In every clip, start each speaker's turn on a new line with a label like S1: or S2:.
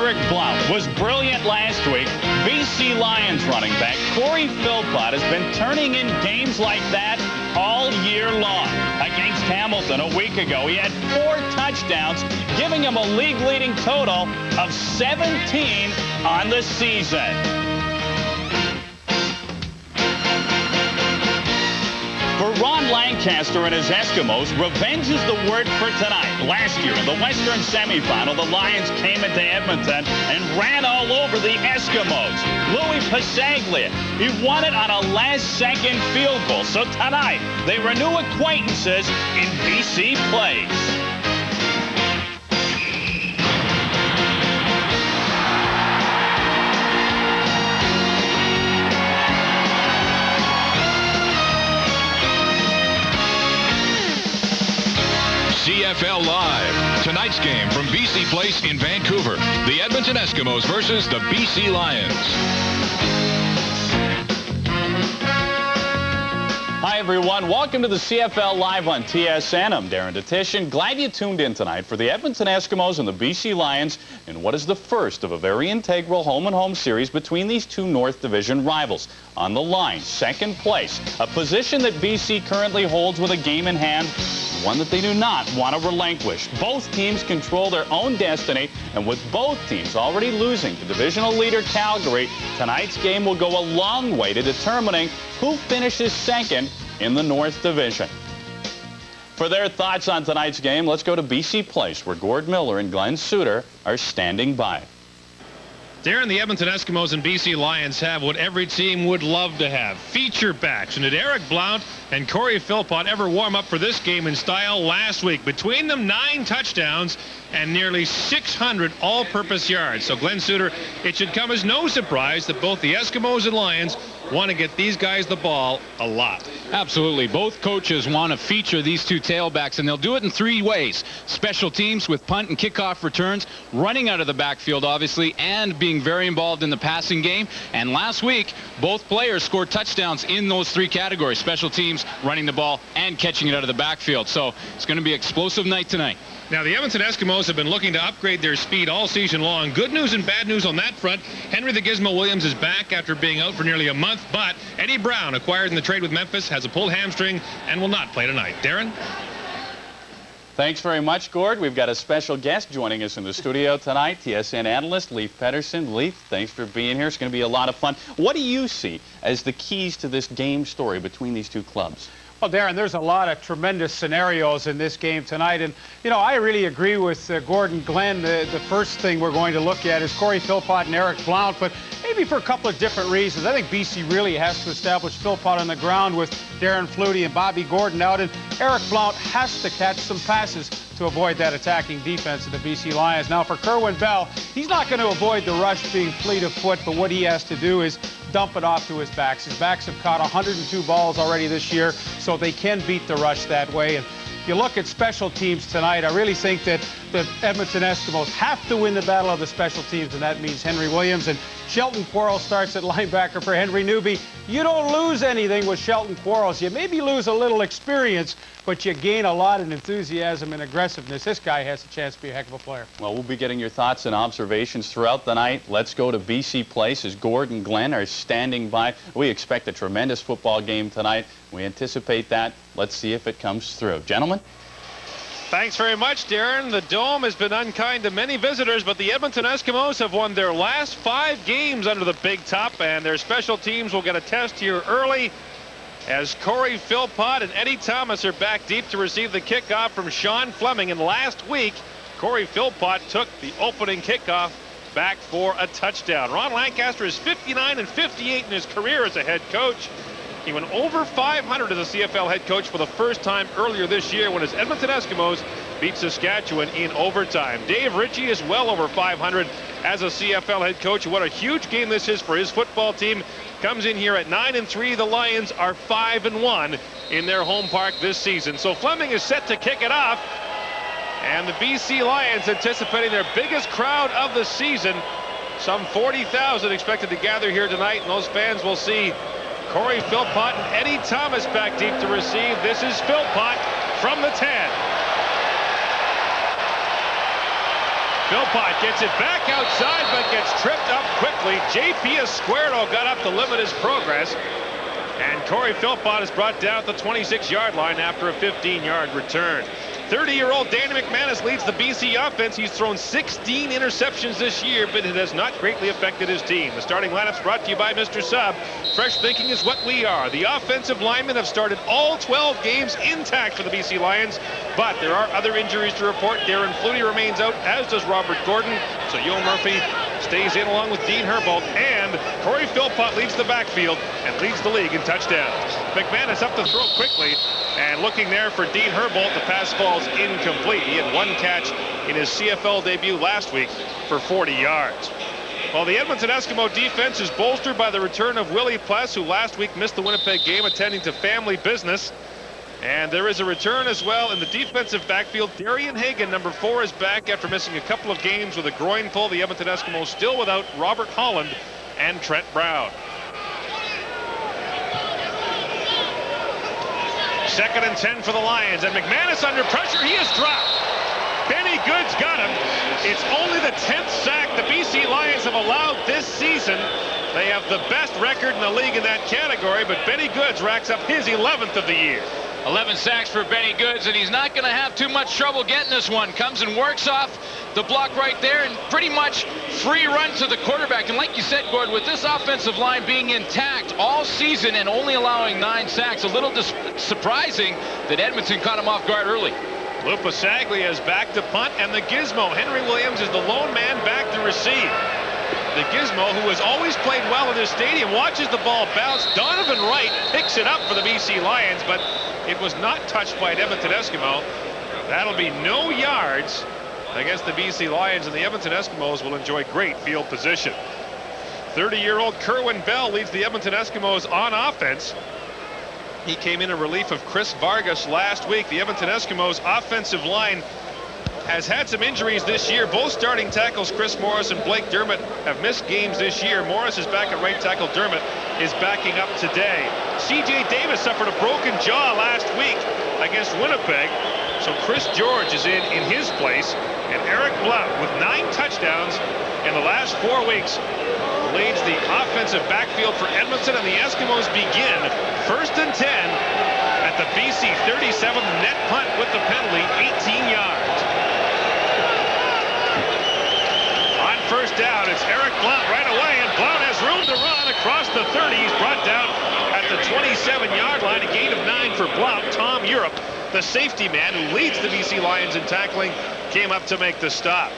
S1: Eric Blount was brilliant last week. BC Lions running back Corey Philpott has been turning in games like that all year long. Against Hamilton a week ago, he had 4 touchdowns, giving him a league-leading total of 17 on the season. For Ron Lancaster and his Eskimos, revenge is the word for tonight. Last year in the Western semifinal, the Lions came into Edmonton and ran all over the Eskimos. Louis Pasaglia, he won it on a last-second field goal. So tonight, they renew acquaintances in BC Place.
S2: CFL Live. Tonight's game from BC Place in Vancouver. The Edmonton Eskimos versus the BC Lions.
S1: Hi, everyone. Welcome to the CFL Live on TSN. I'm Darren Detishin. Glad you tuned in tonight for the Edmonton Eskimos and the BC Lions in what is the first of a very integral home-and-home series between these two North Division rivals. On the line, second place, a position that BC currently holds with a game in hand, one that they do not want to relinquish. Both teams control their own destiny, and with both teams already losing to divisional leader Calgary, tonight's game will go a long way to determining who finishes second in the North Division. For their thoughts on tonight's game, let's go to BC Place, where Gord Miller and Glenn Suter are standing by.
S3: Darren, the Edmonton Eskimos and BC Lions have what every team would love to have. Feature backs. And did Eric Blount and Corey Philpott ever warm up for this game in style last week? Between them, 9 touchdowns and nearly 600 all-purpose yards. So, Glenn Suter, it should come as no surprise that both the Eskimos and Lions want to get these guys the ball a lot.
S4: Absolutely. Both coaches want to feature these two tailbacks, and they'll do it in 3 ways. Special teams with punt and kickoff returns, running out of the backfield, obviously, and being very involved in the passing game. And last week, both players scored touchdowns in those 3 categories: special teams, running the ball, and catching it out of the backfield. So it's going to be an explosive night tonight.
S3: Now, the Edmonton Eskimos have been looking to upgrade their speed all season long. Good news and bad news on that front. Henry the Gizmo Williams is back after being out for nearly a month, but Eddie Brown, acquired in the trade with Memphis, has a pulled hamstring and will not play tonight. Darren?
S1: Thanks very much, Gord. We've got a special guest joining us in the studio tonight, TSN analyst Leif Pedersen. Leif, thanks for being here. It's going to be a lot of fun. What do you see as the keys to this game story between these two clubs?
S5: Well, Darren, there's a lot of tremendous scenarios in this game tonight. And, you know, I really agree with Gordon Glenn. The first thing we're going to look at is Corey Philpott and Eric Blount, but maybe for a couple of different reasons. I think BC really has to establish Philpott on the ground with Darren Flutie and Bobby Gordon out, and Eric Blount has to catch some passes to avoid that attacking defense of the BC Lions. Now, for Kerwin Bell, he's not going to avoid the rush being fleet of foot, but what he has to do is dump it off to his backs. His backs have caught 102 balls already this year, so they can beat the rush that way. And if you look at special teams tonight, I really think that the Edmonton Eskimos have to win the battle of the special teams, and that means Henry Williams. And Shelton Quarles starts at linebacker for Henry Newby. You don't lose anything with Shelton Quarles. You maybe lose a little experience, but you gain a lot in enthusiasm and aggressiveness. This guy has a chance to be a heck of a player.
S1: Well, we'll be getting your thoughts and observations throughout the night. Let's go to BC Place as Gord and Glenn are standing by. We expect a tremendous football game tonight. We anticipate that. Let's see if it comes through. Gentlemen?
S3: Thanks very much, Darren. The Dome has been unkind to many visitors, but the Edmonton Eskimos have won their last 5 games under the big top, and their special teams will get a test here early as Corey Philpott and Eddie Thomas are back deep to receive the kickoff from Sean Fleming. And last week, Corey Philpott took the opening kickoff back for a touchdown. Ron Lancaster is 59 and 58 in his career as a head coach. He went over 500 as a CFL head coach for the first time earlier this year when his Edmonton Eskimos beat Saskatchewan in overtime. Dave Ritchie is well over 500 as a CFL head coach. What a huge game this is for his football team. Comes in here at 9-3. The Lions are 5-1 in their home park this season. So Fleming is set to kick it off. And the BC Lions anticipating their biggest crowd of the season. Some 40,000 expected to gather here tonight, and those fans will see Corey Philpott and Eddie Thomas back deep to receive. This is Philpott from the 10. Philpott gets it back outside, but gets tripped up quickly. J.P. Esquerdo got up to limit his progress. And Corey Philpott is brought down at the 26-yard line after a 15-yard return. 30-year-old Danny McManus leads the BC offense. He's thrown 16 interceptions this year, but it has not greatly affected his team. The starting lineup's brought to you by Mr. Sub. Fresh thinking is what we are. The offensive linemen have started all 12 games intact for the BC Lions, but there are other injuries to report. Darren Flutie remains out, as does Robert Gordon. So Yo Murphy stays in along with Dean Herbold, and Corey Philpott leads the backfield and leads the league in touchdowns. McManus up the throw quickly, and looking there for Dean Herbold. The pass falls incomplete. He had one catch in his CFL debut last week for 40 yards. Well, the Edmonton Eskimo defense is bolstered by the return of Willie Pless, who last week missed the Winnipeg game attending to family business. And there is a return as well in the defensive backfield. Darian Hagan, number 4, is back after missing a couple of games with a groin pull. The Edmonton Eskimos still without Robert Holland and Trent Brown. 2nd and 10 for the Lions, and McManus under pressure. He is dropped. Benny Goods got him. It's only the 10th sack the BC Lions have allowed this season. They have the best record in the league in that category, but Benny Goods racks up his 11th of the year.
S4: 11 sacks for Benny Goods, and he's not going to have too much trouble getting this one. Comes and works off the block right there, and pretty much free run to the quarterback. And like you said, Gord, with this offensive line being intact all season and only allowing 9 sacks, a little surprising that Edmonton caught him off guard early.
S3: Lupasaglia is back to punt, and the gizmo, Henry Williams, is the lone man back to receive. The gizmo, who has always played well in this stadium, watches the ball bounce. Donovan Wright picks it up for the BC Lions, but it was not touched by an Edmonton Eskimo. That'll be no yards against the BC Lions, and the Edmonton Eskimos will enjoy great field position. 30-year-old Kerwin Bell leads the Edmonton Eskimos on offense. He came in relief of Chris Vargas last week. The Edmonton Eskimos offensive line has had some injuries this year. Both starting tackles, Chris Morris and Blake Dermott, have missed games this year. Morris is back at right tackle. Dermott is backing up today. C.J. Davis suffered a broken jaw last week against Winnipeg, so Chris George is in his place. And Eric Blount, with 9 touchdowns in the last 4 weeks, leads the offensive backfield for Edmonton, and the Eskimos begin 1st and 10 at the BC 37. Net punt with the penalty, 18 yards. On 1st down, it's Eric Blount right away, and Blount has room to run across the 30. He's brought down at the 27-yard line, a gain of 9 for Blount. Tom Europe, the safety man who leads the BC Lions in tackling, came up to make the stop.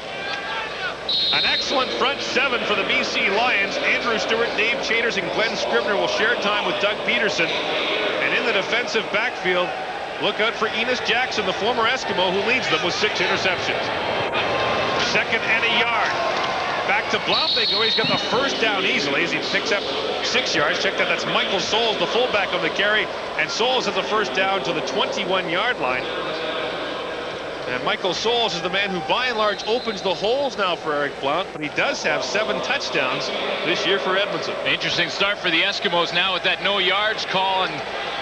S3: An excellent front 7 for the BC Lions. Andrew Stewart, Dave Chaters, and Glenn Scribner will share time with Doug Peterson. And in the defensive backfield, look out for Enos Jackson, the former Eskimo, who leads them with 6 interceptions. 2nd and a yard. Back to Blount they go. He's got the 1st down easily as he picks up 6 yards. Check that. That's Michael Souls, the fullback, on the carry. And Souls has the 1st down to the 21-yard line. And Michael Souls is the man who, by and large, opens the holes now for Eric Blount, but he does have 7 touchdowns this year for Edmonton.
S4: Interesting start for the Eskimos now with that no yards call, and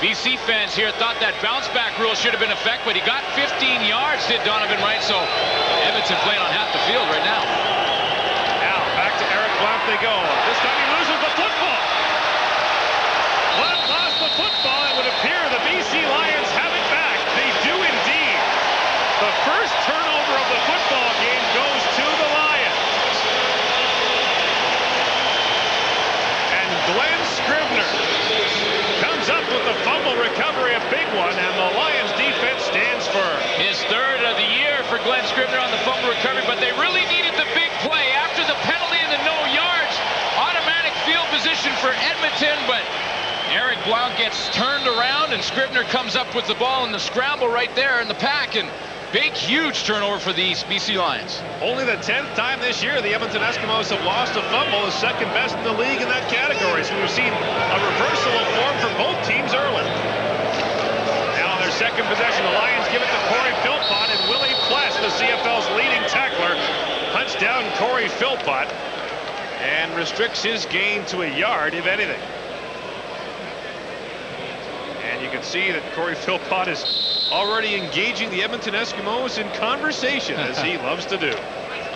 S4: BC fans here thought that bounce back rule should have been in effect, but he got 15 yards, did Donovan Wright, so Edmonton playing on half the field right now.
S3: Now back to Eric Blount they go. This time he loses the football. Blount lost the football. It would appear the BC Lions have it back. They do indeed. The first turnover of the football game goes to the Lions. And Glenn Scribner comes up with the fumble recovery, a big one, and the Lions defense stands firm.
S4: His 3rd of the year for Glenn Scribner on the fumble recovery, but they really needed the big play after the penalty and the no yards. Automatic field position for Edmonton, but Eric Blount gets turned around, and Scribner comes up with the ball in the scramble right there in the pack, and big, huge turnover for these BC Lions.
S3: Only the 10th time this year the Edmonton Eskimos have lost a fumble, the 2nd best in the league in that category. So we've seen a reversal of form for both teams early. Now on their 2nd possession, the Lions give it to Corey Philpott, and Willie Pless, the CFL's leading tackler, hunts down Corey Philpott and restricts his gain to a yard, if anything. And you can see that Corey Philpott is already engaging the Edmonton Eskimos in conversation, as he loves to do.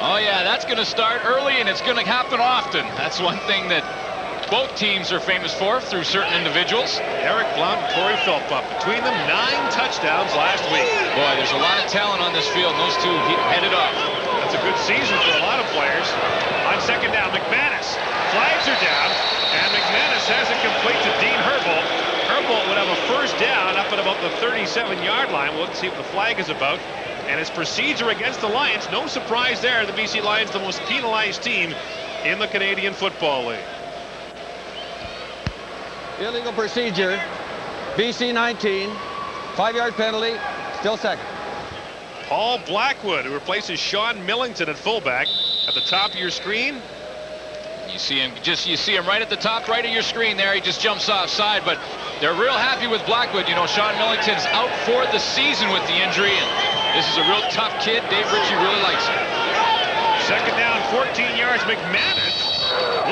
S4: Oh, yeah, that's going to start early, and it's going to happen often. That's one thing that both teams are famous for through certain individuals.
S3: Eric Blount and Corey Philpott, between them 9 touchdowns last week.
S4: Boy, there's a lot of talent on this field, and those two headed off.
S3: That's a good season for a lot of players. On second down, McManus. Flags are down, and McManus has it complete to Dean Herbold. Herbold would have a first down up at about the 37-yard line. We'll see what the flag is about. And his procedure against the Lions, no surprise there. The BC Lions, the most penalized team in the Canadian Football League.
S6: Illegal procedure. BC 19. 5-yard penalty. Still second.
S3: Paul Blackwood, who replaces Sean Millington at fullback, at the top of your screen.
S4: You see him right at the top right of your screen there. He just jumps offside, but they're real happy with Blackwood. You know, Sean Millington's out for the season with the injury, and this is a real tough kid. Dave Ritchie really likes him.
S3: Second down, 14 yards. McManus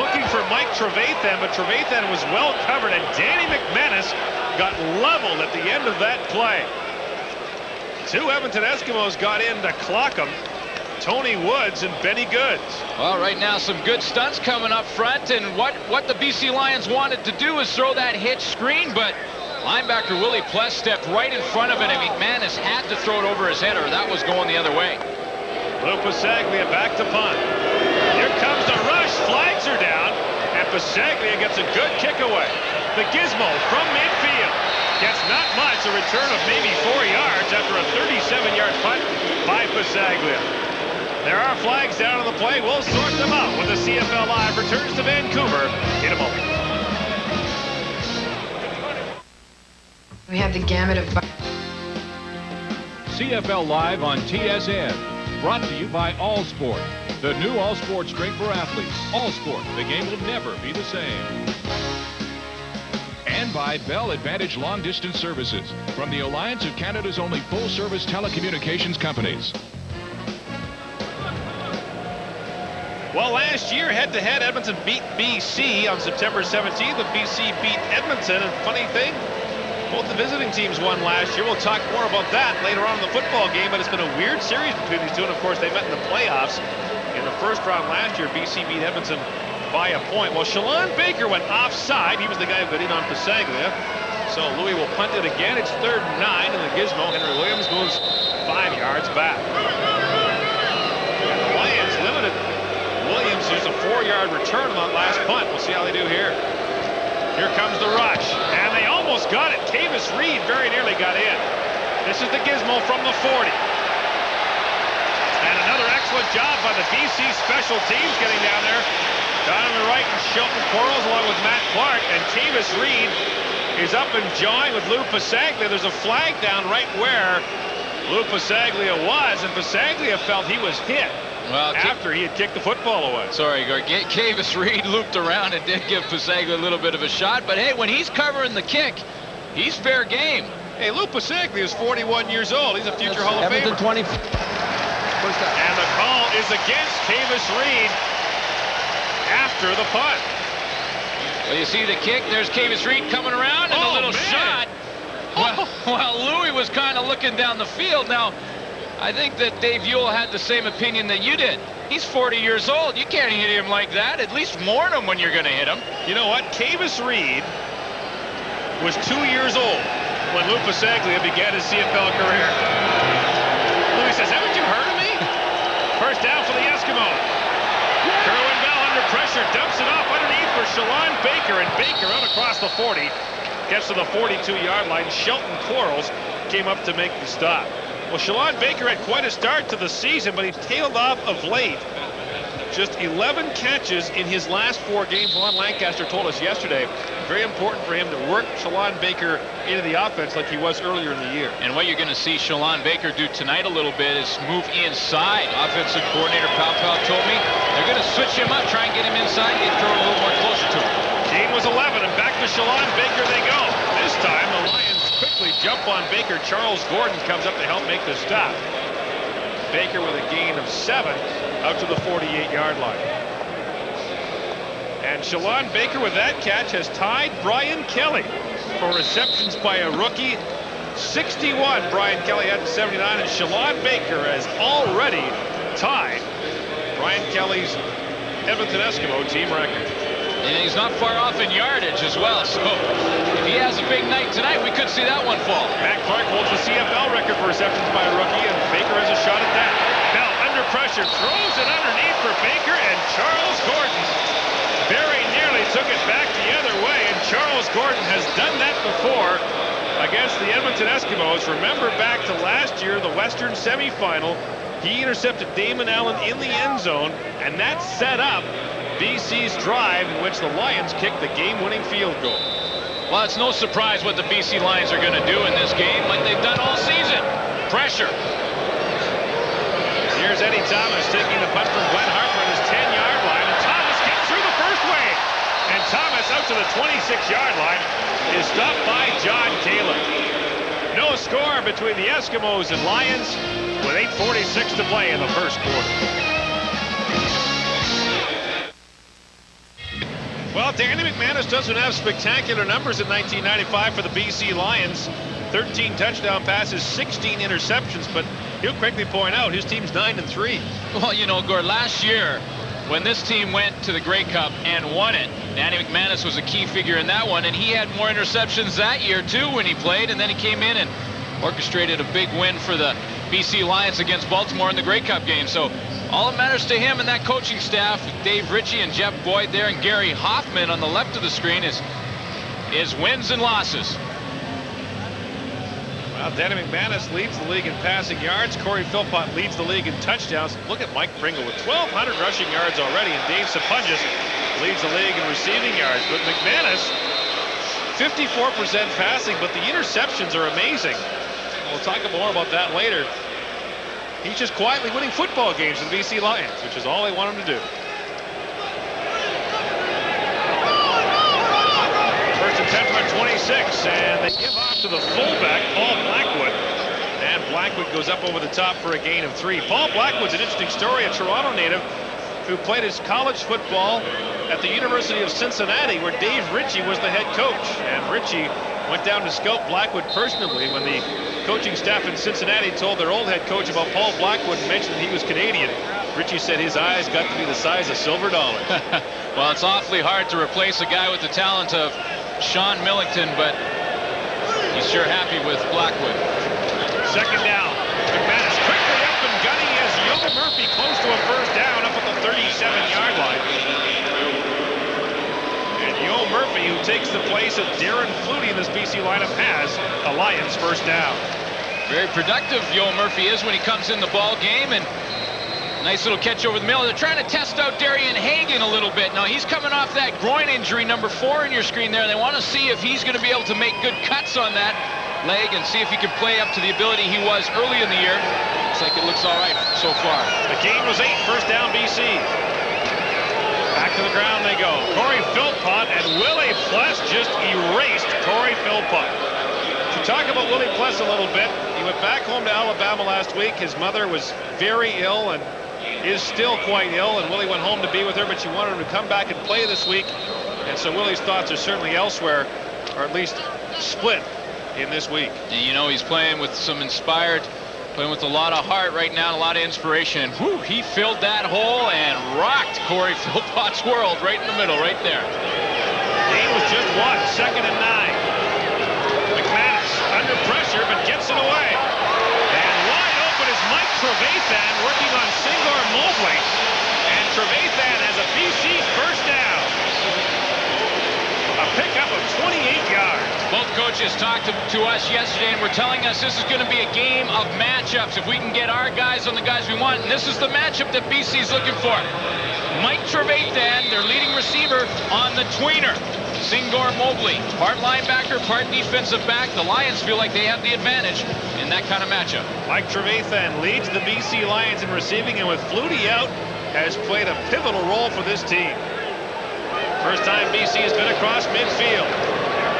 S3: looking for Mike Trevathan, but Trevathan was well covered, and Danny McManus got leveled at the end of that play. 2 Edmonton Eskimos got in to clock him. Tony Woods and Benny Goods.
S4: Well, right now some good stunts coming up front, and what the BC Lions wanted to do is throw that hitch screen, but linebacker Willie Pless stepped right in front of it, and McManus had to throw it over his head, or that was going the other way.
S3: Lou Pasaglia back to punt. Here comes the rush. Flags are down, and Pasaglia gets a good kick away. The gizmo from midfield gets not much, a return of maybe 4 yards after a 37-yard punt by Pasaglia. There are flags down on the play. We'll sort them out when the CFL Live returns to Vancouver in a moment.
S7: We have the gamut of...
S2: CFL Live on TSN. Brought to you by All Sport. The new All Sports drink for athletes. All Sport. The game will never be the same. And by Bell Advantage Long Distance Services. From the Alliance of Canada's only full-service telecommunications companies.
S3: Well, last year, head-to-head, Edmonton beat BC on September 17th, and BC beat Edmonton. And funny thing, both the visiting teams won last year. We'll talk more about that later on in the football game, but it's been a weird series between these two. And, of course, they met in the playoffs. In the first round last year, BC beat Edmonton by a point. Well, Shalon Baker went offside. He was the guy who got in on Pasaglia. So Louis will punt it again. It's 3rd and 9, and the gizmo, Henry Williams, moves 5 yards back. And the Lions limited. Williams used a 4-yard return on that last punt. We'll see how they do here. Here comes the rush, and they almost got it. Tavis Reed very nearly got in. This is the gizmo from the 40. And another excellent job by the BC special teams getting down there. Down on the right, and Shelton Quarles along with Matt Clark, and Tavis Reed is up and jawing with Lou Pasaglia. There's a flag down right where Lou Pasaglia was, and Pasaglia felt he was hit. Well, after he had kicked the football away.
S4: Sorry, Gord. Tavis Reed looped around and did give Pasaglia a little bit of a shot. But, hey, when he's covering the kick, he's fair game.
S3: Hey, Lou Pasaglia is 41 years old. He's a future Hall of Famer.
S6: 20.
S3: And the call is against Tavis Reed after the punt.
S4: Well, you see the kick. There's Tavis Reed coming around, and a little shot. Well, Louis was kind of looking down the field. Now, I think that Dave Ewell had the same opinion that you did. He's 40 years old. You can't hit him like that. At least warn him when you're going to hit him.
S3: You know what? Tavis Reed was 2 years old when Lou Pasaglia began his CFL career. Louis says, haven't you heard of me? First down for the Eskimos. Kerwin Bell under pressure, dumps it off underneath for Shalon Baker, and Baker out across the 40. Gets to the 42-yard line. Shelton Quarles came up to make the stop. Well, Shalon Baker had quite a start to the season, but he tailed off of late. Just 11 catches in his last 4 games. Ron Lancaster told us yesterday, very important for him to work Shalon Baker into the offense like he was earlier in the year.
S4: And what you're going to see Shalon Baker do tonight a little bit is move inside. Offensive coordinator Pal told me they're going to switch him up, try and get him inside, get thrown a little more closer to him.
S3: Gain was 11, and back to Shalon Baker they go. This time the Lions quickly jump on Baker. Charles Gordon comes up to help make the stop. Baker with a gain of 7 out to the 48-yard line. And Shalon Baker with that catch has tied Brian Kelly for receptions by a rookie. 61 Brian Kelly had 79, and Shalon Baker has already tied Brian Kelly's Edmonton Eskimo team record.
S4: And he's not far off in yardage as well, so if he has a big night tonight, we could see that one fall.
S3: Matt Clark holds the CFL record for receptions by a rookie, and Baker has a shot at that. Bell under pressure, throws it underneath for Baker, and Charles Gordon very nearly took it back the other way, and Charles Gordon has done that before against the Edmonton Eskimos. Remember back to last year, the Western semifinal, he intercepted Damon Allen in the end zone, and that set up BC's drive in which the Lions kicked the game-winning field goal.
S4: Well, it's no surprise what the BC Lions are going to do in this game, like they've done all season. Pressure.
S3: Here's Eddie Thomas taking the punt from Glenn Hartman, his 10-yard line, and Thomas gets through the first wave. And Thomas out to the 26-yard line is stopped by John Taylor. No score between the Eskimos and Lions with 8:46 to play in the first quarter. Well, Danny McManus doesn't have spectacular numbers in 1995 for the BC Lions. 13 touchdown passes, 16 interceptions, but he'll quickly point out his team's 9-3.
S4: Well, you know, Gord, last year when this team went to the Grey Cup and won it, Danny McManus was a key figure in that one, and he had more interceptions that year too when he played, and then he came in and orchestrated a big win for the BC Lions against Baltimore in the Grey Cup game. So all that matters to him and that coaching staff, Dave Ritchie and Jeff Boyd there and Gary Hoffman on the left of the screen, is wins and losses.
S3: Well, Danny McManus leads the league in passing yards. Corey Philpott leads the league in touchdowns. Look at Mike Pringle with 1,200 rushing yards already, and Dave Sapunjas leads the league in receiving yards. But McManus, 54% passing, but the interceptions are amazing. We'll talk more about that later. He's just quietly winning football games for the BC Lions, which is all they want him to do. First and 10 from 26, and they give off to the fullback, Paul Blackwood. And Blackwood goes up over the top for a gain of 3. Paul Blackwood's an interesting story, a Toronto native who played his college football at the University of Cincinnati, where Dave Ritchie was the head coach. And Ritchie went down to scout Blackwood personally when the coaching staff in Cincinnati told their old head coach about Paul Blackwood and mentioned that he was Canadian. Ritchie said his eyes got to be the size of silver dollars.
S4: Well, it's awfully hard to replace a guy with the talent of Sean Millington, but he's sure happy with Blackwood.
S3: Second down. McManus quickly up and gunning as Yo Murphy close to a first down up at the 37-yard line. And Yo Murphy, who takes the place of Darren Flutie in this BC lineup, has a Lions first down.
S4: Very productive Yo Murphy is when he comes in the ball game, and nice little catch over the middle. They're trying to test out Darian Hagan a little bit. Now he's coming off that groin injury, number 4 in your screen there. They want to see if he's going to be able to make good cuts on that leg and see if he can play up to the ability he was early in the year. Looks like it looks all right so far.
S3: The game was 8, first down BC. Back to the ground they go. Corey Philpott and Willie Pless just erased Corey Philpott. To talk about Willie Pless a little bit, he went back home to Alabama last week. His mother was very ill and is still quite ill, and Willie went home to be with her, but she wanted him to come back and play this week. And so Willie's thoughts are certainly elsewhere, or at least split in this week.
S4: And you know, he's playing with some inspired, playing with a lot of heart right now, and a lot of inspiration. And whew, he filled that hole and rocked Corey Philpott's world right in the middle, right there.
S3: Gain was just 1, second and 9. McManus under pressure, but gets it away. And wide open is Mike Trevathan working on Singor Mobley. And Trevathan has a BC first down. A pickup of 28 yards.
S4: Both coaches talked to us yesterday and were telling us this is going to be a game of matchups. If we can get our guys on the guys we want, and this is the matchup that BC's looking for. Mike Trevathan, their leading receiver, on the tweener. Singor Mobley, part linebacker, part defensive back. The Lions feel like they have the advantage in that kind of matchup.
S3: Mike Trevathan leads the BC Lions in receiving, and with Flutie out, has played a pivotal role for this team. First time BC has been across midfield.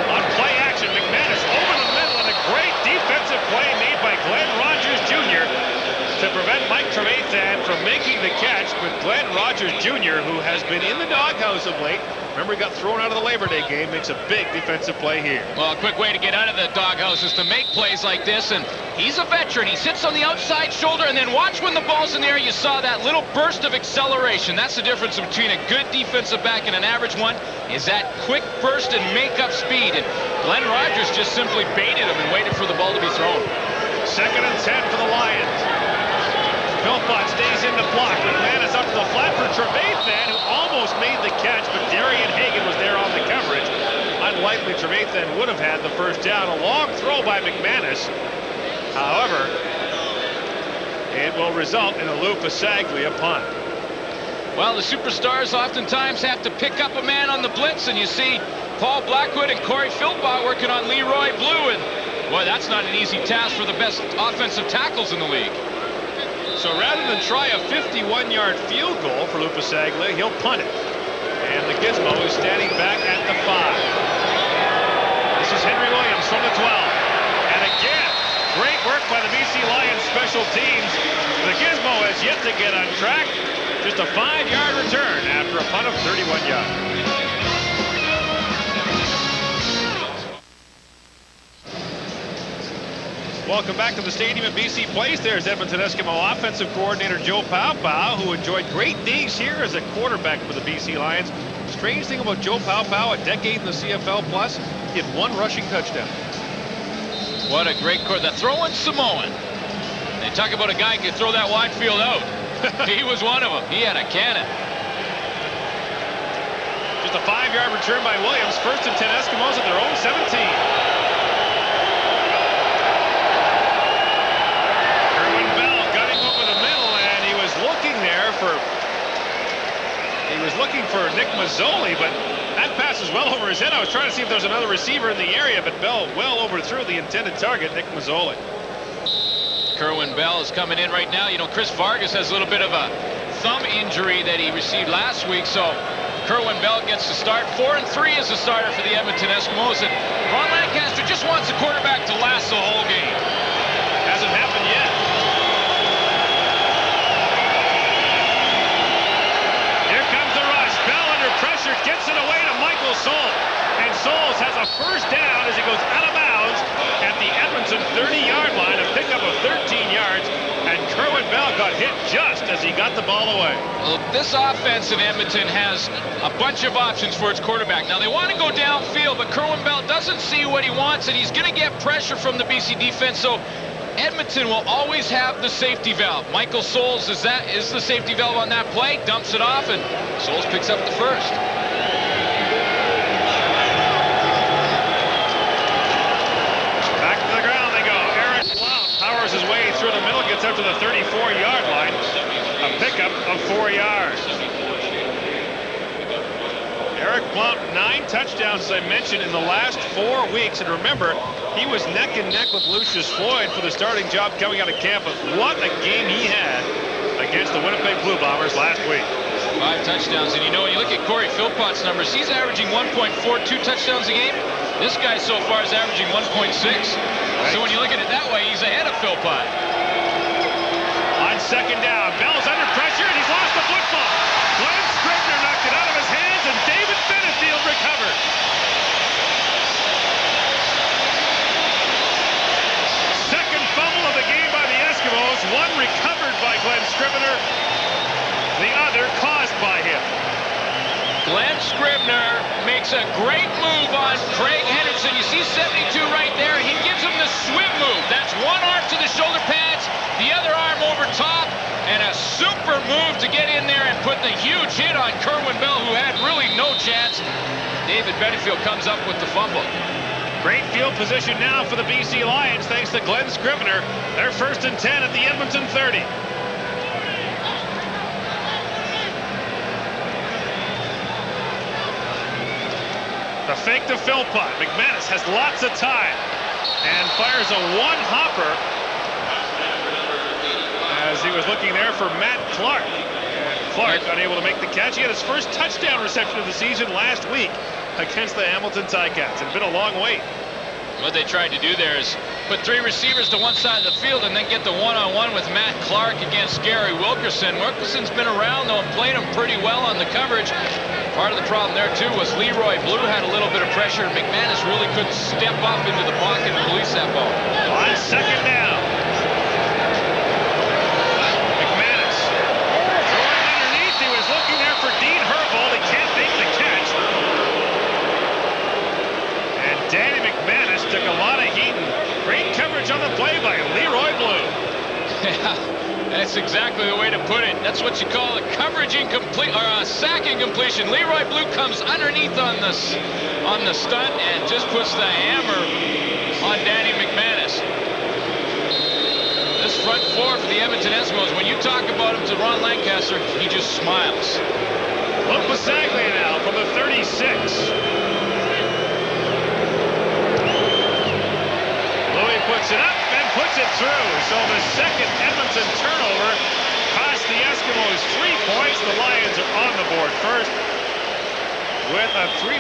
S3: On play action, McManus over the middle, and a great defensive play made by Glenn Rogers Jr. to prevent Mike Trevathan from making the catch, but Glenn Rogers Jr., who has been in the doghouse of late. Remember, he got thrown out of the Labor Day game. Makes a big defensive play here.
S4: Well, a quick way to get out of the doghouse is to make plays like this, and he's a veteran. He sits on the outside shoulder, and then watch when the ball's in the air. You saw that little burst of acceleration. That's the difference between a good defensive back and an average one, is that quick burst and make-up speed. And Glenn Rogers just simply baited him and waited for the ball to be thrown.
S3: 2nd and 10 for the Lions. Philpott stays in the block. McManus up to the flat for Trevathan, who almost made the catch, but Darian Hagan was there on the coverage. Unlikely Trevathan would have had the first down. A long throw by McManus. However, it will result in a Lupasaglia punt.
S4: Well, the superstars oftentimes have to pick up a man on the blitz, and you see Paul Blackwood and Corey Philpott working on Leroy Blue, and boy, that's not an easy task for the best offensive tackles in the league.
S3: So rather than try a 51-yard field goal for Lupasaglia, he'll punt it. And the Gizmo is standing back at the 5. This is Henry Williams from the 12. And again, great work by the BC Lions special teams. The Gizmo has yet to get on track. Just a 5-yard return after a punt of 31 yards. Welcome back to the stadium at BC Place. There's Edmonton Eskimo offensive coordinator Joe Paopao, who enjoyed great days here as a quarterback for the BC Lions. Strange thing about Joe Paopao, a decade in the CFL plus, he had 1 rushing touchdown.
S4: What a great quarterback. The throwing Samoan. They talk about a guy who could throw that wide field out. He was one of them. He had a cannon.
S3: Just a 5-yard return by Williams. 1st and 10 Eskimos at their own 17. He was looking for Nick Mazzoli, but that pass is well over his head. I was trying to see if there's another receiver in the area, but Bell well overthrew the intended target, Nick Mazzoli.
S4: Kerwin Bell is coming in right now. You know, Chris Vargas has a little bit of a thumb injury that he received last week, so Kerwin Bell gets to start. 4-3 as a starter for the Edmonton Eskimos, and Ron Lancaster just wants the quarterback to last the whole game.
S3: Hasn't happened yet. Pressure gets it away to Michael Souls, and Souls has a first down as he goes out of bounds at the Edmonton 30-yard line, a pickup of 13 yards, and Kerwin Bell got hit just as he got the ball away.
S4: Well, this offense in Edmonton has a bunch of options for its quarterback. Now, they want to go downfield, but Kerwin Bell doesn't see what he wants, and he's going to get pressure from the BC defense, so Edmonton will always have the safety valve. Michael Souls is the safety valve on that play, dumps it off, and Souls picks up the first.
S3: Back to the ground they go. Eric Blount powers his way through the middle, gets up to the 34-yard line. A pickup of 4 yards. Eric Blount, 9 touchdowns, as I mentioned, in the last 4 weeks. And remember, he was neck and neck with Lucius Floyd for the starting job coming out of camp. But what a game he had against the Winnipeg Blue Bombers last week.
S4: 5 touchdowns. And you know, when you look at Corey Philpott's numbers, he's averaging 1.42 touchdowns a game. This guy so far is averaging 1.6. Right. So when you look at it that way, he's ahead of Philpott.
S3: On 2nd down, Bell's under pressure, and he's lost the football. Glenn Scribner knocked it out of his hands, and David Benefield recovered. Second fumble of the game by the Eskimos. One recovered by Glenn Scribner, the other caused by him.
S4: Glenn Scribner makes a great move on Craig Henderson. You see 72 right there. He gives him the swim move. That's one arm to the shoulder pads, the other arm over top, and a super move to get in there and put the huge hit on Kerwin Bell, who had really no chance. David Benefield comes up with the fumble.
S3: Great field position now for the BC Lions, thanks to Glenn Scribner. They're 1st and 10 at the Edmonton 30. The fake to Philpott. McManus has lots of time and fires a one-hopper as he was looking there for Matt Clark. And Clark unable to make the catch. He had his first touchdown reception of the season last week against the Hamilton Ticats. It's been a long wait.
S4: What they tried to do there is put 3 receivers to one side of the field and then get the one-on-one with Matt Clark against Gary Wilkerson. Wilkerson's been around, though, and played him pretty well on the coverage. Part of the problem there, too, was Leroy Blue had a little bit of pressure. McManus really couldn't step up into the pocket and release that ball.
S3: On second down. McManus throwing underneath. He was looking there for Dean Herbold. He can't make the catch. And Danny McManus took a lot of heat. Great coverage on the play by Leroy Blue.
S4: Yeah, that's exactly the way to put it. That's what you call a coverage incomplete, or a sack incompletion. Leroy Blue comes underneath on the stunt and just puts the hammer on Danny McManus. This front four for the Edmonton Eskimos, when you talk about him to Ron Lancaster, he just smiles.
S3: Luke Pasaglia now from the 36. Puts it up and puts it through. So the second Edmonton turnover cost the Eskimos 3 points. The Lions are on the board first with a 3-0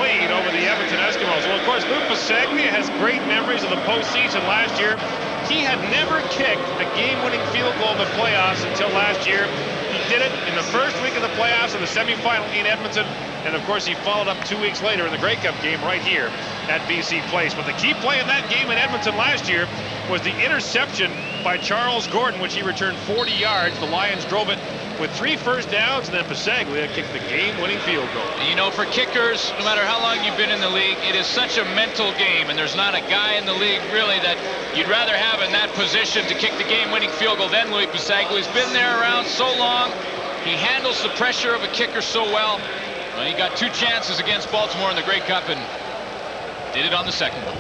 S3: lead over the Edmonton Eskimos. Well, of course, Luke Pasaglia has great memories of the postseason last year. He had never kicked a game-winning field goal in the playoffs until last year. He did it in the first week of the playoffs in the semifinal in Edmonton. And, of course, he followed up 2 weeks later in the Grey Cup game right here at BC Place. But the key play in that game in Edmonton last year was the interception by Charles Gordon, which he returned 40 yards. The Lions drove it with 3 first downs, and then Pasaglia kicked the game-winning field goal.
S4: You know, for kickers, no matter how long you've been in the league, it is such a mental game, and there's not a guy in the league really that you'd rather have in that position to kick the game-winning field goal than Louis Pasaglia. He's been there around so long. He handles the pressure of a kicker so well. Well, he got 2 chances against Baltimore in the Grey Cup and did it on the second one.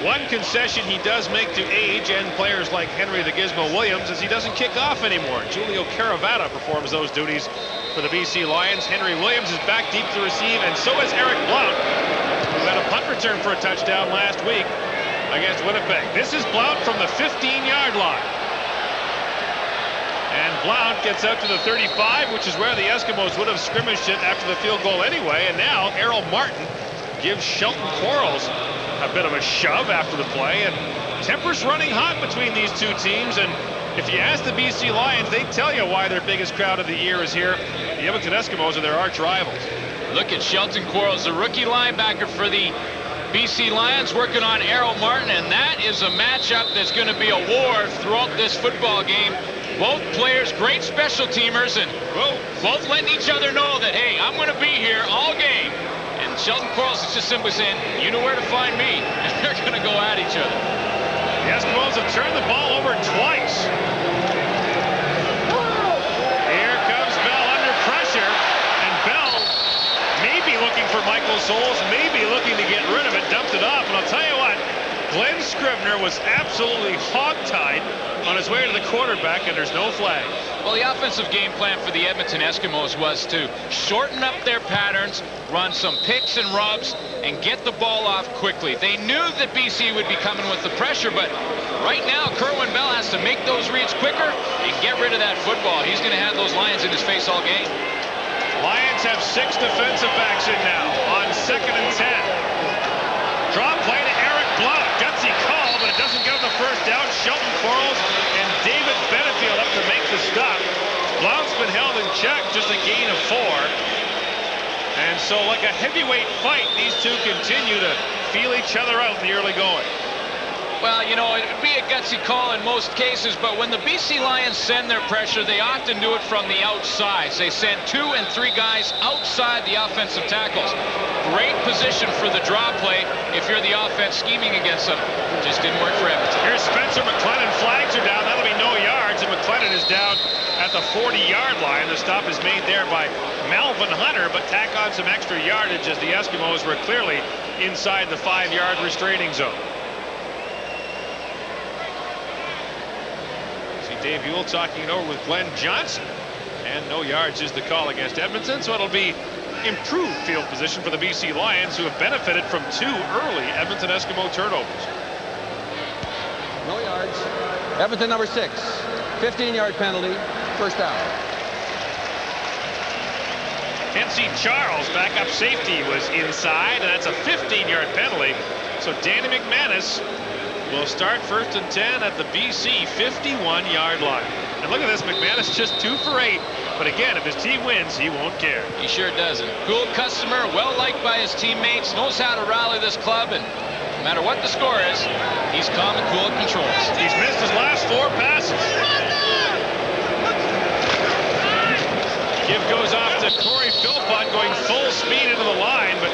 S3: One concession he does make to age and players like Henry the Gizmo Williams is he doesn't kick off anymore. Julio Caravana performs those duties for the BC Lions. Henry Williams is back deep to receive, and so is Eric Blount, who had a punt return for a touchdown last week against Winnipeg. This is Blount from the 15-yard line. And Blount gets out to the 35, which is where the Eskimos would have scrimmaged it after the field goal anyway. And now Errol Martin gives Shelton Quarles a bit of a shove after the play. And tempers running hot between these two teams. And if you ask the BC Lions, they tell you why their biggest crowd of the year is here. The Edmonton Eskimos are their arch rivals.
S4: Look at Shelton Quarles, the rookie linebacker for the BC Lions, working on Errol Martin. And that is a matchup that's going to be a war throughout this football game. Both players, great special teamers, and both letting each other know that, hey, I'm going to be here all game. And Shelton Quarles is just simply saying, you know where to find me. And they're going to go at each other.
S3: The Eskimos have turned the ball over twice. Here comes Bell under pressure. And Bell may be looking for Michael Souls, maybe looking to get rid of it, dumped it off. And I'll tell you what, Glenn Scrivener was absolutely hogtied on his way to the quarterback, and there's no flag.
S4: Well, the offensive game plan for the Edmonton Eskimos was to shorten up their patterns, run some picks and rubs, and get the ball off quickly. They knew that BC would be coming with the pressure, but right now, Kerwin Bell has to make those reads quicker and get rid of that football. He's going to have those Lions in his face all game.
S3: Lions have 6 defensive backs in now on 2nd and 10. Draw play to Eric Blount. Gutsy call, but it doesn't get him the first down. Shelton Quarles and David Benefield up to make the stop. Blount's been held in check, just a gain of 4. And so, like a heavyweight fight, these two continue to feel each other out in the early going.
S4: Well, you know, it would be a gutsy call in most cases, but when the BC Lions send their pressure, they often do it from the outside. They send 2 and 3 guys outside the offensive tackles. Great position for the draw play if you're the offense scheming against them. Just didn't work for Edmonton.
S3: Here's Spencer McLennan. Flags are down. That'll be no yards, and McLennan is down at the 40-yard line. The stop is made there by Melvin Hunter, but tack on some extra yardage as the Eskimos were clearly inside the 5-yard restraining zone. Dave Ewell talking it over with Glenn Johnson, and no yards is the call against Edmonton, so it'll be improved field position for the BC Lions, who have benefited from 2 early Edmonton Eskimo turnovers.
S6: No yards. Edmonton number 6. 15-yard penalty. First down.
S3: Kenzie Charles, backup safety, was inside, and that's a 15-yard penalty. So Danny McManus will start 1st and 10 at the BC 51-yard line. And look at this, McManus just 2 for 8. But again, if his team wins, he won't care.
S4: He sure doesn't. Cool customer, well liked by his teammates, knows how to rally this club, and no matter what the score is, he's calm and cool at controls.
S3: He's missed his last 4 passes. Give goes off to Corey Philpott, going full speed into the line, but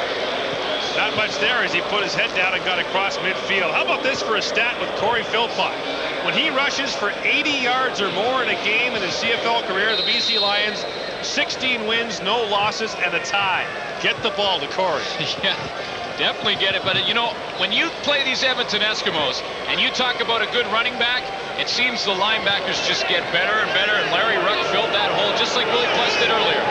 S3: not much there as he put his head down and got across midfield. How about this for a stat with Corey Philpott? When he rushes for 80 yards or more in a game in his CFL career, the BC Lions, 16 wins, no losses, and a tie. Get the ball to Corey.
S4: Yeah, definitely get it. But, you know, when you play these Edmonton Eskimos and you talk about a good running back, it seems the linebackers just get better and better, and Larry Ruck filled that hole just like Willie Pless did earlier.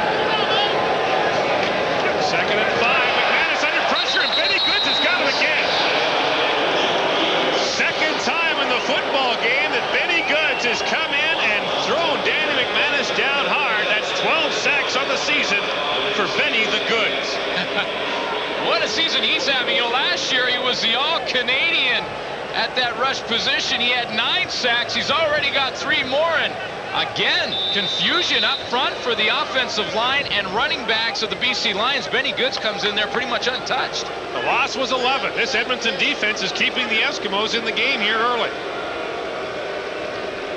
S3: 2nd and 5. McManus under pressure, and Benny Goods has got him again. Second time in the football game that Benny Goods has come in and thrown Danny McManus down hard. That's 12 sacks on the season for Benny the Goods.
S4: What a season he's having. You know, last year he was the All-Canadian at that rush position. He had 9 sacks. He's already got 3 more. And again, confusion up front for the offensive line and running backs of the BC Lions. Benny Goods comes in there pretty much untouched.
S3: The loss was 11. This Edmonton defense is keeping the Eskimos in the game here early.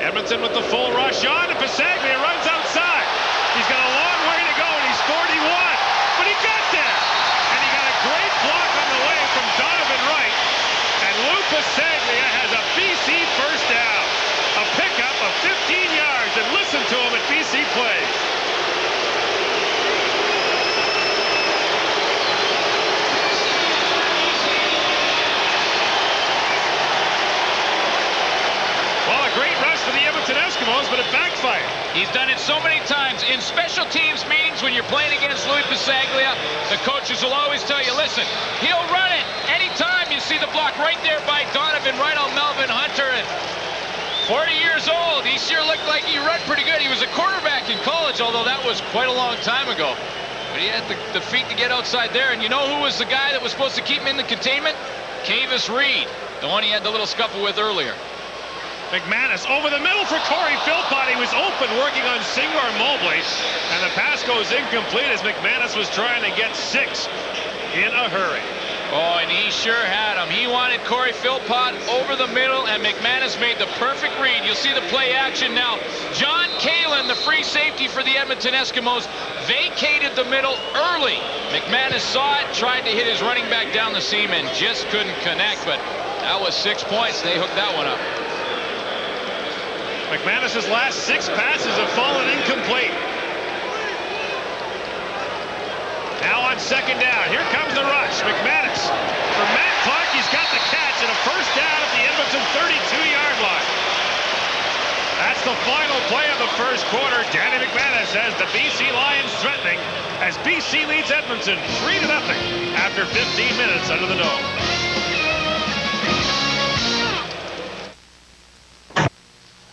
S3: Edmonton with the full rush on, and Pasaglia runs outside. He's got a long way to go, and he's 41. But he got there. And he got a great block on the way from Donovan Wright. And Lou Pasaglia has a BC first down. A pickup of 15 yards, and listen to him at BC play. Well, a great rush for the Edmonton Eskimos, but it backfired.
S4: He's done it so many times. In special teams meetings, when you're playing against Louis Pasaglia, the coaches will always tell you, listen, he'll run it anytime you see the block right there by Donovan Wright on Melvin Hunter. And 40 years old, he sure looked like he run pretty good. He was a quarterback in college, although that was quite a long time ago. But he had the feet to get outside there. And you know who was the guy that was supposed to keep him in the containment? Cavis Reed, the one he had the little scuffle with earlier.
S3: McManus over the middle for Corey Philpott. He was open working on Singar Mobley. And the pass goes incomplete as McManus was trying to get 6 in a hurry.
S4: Oh, and he sure had him. He wanted Corey Philpott over the middle, and McManus made the perfect read. You'll see the play action now. John Kalin, the free safety for the Edmonton Eskimos, vacated the middle early. McManus saw it, tried to hit his running back down the seam, and just couldn't connect. But that was 6 points. They hooked that one up.
S3: McManus's last 6 passes have fallen incomplete. Now on 2nd down, here comes the rush. McManus for Matt Clark. He's got the catch and a first down at the Edmonton 32-yard line. That's the final play of the first quarter. Danny McManus has the BC Lions threatening as BC leads Edmonton 3-0 after 15 minutes under the dome.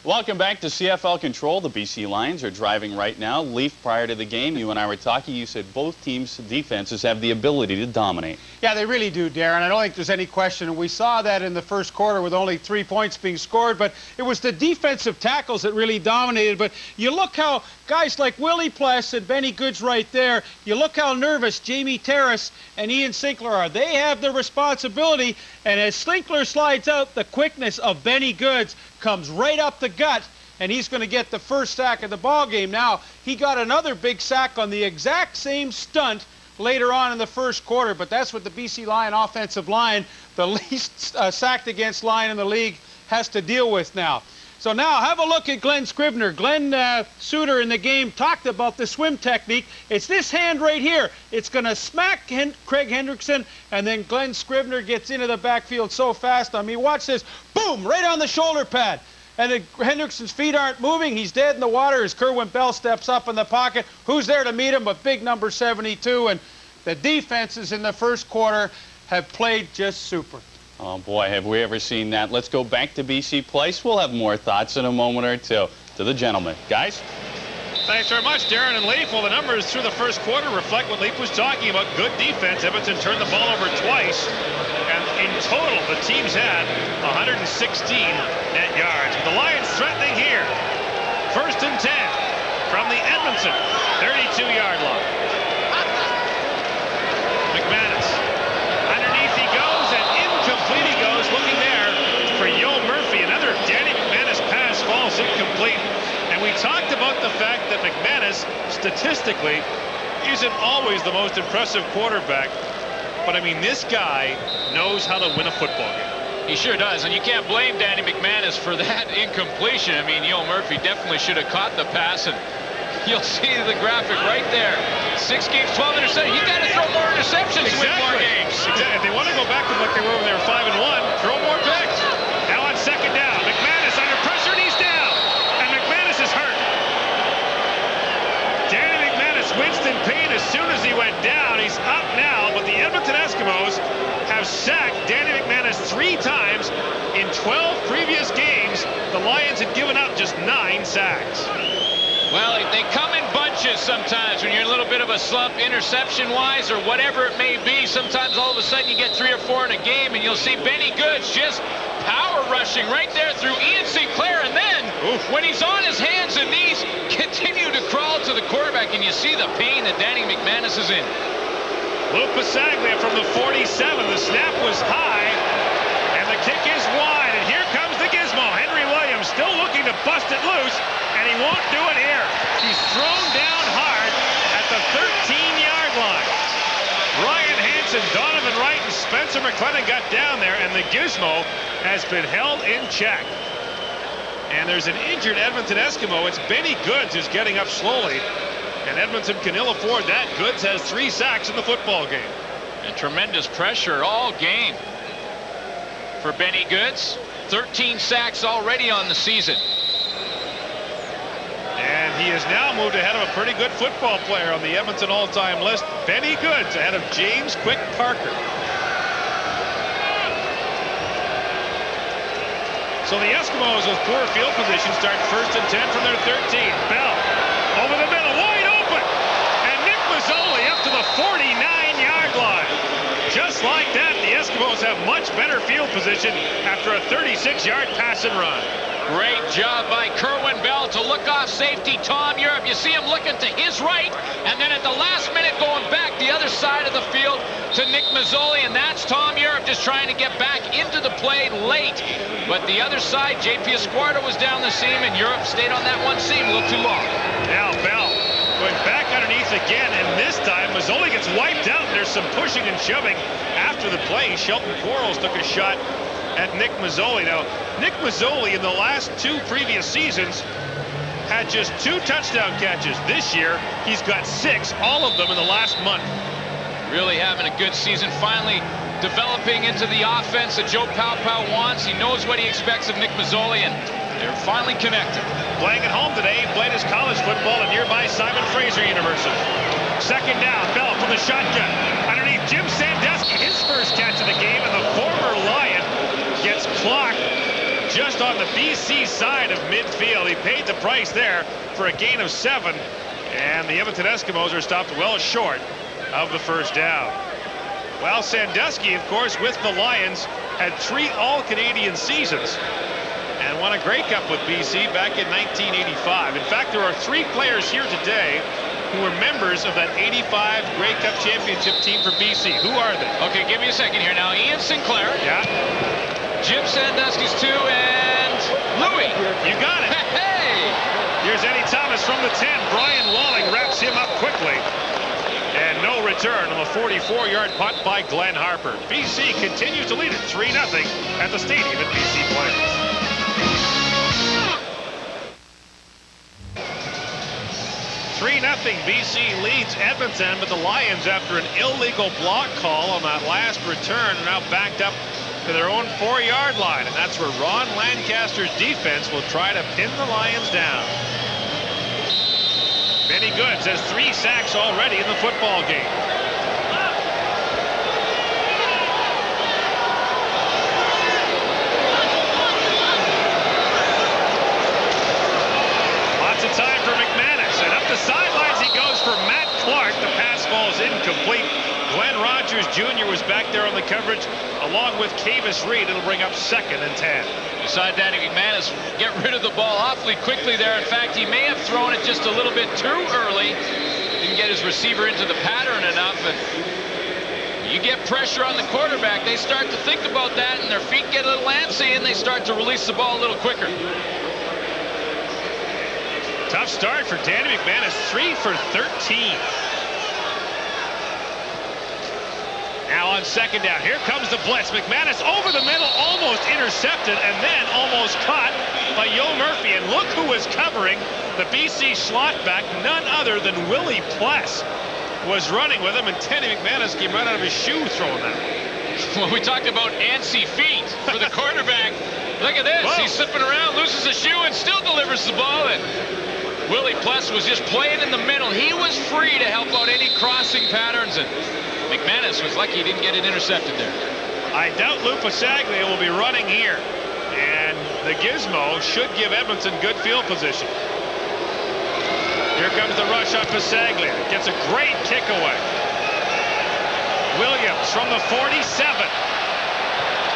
S1: Welcome back to CFL Control. The BC Lions are driving right now. Leaf, prior to the game, you and I were talking. You said both teams' defenses have the ability to dominate.
S5: Yeah, they really do, Darren. I don't think there's any question. We saw that in the first quarter with only 3 points being scored, but it was the defensive tackles that really dominated. But you look how guys like Willie Pless and Benny Goods right there, you look how nervous Jamie Terrace and Ian Sinkler are. They have the responsibility, and as Sinkler slides out, the quickness of Benny Goods comes right up the gut, and he's going to get the first sack of the ball game. Now, he got another big sack on the exact same stunt later on in the first quarter, but that's what the BC Lion offensive line, the least sacked against line in the league, has to deal with now. So now have a look at Glenn Scribner. Glenn Suter in the game talked about the swim technique. It's this hand right here. It's going to smack Craig Hendrickson, and then Glenn Scribner gets into the backfield so fast. I mean, watch this. Boom, right on the shoulder pad. And Hendrickson's feet aren't moving. He's dead in the water as Kerwin Bell steps up in the pocket. Who's there to meet him but big number 72? And the defenses in the first quarter have played just super.
S1: Oh, boy, have we ever seen that. Let's go back to BC Place. We'll have more thoughts in a moment or two. To the gentleman. Guys?
S3: Thanks very much, Darren and Leaf. Well, the numbers through the first quarter reflect what Leaf was talking about. Good defense. Edmonton turned the ball over twice. And In total, the teams had 116 net yards. The Lions threatening here. 1st and 10 from the Edmonton 32-yard line. McManus. Underneath he goes, and incomplete he goes. Looking there for Yo Murphy. Another Danny McManus pass falls incomplete. And we talked about the fact that McManus, statistically, isn't always the most impressive quarterback. But, I mean, this guy knows how to win a football game.
S4: He sure does, and you can't blame Danny McManus for that incompletion. I mean, Yo Murphy definitely should have caught the pass, and you'll see the graphic right there. 6 games, 12 interceptions. You got to throw more interceptions to win more games.
S3: Exactly. If they want to go back to like they were when they were 5-1, throw more picks. Now on 2nd down, McManus under pressure, and he's down. And McManus is hurt. Danny McManus winced in pain as soon as he went down. He's up now, but the Edmonton Eskimos have sacked Danny McManus 3 times in 12 previous games. The Lions had given up just 9 sacks.
S4: Well, they come in bunches sometimes when you're in a little bit of a slump, interception-wise or whatever it may be. Sometimes all of a sudden you get 3 or 4 in a game, and you'll see Benny Goods just power rushing right there through Ian Sinclair, and then when he's on his hands and knees, continue to crawl to the quarterback, and you see the pain that Danny McManus is in.
S3: Luke Pasaglia from the 47. The snap was high, and the kick is wide. And here comes the gizmo. Henry Williams still looking to bust it loose, and he won't do it here. He's thrown down hard at the 13-yard line. Ryan Hansen, Donovan Wright, and Spencer McLennan got down there, and the gizmo has been held in check. And there's an injured Edmonton Eskimo. It's Benny Goods who's getting up slowly. And Edmonton can ill afford that. Goods has 3 sacks in the football game.
S4: And tremendous pressure all game for Benny Goods. 13 sacks already on the season.
S3: And he has now moved ahead of a pretty good football player on the Edmonton all-time list. Benny Goods ahead of James Quick Parker. So the Eskimos with poor field position start 1st and 10 from their 13. Bell over the middle, wide open. And Nick Mazzoli up to the 49-yard line. Just like that, the Eskimos have much better field position after a 36-yard pass and run.
S4: Great job by Kerwin Bell to look off safety Tom Europe. You see him looking to his right, and then at the last minute going back the other side of the field to Nick Mazzoli, and that's Tom Europe just trying to get back into the play late. But the other side, J.P. Esquardo was down the seam, and Europe stayed on that one seam a little too long.
S3: Now Bell going back underneath again, and this time Mazzoli gets wiped out. There's some pushing and shoving after the play. Shelton Quarles took a shot at Nick Mazzoli. Now, Nick Mazzoli in the last 2 previous seasons had just 2 touchdown catches. This year, he's got 6, all of them in the last month.
S4: Really having a good season, finally developing into the offense that Joe Paopao wants. He knows what he expects of Nick Mazzoli, and they're finally connected.
S3: Playing at home today, he played his college football at nearby Simon Fraser University. 2nd down, Bell from the shotgun. Underneath Jim Sandusky, his first catch of the game, and the former Lion gets clocked just on the BC side of midfield. He paid the price there for a gain of 7, and the Edmonton Eskimos are stopped well short of the 1st down. Well, Sandusky, of course, with the Lions, had 3 All-Canadian seasons and won a Grey Cup with BC back in 1985. In fact, there are 3 players here today who were members of that 85 Grey Cup championship team for BC. Who are they?
S4: Okay, give me a second here now. Ian Sinclair.
S3: Yeah.
S4: Jim Sandusky's 2, and Louis.
S3: You got it.
S4: Hey!
S3: Here's Eddie Thomas from the 10. Brian Walling wraps him up quickly. And no return on the 44-yard punt by Glenn Harper. BC continues to lead it 3-0 at the stadium at BC Place. BC leads Edmonton, but the Lions, after an illegal block call on that last return, are now backed up to their own 4-yard line, and that's where Ron Lancaster's defense will try to pin the Lions down. Benny Goods has 3 sacks already in the football game. Lots of time for McManus, and up the sidelines he goes for Matt Clark. The pass falls incomplete. Glenn Rogers Sanders Jr. was back there on the coverage along with Kavis Reed. It'll bring up 2nd and 10.
S4: You saw Danny McManus get rid of the ball awfully quickly there. In fact, he may have thrown it just a little bit too early. Didn't get his receiver into the pattern enough. And you get pressure on the quarterback, they start to think about that, and their feet get a little antsy, and they start to release the ball a little quicker.
S3: Tough start for Danny McManus, 3 for 13. Now on 2nd down, here comes the blitz. McManus over the middle, almost intercepted, and then almost caught by Yo Murphy. And look who was covering the BC slot back, none other than Willie Pless was running with him, and Danny McManus came right out of his shoe throwing that one.
S4: Well, we talked about antsy feet for the quarterback. Look at this. Whoa. He's slipping around, loses a shoe, and still delivers the ball. And Willie Pless was just playing in the middle. He was free to help out any crossing patterns, and McManus was lucky he didn't get it intercepted there.
S3: I doubt Lou Pasaglia will be running here, and the gizmo should give Edmonton good field position. Here comes the rush on Pasaglia. Gets a great kick away. Williams from the 47.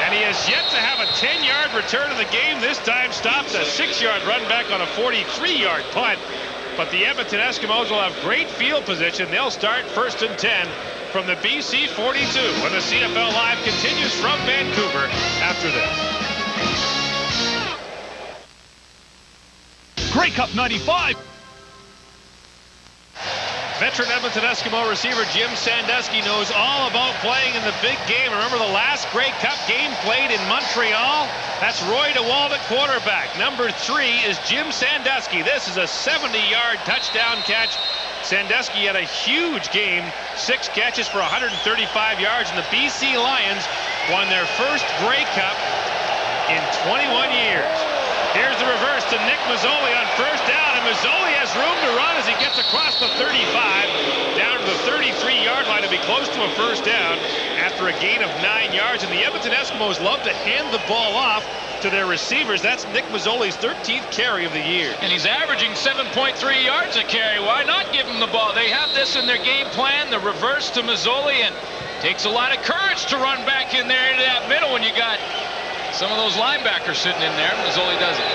S3: And he has yet to have a 10-yard return of the game. This time stopped a 6-yard run back on a 43-yard punt. But the Edmonton Eskimos will have great field position. They'll start 1st and 10 from the BC 42 when the CFL Live continues from Vancouver after this.
S2: Grey Cup 95.
S3: Veteran Edmonton Eskimo receiver Jim Sandusky knows all about playing in the big game. Remember the last Grey Cup game played in Montreal? That's Roy DeWald at quarterback. Number 3 is Jim Sandusky. This is a 70-yard touchdown catch. Sandusky had a huge game, 6 catches for 135 yards, and the BC Lions won their first Grey Cup in 21 years. Here's the reverse to Nick Mazzoli on 1st down, and Mazzoli has room to run as he gets across the 35 down to the 33-yard line to be close to a 1st down after a gain of 9 yards. And the Edmonton Eskimos love to hand the ball off to their receivers. That's Nick Mazzoli's 13th carry of the year.
S4: And he's averaging 7.3 yards a carry. Why not give him the ball? They have this in their game plan, the reverse to Mazzoli, and takes a lot of courage to run back in there into that middle when you got some of those linebackers sitting in there. Mazzoli does it.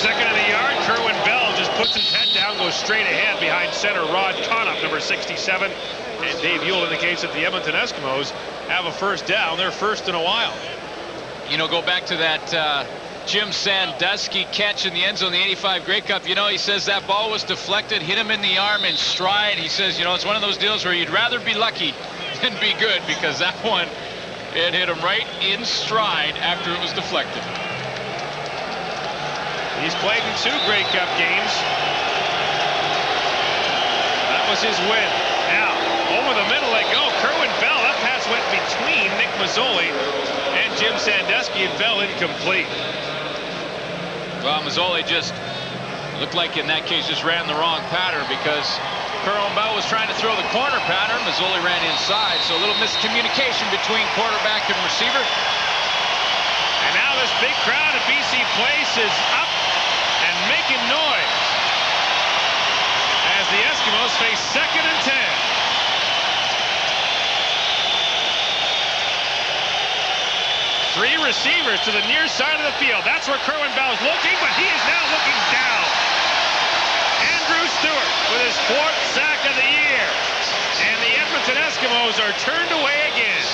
S3: 2nd of the yard, Kerwin Bell just puts his head down, goes straight ahead behind center Rod Conniff, number 67. And Dave Ewell indicates that the Edmonton Eskimos have a 1st down. They're 1st in a while.
S4: You know, go back to that Jim Sandusky catch in the end zone, the 85 Grey Cup. You know, he says that ball was deflected, hit him in the arm in stride. He says, you know, it's one of those deals where you'd rather be lucky than be good, because that one, it hit him right in stride after it was deflected.
S3: He's played in 2 Grey Cup games. That was his win. Now, over the middle they go. Kerwin Bell, that pass went between Nick Mazzoli and Jim Sandusky and fell incomplete.
S4: Well, Mazzoli just looked like in that case just ran the wrong pattern, because Kerwin Bell was trying to throw the corner pattern. Mazzoli ran inside, so a little miscommunication between quarterback and receiver.
S3: And now this big crowd at BC Place is up and making noise as the Eskimos face 2nd and 10. Three receivers to the near side of the field. That's where Kerwin Bell is looking, but he is now looking down. Andrew Stewart with his 4th sack of the year. And the Edmonton Eskimos are turned away again.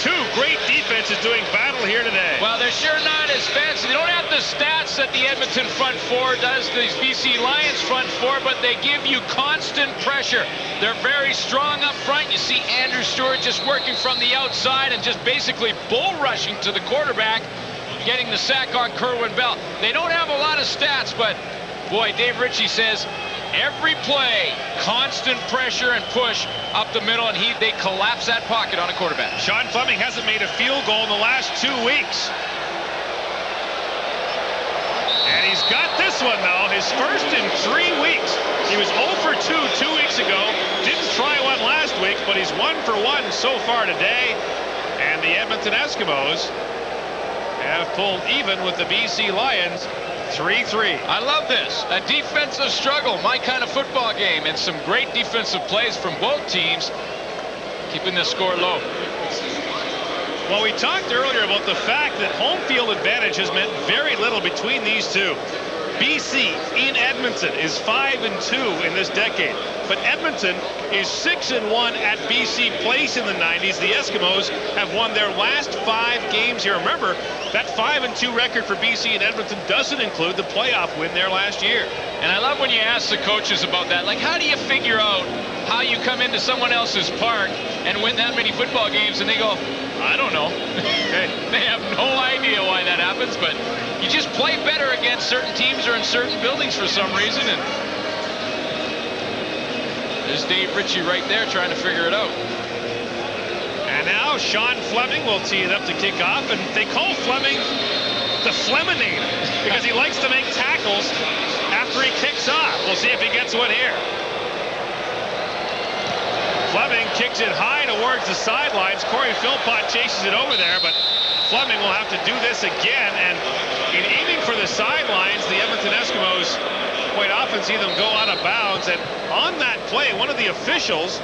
S3: 2 great defenses doing battle here today.
S4: Well, they're sure not as fancy. They don't have the stats that the Edmonton front 4 does, the BC Lions front 4, but they give you constant pressure. They're very strong up front. You see Andrew Stewart just working from the outside and just basically bull rushing to the quarterback, getting the sack on Kerwin Bell. They don't have a lot of stats, but boy, Dave Ritchie says every play, constant pressure and push up the middle, and they collapse that pocket on a quarterback.
S3: Sean Fleming hasn't made a field goal in the last 2 weeks. And he's got this one, though, his first in 3 weeks. He was 0 for 2 2 weeks ago. Didn't try one last week, but he's 1 for 1 so far today. And the Edmonton Eskimos have pulled even with the BC Lions. 3-3.
S4: I love this. A defensive struggle, my kind of football game, and some great defensive plays from both teams. keeping the score low.
S3: Well, we talked earlier about the fact that home field advantage has meant very little between these two. BC in Edmonton is 5-2 in this decade, but Edmonton is 6-1 at BC Place in the 90s. The Eskimos have won their last 5 games here. Remember, that 5-2 record for BC in Edmonton doesn't include the playoff win there last year.
S4: And I love when you ask the coaches about that. Like, how do you figure out how you come into someone else's park and win that many football games? And they go, I don't know. They have no idea why that happens, but you just play better against certain teams or in certain buildings for some reason. And there's Dave Ritchie right there trying to figure it out.
S3: And now Sean Fleming will tee it up to kick off, and they call Fleming the Fleminator because he likes to make tackles after he kicks off. We'll see if he gets one here. Fleming kicks it high towards the sidelines. Corey Philpott chases it over there, but Fleming will have to do this again. And in aiming for the sidelines, the Edmonton Eskimos quite often see them go out of bounds. And on that play, one of the officials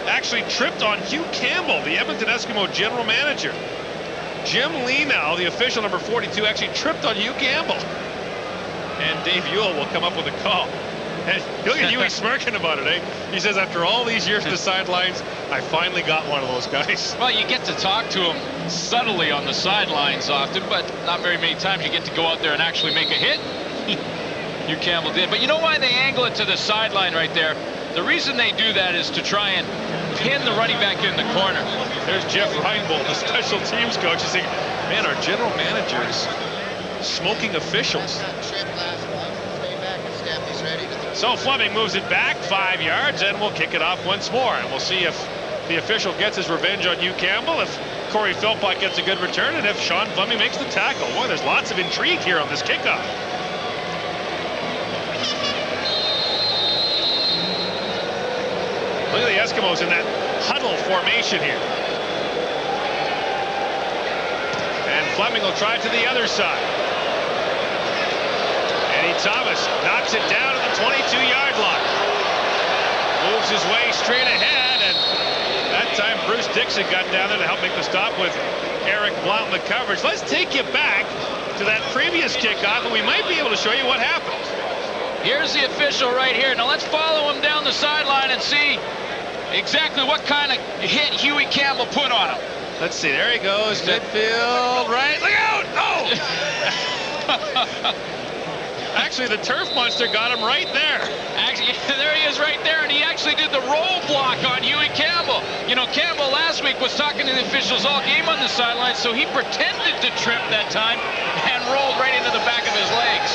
S3: actually tripped on Hugh Campbell, the Edmonton Eskimo general manager. Jim Lenow, the official number 42, actually tripped on Hugh Campbell. And Dave Ewell will come up with a call. And look at Huey smirking about it, eh? He says, after all these years on the sidelines, I finally got one of those guys.
S4: Well, you get to talk to him subtly on the sidelines often, but not very many times you get to go out there and actually make a hit. Hugh Campbell did. But you know why they angle it to the sideline right there? The reason they do that is to try and pin the running back in the corner.
S3: There's Jeff Reinbold, the special teams coach. He's saying, man, our general manager is smoking officials. So Fleming moves it back 5 yards, and we'll kick it off once more. And we'll see if the official gets his revenge on Hugh Campbell, if Corey Philpott gets a good return, and if Sean Fleming makes the tackle. Boy, there's lots of intrigue here on this kickoff. Look at the Eskimos in that huddle formation here. And Fleming will try to the other side. Eddie Thomas knocks it down at the 22-yard line. Moves his way straight ahead, and that time Bruce Dixon got down there to help make the stop with Eric Blount in the coverage. Let's take you back to that previous kickoff, and we might be able to show you what happened.
S4: Here's the official right here. Now let's follow him down the sideline and see exactly what kind of hit Huey Campbell put on him.
S3: Let's see. There he goes. Midfield. Right. Look out. Oh! Actually, the turf monster got him right there.
S4: Actually, there he is right there, and he actually did the roll block on Huey Campbell. You know, Campbell last week was talking to the officials all game on the sideline, so he pretended to trip that time and rolled right into the back of his legs.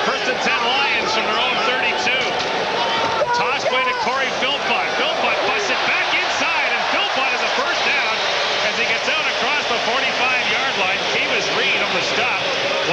S3: First and 10 Lions from their own 32. Toss play to Corey Philpott. Philpott busts it back inside, and Philpott has a first down as he gets out across the 45-yard line. Kavis Reed on the stop.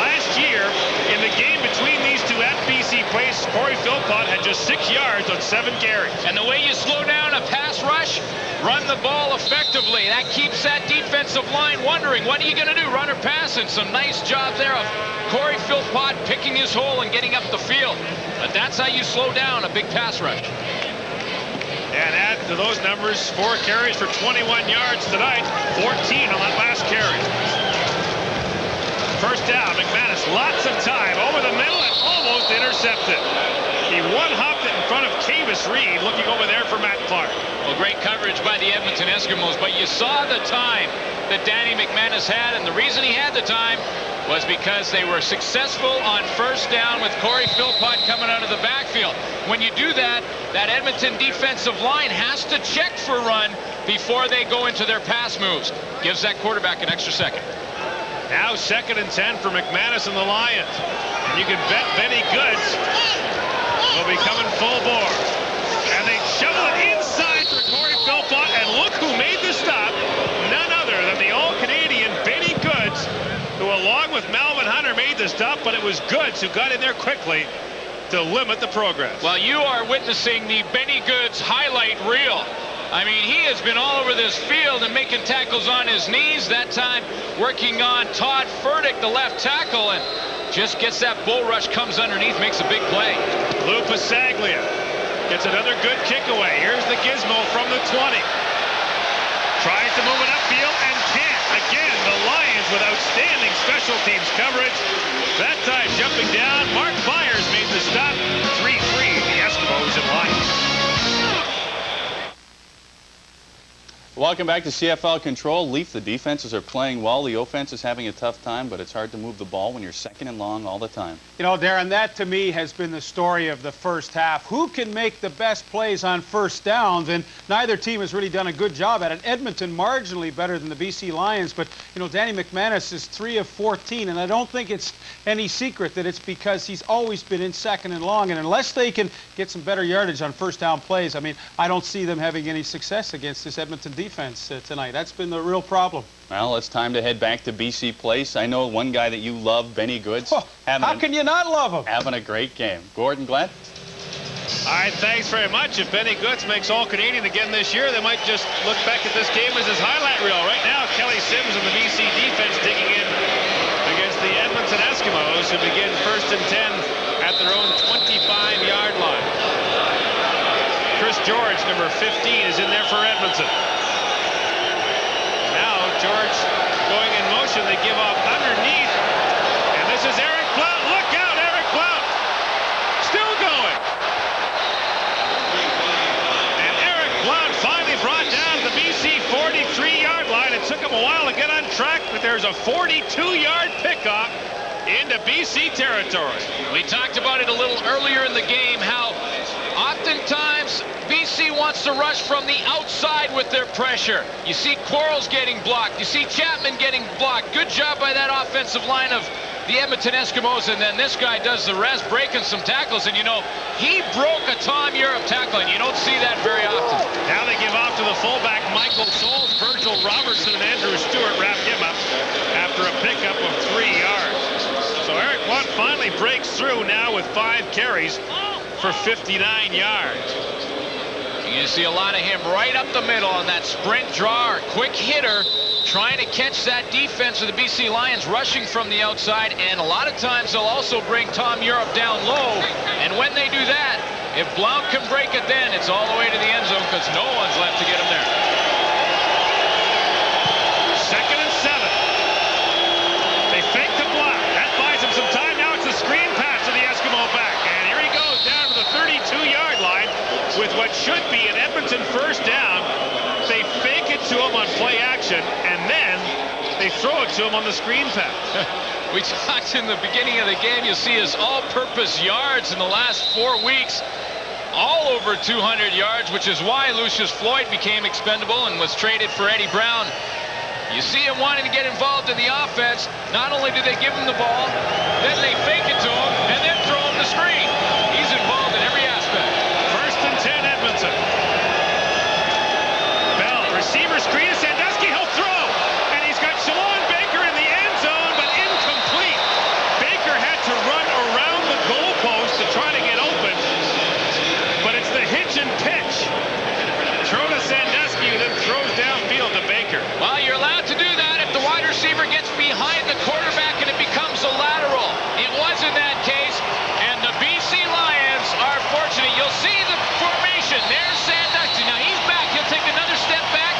S3: Last year, in the game between these two at BC Place, Corey Philpott had just 6 yards on 7 carries.
S4: And the way you slow down a pass rush, run the ball effectively. That keeps that defensive line wondering, what are you going to do, run or pass? And some nice job there of Corey Philpott picking his hole and getting up the field. But that's how you slow down a big pass rush.
S3: And add to those numbers, 4 carries for 21 yards tonight, 14 on that last carry. First down, McManus, lots of time over the middle and almost intercepted. He one-hopped it in front of Kavis Reed, looking over there for Matt Clark.
S4: Well, great coverage by the Edmonton Eskimos, but you saw the time that Danny McManus had, and the reason he had the time was because they were successful on first down with Corey Philpott coming out of the backfield. When you do that, that Edmonton defensive line has to check for run before they go into their pass moves. Gives that quarterback an extra second.
S3: Now 2nd and 10 for McManus and the Lions. And you can bet Benny Goods will be coming full bore. And they shovel it inside for Corey Philpott, and look who made the stop. None other than the All-Canadian Benny Goods, who along with Melvin Hunter made the stop, but it was Goods who got in there quickly to limit the progress.
S4: Well, you are witnessing the Benny Goods highlight reel. I mean, he has been all over this field and making tackles on his knees. That time working on Todd Furtick, the left tackle, and just gets that bull rush, comes underneath, makes a big play.
S3: Lou Pasaglia gets another good kick away. Here's the gizmo from the 20. Tries to move it upfield and can't. Again, the Lions with outstanding special teams coverage. That time jumping down, Mark Byers made the stop. 3-3, the Eskimos and Lions.
S1: Welcome back to CFL Control. Leaf, the defenses are playing well. The offense is having a tough time, but it's hard to move the ball when you're second and long all the time.
S5: You know, Darren, that to me has been the story of the first half. Who can make the best plays on first downs? And neither team has really done a good job at it. Edmonton marginally better than the BC Lions, but, you know, Danny McManus is 3 of 14, and I don't think it's any secret that it's because he's always been in second and long, and unless they can get some better yardage on first down plays, I mean, I don't see them having any success against this Edmonton defense tonight. That's been the real problem.
S1: Well, it's time to head back to BC Place. I know one guy that you love, Benny Goods.
S5: Oh, how can you not love him?
S1: Having a great game. Gordon, Glenn?
S3: All right, thanks very much. If Benny Goods makes All-Canadian again this year, they might just look back at this game as his highlight reel. Right now, Kelly Sims and the BC defense digging in against the Edmonton Eskimos, who begin 1st and 10 at their own 25-yard line. Chris George, number 15, is in there for Edmonton. Now George going in motion. They give off underneath. And this is Eric Blount. Look out, Eric Blount. Still going. And Eric Blount finally brought down the BC 43-yard line. It took him a while to get on track, but there's a 42-yard pickoff into BC territory.
S4: We talked about it a little earlier in the game, how oftentimes BC wants to rush from the outside with their pressure. You see Quarles getting blocked. You see Chapman getting blocked. Good job by that offensive line of the Edmonton Eskimos, and then this guy does the rest, breaking some tackles. And, you know, he broke a Tom Europe tackle, and you don't see that very often.
S3: Now they give off to the fullback, Michael Souls. Virgil Robertson and Andrew Stewart wrap him up after a pickup of 3 yards. So Eric Blount finally breaks through now with 5 carries for 59 yards.
S4: You see a lot of him right up the middle on that sprint draw, or quick hitter, trying to catch that defense of the BC Lions rushing from the outside. And a lot of times they'll also bring Tom Europe down low. And when they do that, if Blount can break it, then it's all the way to the end zone because no one's left to get him there.
S3: 2nd and 7. They fake to Blount. That buys him some time. Now it's a screen pass to the Eskimo back. And here he goes down to the 32-yard line with what should be an Edmonton first down. They fake it to him on play action, and then they throw it to him on the screen pass.
S4: We talked in the beginning of the game, you'll see his all-purpose yards in the last 4 weeks, all over 200 yards, which is why Lucius Floyd became expendable and was traded for Eddie Brown. You see him wanting to get involved in the offense. Not only do they give him the ball, then they fake it to him, and then throw him the screen. He's involved in every aspect.
S3: 1st and 10, Edmonton. Bell, receiver screen to Sandusky. He'll throw, and he's got Shalon Baker in the end zone, but incomplete. Baker had to run around the goalpost to try to get open, but it's the hitch and pitch. Throw to Sandusky, who then throws downfield to Baker.
S4: Well, you're allowed to do that if the wide receiver gets behind the quarterback and it becomes a lateral. It was in that case, and the BC Lions are fortunate. You'll see the formation. There's Sandusky. Now he's back. He'll take another step back,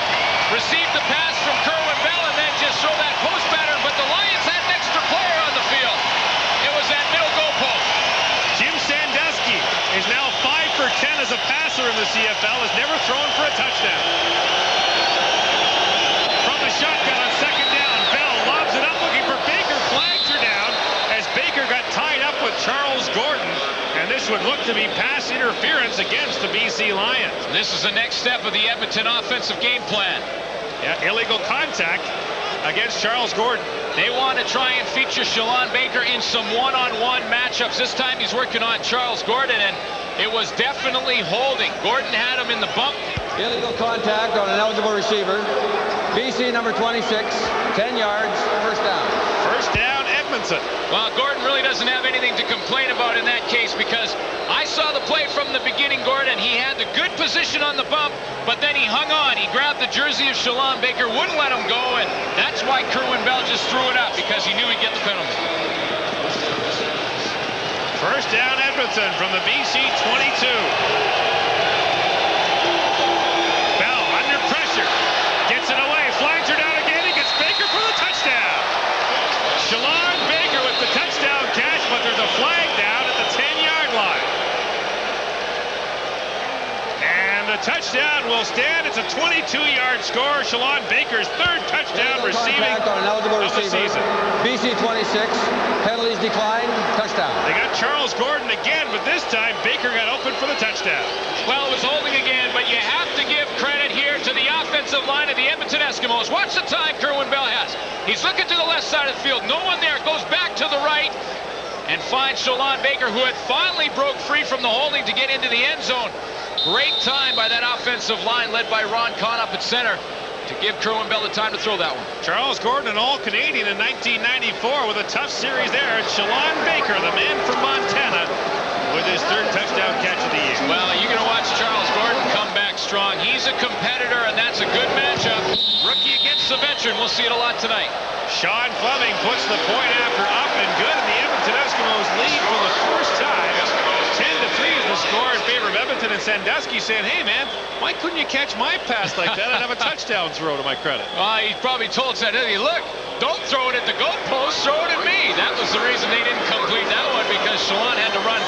S4: receive the pass from Kerwin Bell, and then just throw that post pattern. But the Lions had an extra player on the field. It was that middle goalpost.
S3: Jim Sandusky is now 5 for 10 as a passer in the CFL. Has never thrown for a touchdown. From the shotgun on 2nd down, Bell lobs it up looking for Baker. Flags are down as Baker got tied up with Charles Gordon. And this would look to be pass interference against the BC Lions.
S4: This is the next step of the Edmonton offensive game plan.
S3: Yeah, illegal contact against Charles Gordon.
S4: They want to try and feature Shalon Baker in some one-on-one matchups. This time he's working on Charles Gordon, and it was definitely holding. Gordon had him in the bump.
S6: Illegal contact on an eligible receiver. BC number 26, 10 yards, first down.
S3: First down, Edmonton.
S4: Well, Gordon really doesn't have anything to complain about in that case because I saw the play from the beginning, Gordon. He had the good position on the bump, but then he hung on. He grabbed the jersey of Shalon Baker, wouldn't let him go, and that's why Kerwin Bell just threw it up because he knew he'd get the penalty.
S3: First down, Edmonton from the BC 22. Bell under pressure. Gets it touchdown will stand. It's a 22-yard score. Shalon Baker's third touchdown receiving
S6: On an eligible
S3: of the
S6: receiver.
S3: season.
S6: BC 26. Penalties declined. Touchdown.
S3: They got Charles Gordon again, but this time Baker got open for the touchdown.
S8: Well, it was holding again, but you have to give credit here to the offensive line of the Edmonton Eskimos. Watch the time Kerwin Bell has. He's looking to the left side of the field. No one there. Goes back to the right and finds Shalon Baker, who had finally broke free from the holding to get into the end zone. Great time by that offensive line led by Ron Kahn up at center to give Kerwin Bell the time to throw that one.
S3: Charles Gordon, an All-Canadian in 1994 with a tough series there. And Shalon Baker, the man from Montana, with his third touchdown catch of the year.
S8: Well, you're going to watch Charles Gordon come back strong. He's a competitor, and that's a good matchup. Rookie against the veteran. We'll see it a lot tonight.
S3: Sean Fleming puts the point after up and good, and the Edmonton Eskimos lead for the first time. 10-3 is the score in favor of Edmonton, and Sandusky saying, hey man, why couldn't you catch my pass like that? I'd have a touchdown throw to my credit.
S8: He probably told Sandusky, look, don't throw it at the goalpost, throw it at me. That was the reason they didn't complete that one, because Shalon had to run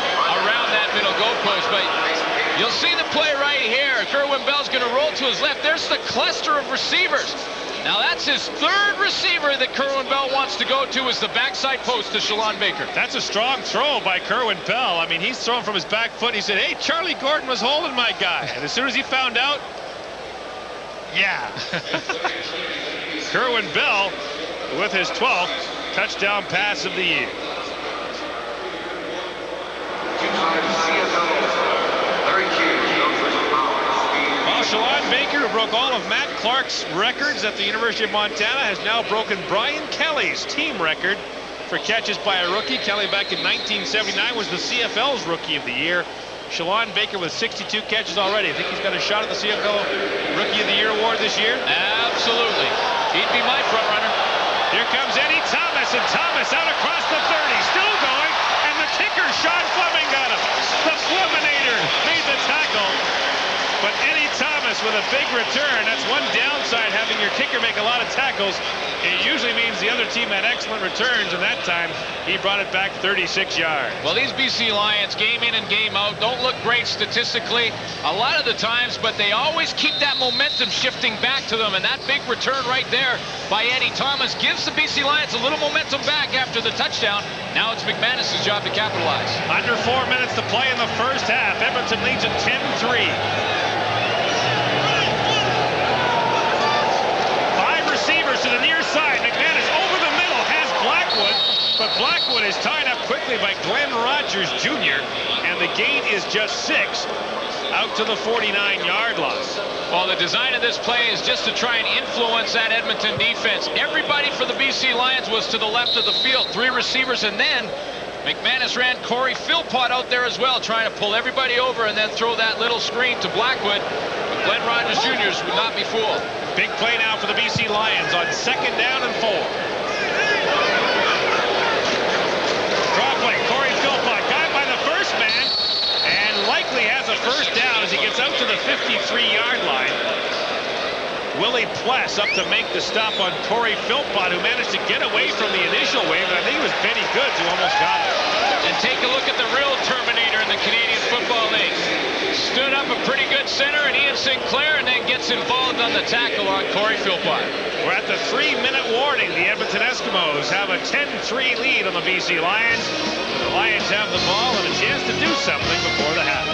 S8: around that middle goalpost. But you'll see the play right here. Kerwin Bell's going to roll to his left. There's the cluster of receivers. Now that's his third receiver that Kerwin Bell wants to go to, is the backside post to Shalon Baker.
S3: That's a strong throw by Kerwin Bell. I mean, he's throwing from his back foot. He said, hey, Charlie Gordon was holding my guy. And as soon as he found out, yeah. Kerwin Bell with his 12th touchdown pass of the year. Shalon Baker, who broke all of Matt Clark's records at the University of Montana, has now broken Brian Kelly's team record for catches by a rookie. Kelly back in 1979 was the CFL's Rookie of the Year. Shalon Baker with 62 catches already. I think he's got a shot at the CFL Rookie of the Year award this year.
S8: Absolutely. He'd be my front runner.
S3: Here comes Eddie Thomas, and Thomas out across the 30. Still going, and the kicker, Sean Fleming, got him. The Fleminator made the tackle. But Eddie Thomas with a big return. That's one downside, having your kicker make a lot of tackles. It usually means the other team had excellent returns, and that time he brought it back 36 yards.
S8: Well, these BC Lions, game in and game out, don't look great statistically a lot of the times, but they always keep that momentum shifting back to them, and that big return right there by Eddie Thomas gives the BC Lions a little momentum back after the touchdown. Now it's McManus' job to capitalize.
S3: Under 4 minutes to play in the first half. Edmonton leads at 10-3. To the near side. McManus over the middle has Blackwood, but Blackwood is tied up quickly by Glenn Rogers Jr., and the gain is just 6 out to the 49-yard line.
S8: Well, the design of this play is just to try and influence that Edmonton defense. Everybody for the BC Lions was to the left of the field, 3 receivers, and then McManus ran Corey Philpott out there as well, trying to pull everybody over and then throw that little screen to Blackwood. But Glenn Rogers Jr. would not be fooled.
S3: Big play now for the BC Lions on 2nd down and 4. Draw play, Corey Philpott got by the first man and likely has a first down as he gets out to the 53-yard line. Willie Pless up to make the stop on Corey Philpott, who managed to get away from the initial wave, and I think it was Benny Goods who almost got it.
S8: And take a look at the real Terminator in the Canadian Football League. Stood up a pretty good center, and Ian Sinclair, and then gets involved on the tackle on Corey Philpott.
S3: We're at the 3-minute warning. The Edmonton Eskimos have a 10-3 lead on the BC Lions. The Lions have the ball and a chance to do something before the half.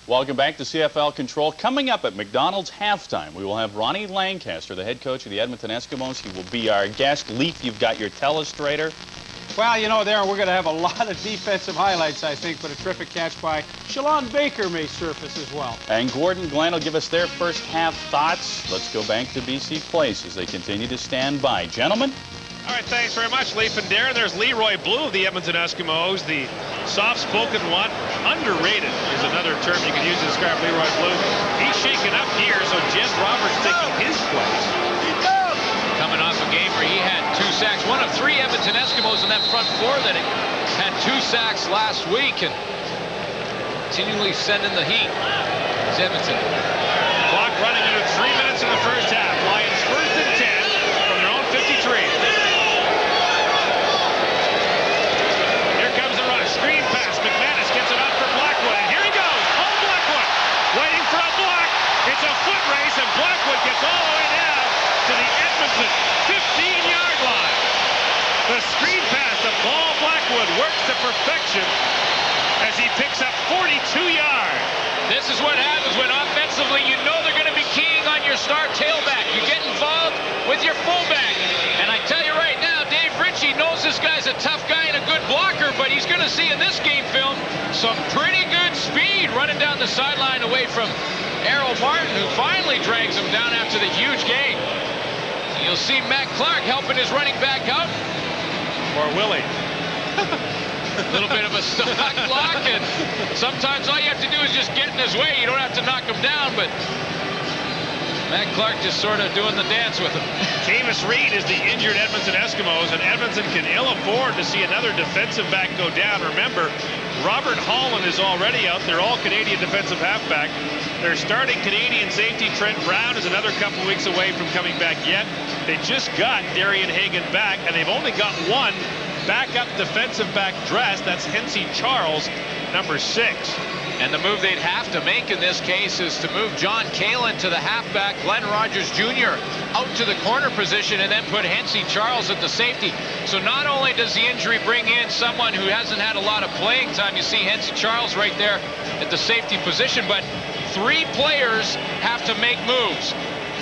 S1: Welcome back to CFL Control. Coming up at McDonald's halftime, we will have Ronnie Lancaster, the head coach of the Edmonton Eskimos. He will be our guest. Leaf, you've got your telestrator.
S5: Well, you know, Darren, we're going to have a lot of defensive highlights, I think, but a terrific catch by Shalon Baker may surface as well.
S1: And Gordon Glenn will give us their first half thoughts. Let's go back to BC Place as they continue to stand by. Gentlemen?
S3: All right, thanks very much, Leaf and Darren. There's Leroy Blue of the Edmonton Eskimos, the soft-spoken one. Underrated is another term you can use to describe Leroy Blue. He's shaken up here, so Jed Roberts taking his place.
S8: Coming off a game where he had 2 sacks. One of 3 Edmonton Eskimos in that front four that had 2 sacks last week, and continually sending the heat. It's Edmonton.
S3: Clock running under 3 minutes in the first half. Lions first and 10 from their own 53. Here comes the rush. Screen pass. McManus perfection as he picks up 42 yards.
S8: This is what happens when offensively you know they're going to be keying on your star tailback. You get involved with your fullback. And I tell you right now, Dave Ritchie knows this guy's a tough guy and a good blocker, but he's going to see in this game film some pretty good speed running down the sideline away from Errol Martin, who finally drags him down after the huge gain. You'll see Matt Clark helping his running back out.
S3: Or Willie.
S8: A little bit of a stock block, and sometimes all you have to do is just get in his way. You don't have to knock him down, but Matt Clark just sort of doing the dance with him.
S3: Tavis Reed is the injured Edmonton Eskimos, and Edmonton can ill afford to see another defensive back go down. Remember, Robert Holland is already out. They're all Canadian defensive halfback. Their starting Canadian safety, Trent Brown, is another couple weeks away from coming back yet. They just got Darian Hagan back, and they've only got one backup defensive back dressed. That's Hensey Charles, number 6.
S8: And the move they'd have to make in this case is to move John Kalin to the halfback, Glenn Rogers Jr. out to the corner position, and then put Hensey Charles at the safety. So not only does the injury bring in someone who hasn't had a lot of playing time, you see Hensey Charles right there at the safety position, but 3 players have to make moves.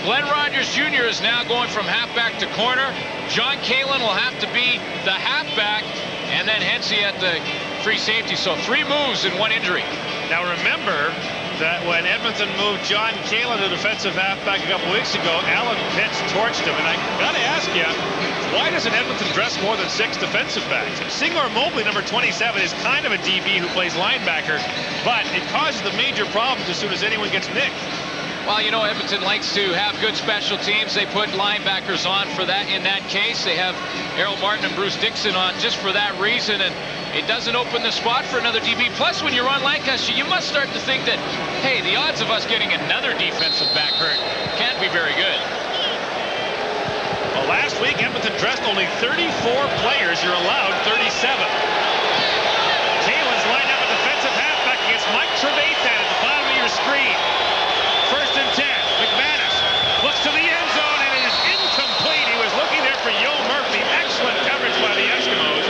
S8: Glenn Rogers Jr. is now going from halfback to corner. John Kalin will have to be the halfback, and then Hensey at the free safety. So 3 moves in 1 injury.
S3: Now remember that when Edmonton moved John Kalin to defensive halfback a couple weeks ago, Alan Pitts torched him. And I got to ask you, why doesn't Edmonton dress more than 6 defensive backs? Singor Mobley, number 27, is kind of a DB who plays linebacker, but it causes the major problems as soon as anyone gets nicked.
S8: Well, you know, Edmonton likes to have good special teams. They put linebackers on for that. In that case, they have Errol Martin and Bruce Dixon on just for that reason, and it doesn't open the spot for another DB. Plus, when you're on Lancaster, you must start to think that, hey, the odds of us getting another defensive back hurt can't be very good.
S3: Well, last week, Edmonton dressed only 34 players. You're allowed 37. Kalin's lined up at defensive halfback against Mike Trevathan at the bottom of your screen. 1st and 10. McManus looks to the end zone, and it is incomplete. He was looking there for Yo Murphy. Excellent coverage by the Eskimos.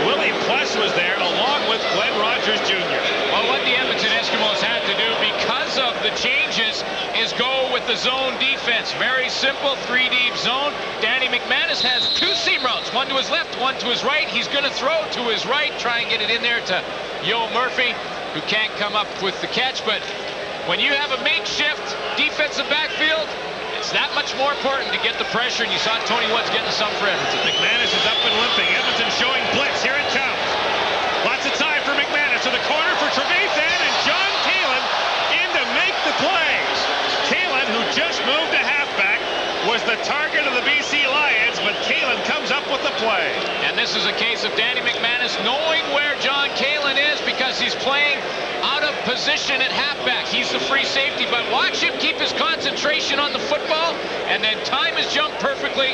S3: Willie Pless was there along with Glenn Rogers Jr.
S8: Well, what the Edmonton Eskimos had to do because of the changes is go with the zone defense. Very simple, 3 deep zone. Danny McManus has 2 seam routes, one to his left, one to his right. He's going to throw to his right, try and get it in there to Yo Murphy, who can't come up with the catch. But when you have a makeshift defensive backfield, it's that much more important to get the pressure, and you saw Tony Woods getting some for Edmonton.
S3: McManus is up and limping. Edmonton showing blitz. Here it comes. Lots of time for McManus to the corner for Trevathan, and John Kalin in to make the plays. Kalin, who just moved to halfback, was the target of the BC Lions, but Kalin comes up with the play.
S8: And this is a case of Danny McManus knowing where John Kalin is because he's playing out of position at halfback. He's the free safety, but watch him keep his concentration on the football, and then time his jump perfectly.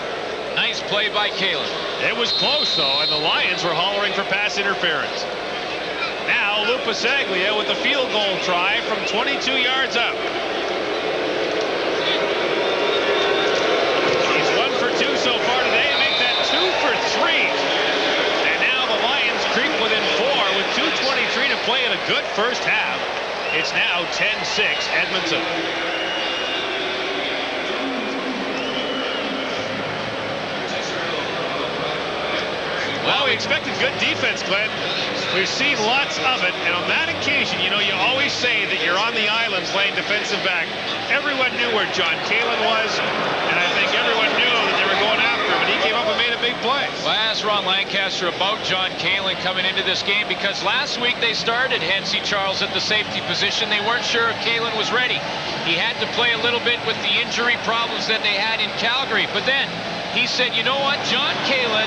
S8: Nice play by Kalin.
S3: It was close, though, and the Lions were hollering for pass interference. Now, Lou Pasaglia with a field goal try from 22 yards out. He's 1 for 2 so far today, and make that 2 for 3. And now the Lions creep within 4 with 2:23 to play in a good first half. It's now 10-6 Edmonton. Well, we expected good defense, Glenn. We've seen lots of it, and on that occasion, you know, you always say that you're on the island playing defensive back. Everyone knew where John Kalin was, and I think everyone knew that they were going after him, and he came up and made a big play.
S8: Well, I asked Ron Lancaster about John Kalin coming into this game because last week they started Hensey Charles at the safety position. They weren't sure if Kalin was ready. He had to play a little bit with the injury problems that they had in Calgary, but then he said, you know what, John Kalin,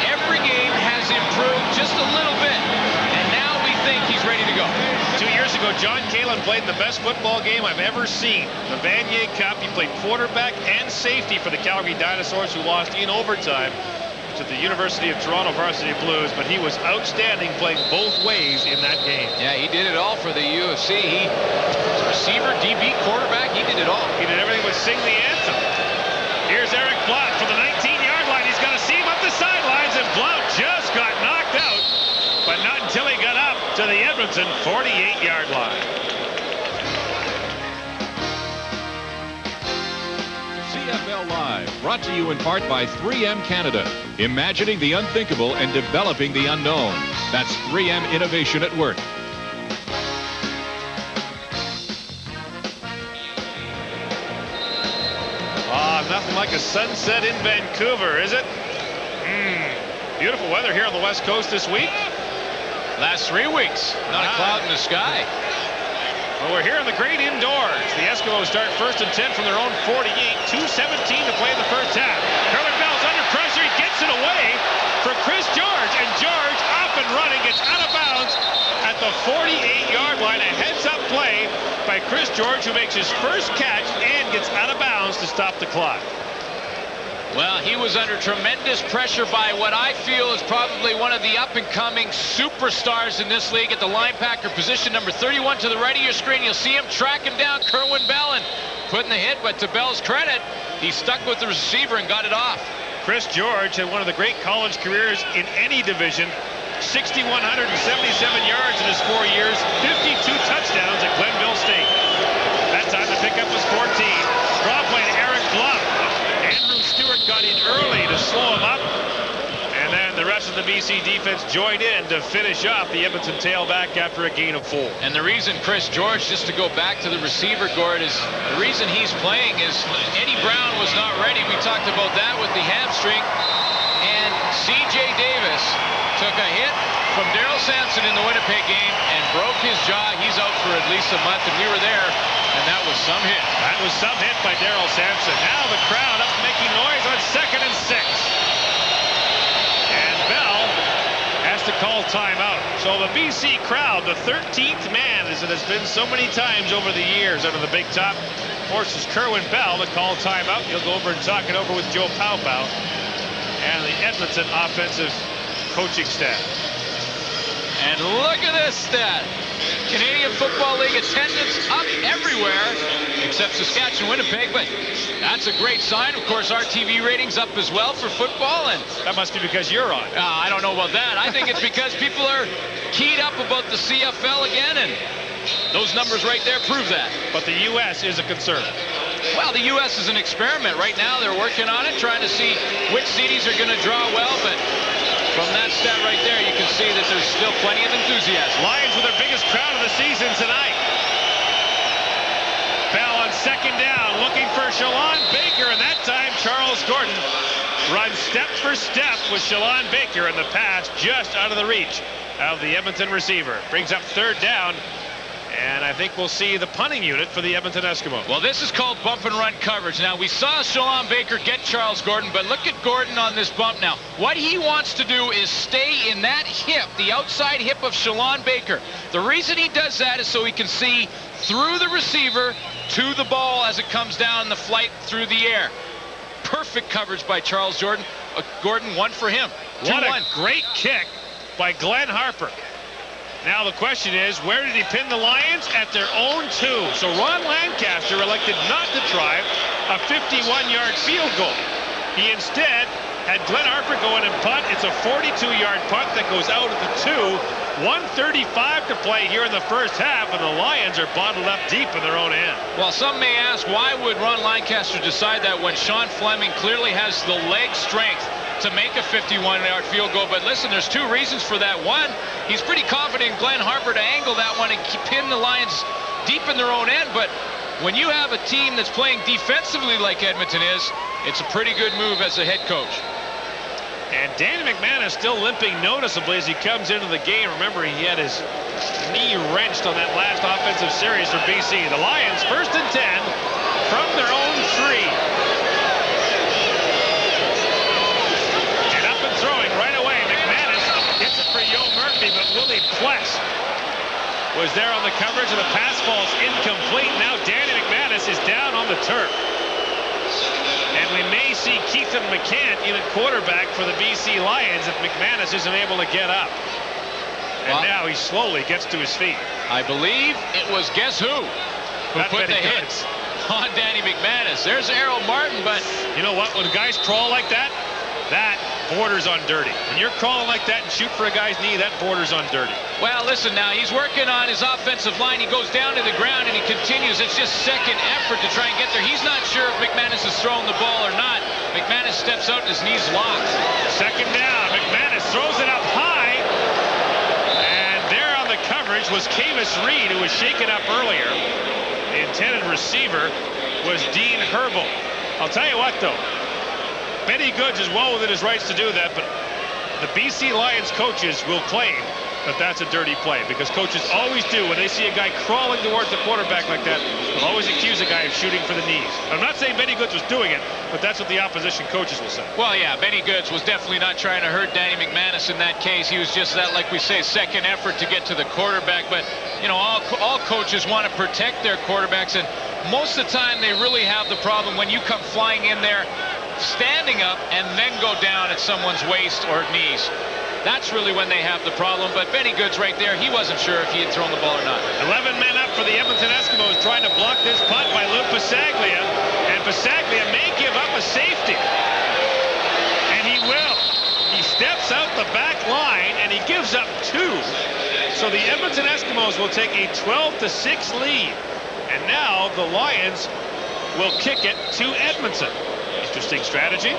S8: every game has improved just a little bit, and now we think he's ready to go.
S3: 2 years ago, John Kalin played the best football game I've ever seen. The Vanier Cup. He played quarterback and safety for the Calgary Dinosaurs, who lost in overtime to the University of Toronto Varsity Blues, but he was outstanding playing both ways in that game.
S8: Yeah, he did it all for the UFC. He was a receiver, DB, quarterback. He did it all.
S3: He did everything but sing the anthem. Here's Eric Blount from the 19-yard line. He's got to see him up the sidelines, and Blount just got knocked out, but not until Edmonton 48-yard line.
S2: CFL Live, brought to you in part by 3M Canada. Imagining the unthinkable and developing the unknown. That's 3M Innovation at Work.
S3: Nothing like a sunset in Vancouver, is it? Beautiful weather here on the West Coast this week.
S8: Last 3 weeks, not a cloud in the sky.
S3: Well, we're here in the great indoors. The Eskimos start 1st and 10 from their own 48. 2:17 to play in the first half. Kerwin Bell's under pressure. He gets it away for Chris George. And George, up and running, gets out of bounds at the 48-yard line. A heads-up play by Chris George, who makes his first catch and gets out of bounds to stop the clock.
S8: Well, he was under tremendous pressure by what I feel is probably one of the up-and-coming superstars in this league at the linebacker position, number 31 to the right of your screen. You'll see him tracking down Kerwin Bell and putting the hit, but to Bell's credit, he stuck with the receiver and got it off.
S3: Chris George had one of the great college careers in any division. 6,177 yards in his 4 years, 52 touchdowns at Glenville State. That time the pickup was 14. Draw play to Eric Glove. Andrew Stewart got in early to slow him up. And then the rest of the BC defense joined in to finish off the Edmonton tailback after a gain of 4.
S8: And the reason Chris George, just to go back to the receiver, Gord, is the reason he's playing is Eddie Brown was not ready. We talked about that with the hamstring. And C.J. Davis took a hit from Daryl Sampson in the Winnipeg game and broke his jaw. He's out for at least a month, and we were there, and that was some hit.
S3: That was some hit by Daryl Sampson. Now the crowd up making noise on 2nd and 6. And Bell has to call timeout. So the BC crowd, the 13th man, as it has been so many times over the years under the big top, forces Kerwin Bell to call timeout. He'll go over and talk it over with Joe Paopao and the Edmonton offensive coaching staff.
S8: And look at this stat. Canadian Football League attendance up everywhere except Saskatchewan, Winnipeg, but that's a great sign. Of course, our TV ratings up as well for football, and
S3: that must be because you're on.
S8: I don't know about that. I think it's because people are keyed up about the CFL again, and those numbers right there prove that.
S3: But the U.S. is a concern.
S8: Well, the U.S. is an experiment. Right now, they're working on it, trying to see which cities are going to draw well, but from that stat right there, you can see that there's still plenty of enthusiasm.
S3: Lions with their biggest crowd of the season tonight. Bell on 2nd down, looking for Shalon Baker, and that time Charles Gordon runs step for step with Shalon Baker, in the pass just out of the reach of the Edmonton receiver. Brings up 3rd down. And I think we'll see the punting unit for the Edmonton Eskimos.
S8: Well, this is called bump and run coverage. Now, we saw Shalon Baker get Charles Gordon, but look at Gordon on this bump now. What he wants to do is stay in that hip, the outside hip of Shalon Baker. The reason he does that is so he can see through the receiver to the ball as it comes down the flight through the air. Perfect coverage by Charles Gordon. 1 for him. 2-1.
S3: What a great kick by Glenn Harper. Now the question is, where did he pin the Lions? At their own 2. So Ron Lancaster elected not to try a 51-yard field goal. He instead had Glenn Harper go in and punt. It's a 42-yard punt that goes out at the 2. 1:35 to play here in the first half, and the Lions are bottled up deep in their own end.
S8: Well, some may ask, why would Ron Lancaster decide that when Sean Fleming clearly has the leg strength to make a 51-yard field goal? But listen, there's 2 reasons for that. One, he's pretty confident in Glenn Harper to angle that one and pin the Lions deep in their own end. But when you have a team that's playing defensively like Edmonton is, it's a pretty good move as a head coach.
S3: And Danny McManus still limping noticeably as he comes into the game. Remember, he had his knee wrenched on that last offensive series for BC. The Lions 1st and 10 from their own 3. And up and throwing right away. McManus hits it for Yo Murphy, but Willie Pless was there on the coverage, and the pass falls incomplete. Now Danny McManus is down on the turf. And we may see Keithan McCann in at quarterback for the BC Lions if McManus isn't able to get up. And now he slowly gets to his feet.
S8: I believe it was guess who put the hit on Danny McManus. There's Errol Martin, but
S3: you know what? When guys crawl like that, that borders on dirty. When you're crawling like that and shoot for a guy's knee, that borders on dirty.
S8: Well, listen now, he's working on his offensive line. He goes down to the ground and he continues. It's just second effort to try and get there. He's not sure if McManus is throwing the ball or not. McManus steps out and his knee's locked.
S3: Second down. McManus throws it up high. And there on the coverage was Cavis Reed, who was shaken up earlier. The intended receiver was Dean Herbal. I'll tell you what, though. Benny Goods is well within his rights to do that, but the BC Lions coaches will claim that that's a dirty play, because coaches always do when they see a guy crawling towards the quarterback like that. They'll always accuse a guy of shooting for the knees. I'm not saying Benny Goods was doing it, but that's what the opposition coaches will say.
S8: Well, yeah, Benny Goods was definitely not trying to hurt Danny McManus in that case. He was just that, like we say, second effort to get to the quarterback. But, you know, all coaches want to protect their quarterbacks, and most of the time they really have the problem when you come flying in there standing up and then go down at someone's waist or knees. That's really when they have the problem. But Benny Goods right there, he wasn't sure if he had thrown the ball or not.
S3: 11 men up for the Edmonton Eskimos, trying to block this punt by Luke Pasaglia. And Pasaglia may give up a safety. And he will. He steps out the back line and he gives up 2. So the Edmonton Eskimos will take a 12-6 lead. And now the Lions will kick it to Edmonton. Interesting strategy.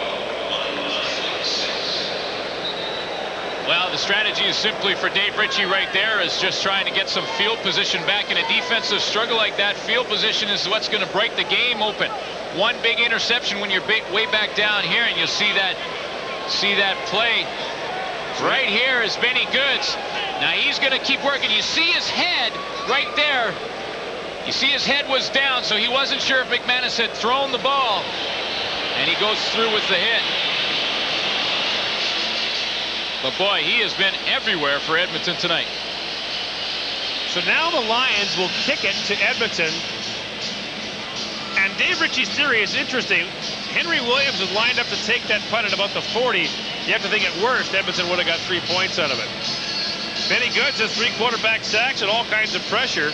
S8: Well, the strategy is simply for Dave Ritchie right there is just trying to get some field position back. In a defensive struggle like that, field position is what's going to break the game open. One big interception when you're way back down here, and you'll see that play right here is Benny Goods. Now he's going to keep working. You see his head right there. You see his head was down, so he wasn't sure if McManus had thrown the ball. And he goes through with the hit. But boy, he has been everywhere for Edmonton tonight.
S3: So now the Lions will kick it to Edmonton. And Dave Ritchie's theory is interesting. Henry Williams was lined up to take that punt at about the 40. You have to think at worst, Edmonton would have got 3 points out of it. Benny Goods has 3 quarterback sacks and all kinds of pressure.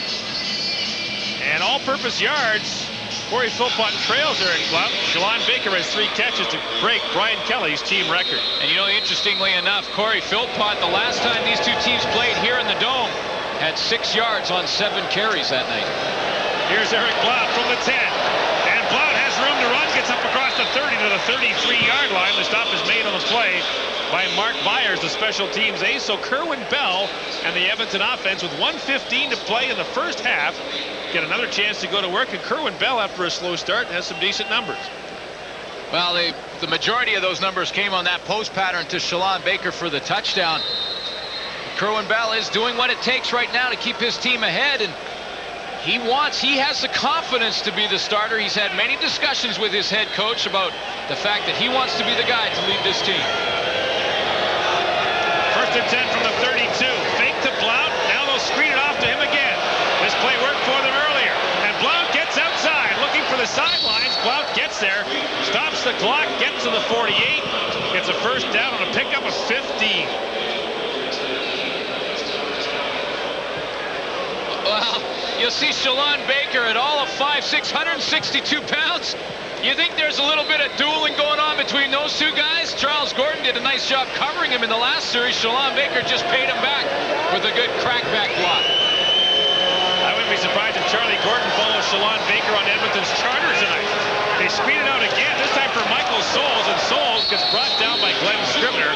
S3: And all-purpose yards. Corey Philpott trails Eric Blount. Shalon Baker has 3 catches to break Brian Kelly's team record.
S8: And you know, interestingly enough, Corey Philpott, the last time these two teams played here in the Dome, had 6 yards on 7 carries that night.
S3: Here's Eric Blount from the 10. And Blount has room to run, gets up across the 30 to the 33-yard line. The stop is made on the play by Mark Byers, the special teams ace. So Kerwin Bell and the Edmonton offense with 1:15 to play in the first half get another chance to go to work. And Kerwin Bell, after a slow start, has some decent numbers.
S8: Well, the majority of those numbers came on that post pattern to Shalon Baker for the touchdown. Kerwin Bell is doing what it takes right now to keep his team ahead, and he has the confidence to be the starter. He's had many discussions with his head coach about the fact that he wants to be the guy to lead this team.
S3: First and 10 from the 32. Fake to Blount. Now they'll screen it off to him again. This play worked for them earlier. And Blount gets outside, looking for the sidelines. Blount gets there, stops the clock, gets to the 48, gets a first down on a pickup of 15.
S8: Well, you'll see Shalon Baker at all of 5'6", 162 pounds. You think there's a little bit of dueling going on between those two guys? Charles Gordon did a nice job covering him in the last series. Shalon Baker just paid him back with a good crackback block.
S3: I wouldn't be surprised if Charlie Gordon follows Shalon Baker on Edmonton's charter tonight. They screen it out again, this time for Michael Souls, and Souls gets brought down by Glenn Scribner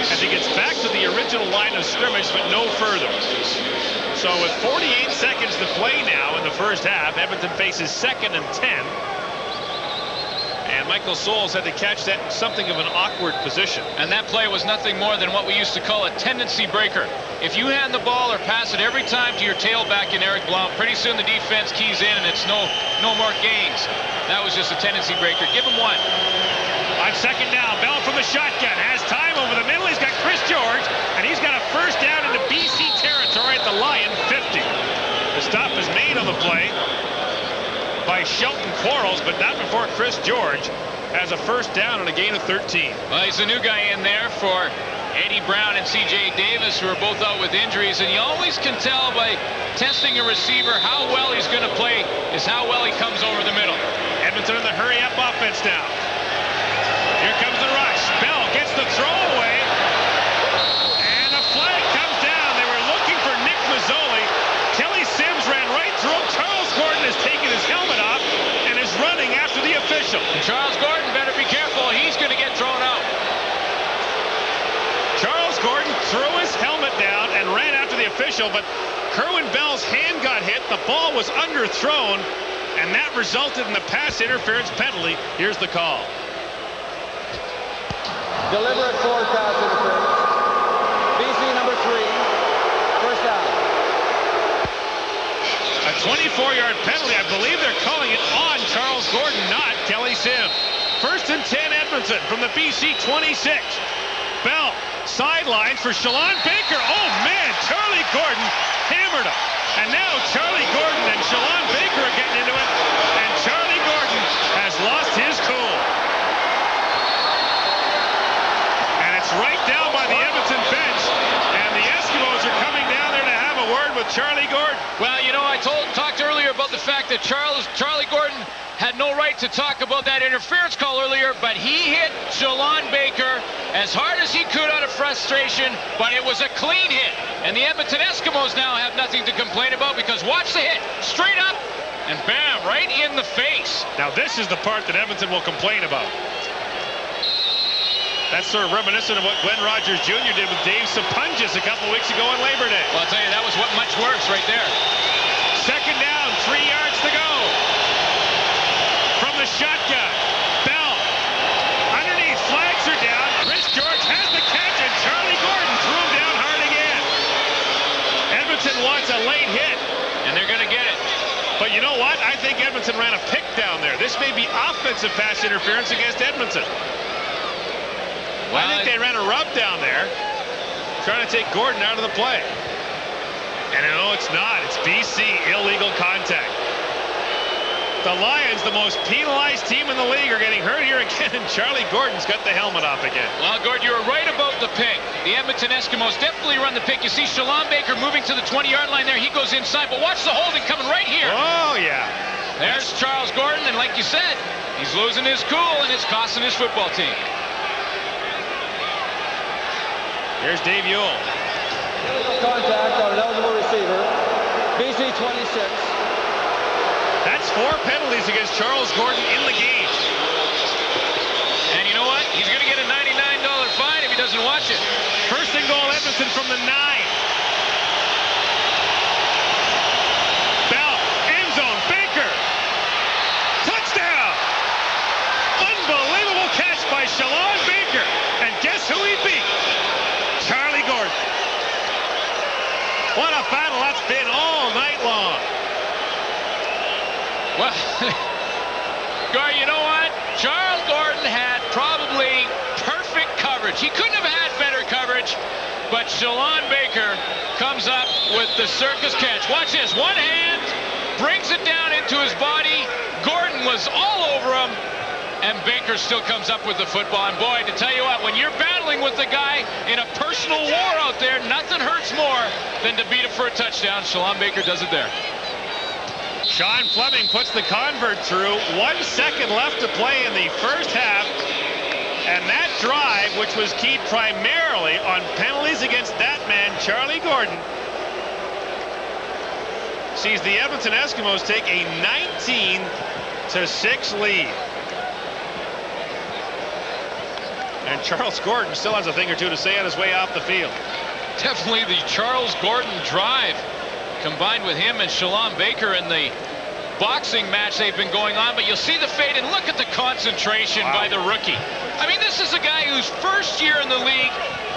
S3: as he gets back to the original line of scrimmage, but no further. So with 48 seconds to play now in the first half, Edmonton faces 2nd and 10. And Michael Souls had to catch that in something of an awkward position.
S8: And that play was nothing more than what we used to call a tendency breaker. If you hand the ball or pass it every time to your tailback in Eric Blount, pretty soon the defense keys in and it's no more gains. That was just a tendency breaker. Give him one.
S3: On second down, Bell from the shotgun has time over the middle. He's got Chris George, and he's got a first down into BC territory at the Lion 50. The stop is made on the play by Shelton Quarles, but not before Chris George has a first down and a gain of 13.
S8: Well, he's a new guy in there for Eddie Brown and C.J. Davis, who are both out with injuries, and you always can tell by testing a receiver how well he's going to play is how well he comes over the middle.
S3: Edmonton in the hurry-up offense now. Here comes the rush. Bell gets the throw. official, but Kerwin Bell's hand got hit. The ball was underthrown, and that resulted in the pass interference penalty. Here's the call.
S6: Deliberate forward pass interference. BC number 3, first down.
S3: A 24-yard penalty. I believe they're calling it on Charles Gordon, not Kelly Sim. First and 10 Edmonton from the BC 26. Bell sidelines for Shalon Baker. Oh man, Charlie Gordon hammered him. And now Charlie Gordon and Shalon Baker are getting into it. And Charlie Gordon has lost his cool. And it's right down by the Edmonton bench. And the Eskimos are coming down there to have a word with Charlie Gordon.
S8: Well, you know, I talked earlier about the fact that Charlie Gordon had no right to talk about that interference call earlier, but he hit Shalon Baker as hard as he could out of frustration, but it was a clean hit. And the Edmonton Eskimos now have nothing to complain about, because watch the hit. Straight up, and bam, right in the face.
S3: Now this is the part that Edmonton will complain about. That's sort of reminiscent of what Glenn Rogers Jr. did with Dave Sapunjas a couple weeks ago on Labor Day.
S8: Well, I'll tell you, that was much worse right there.
S3: Second down, 3 yards to go. From the shotgun, Bell underneath, flags are down. Rich George has the catch, and Charlie Gordon threw him down hard again. Edmonton wants a late hit,
S8: and they're going to get it.
S3: But you know what? I think Edmonton ran a pick down there. This may be offensive pass interference against Edmonton. Well, I think they ran a rub down there, trying to take Gordon out of the play. And no, it's not. It's BC, illegal contact. The Lions, the most penalized team in the league, are getting hurt here again, and Charlie Gordon's got the helmet off again.
S8: Well, Gord, you were right about the pick. The Edmonton Eskimos definitely run the pick. You see Shalon Baker moving to the 20-yard line there. He goes inside, but watch the holding coming right here.
S3: Oh, yeah.
S8: There's Charles Gordon, and like you said, he's losing his cool, and it's costing his football team.
S3: Here's Dave Ewell.
S6: Contact on an eligible receiver. BC 26.
S3: That's 4 penalties against Charles Gordon in the game.
S8: And you know what? He's going to get a $99 fine if he doesn't watch it.
S3: First and goal, Edmonton from the 9. Bell, end zone, Baker. Touchdown! Unbelievable catch by Shalon Baker. And guess who he beat? Charlie Gordon. What a battle that's been all night long.
S8: Well, Gord, you know what? Charles Gordon had probably perfect coverage. He couldn't have had better coverage, but Shalon Baker comes up with the circus catch. Watch this. One hand brings it down into his body. Gordon was all over him, and Baker still comes up with the football. And boy, to tell you what, when you're battling with the guy in a personal war out there, nothing hurts more than to beat him for a touchdown. Shalon Baker does it there.
S3: Sean Fleming puts the convert through. 1 second left to play in the first half. And that drive, which was keyed primarily on penalties against that man, Charlie Gordon, sees the Edmonton Eskimos take a 19-6 lead. And Charles Gordon still has a thing or two to say on his way off the field.
S8: Definitely the Charles Gordon drive, combined with him and Shalon Baker in the boxing match they've been going on. But you'll see the fade, and look at the concentration by the rookie. I mean, this is a guy who's first year in the league,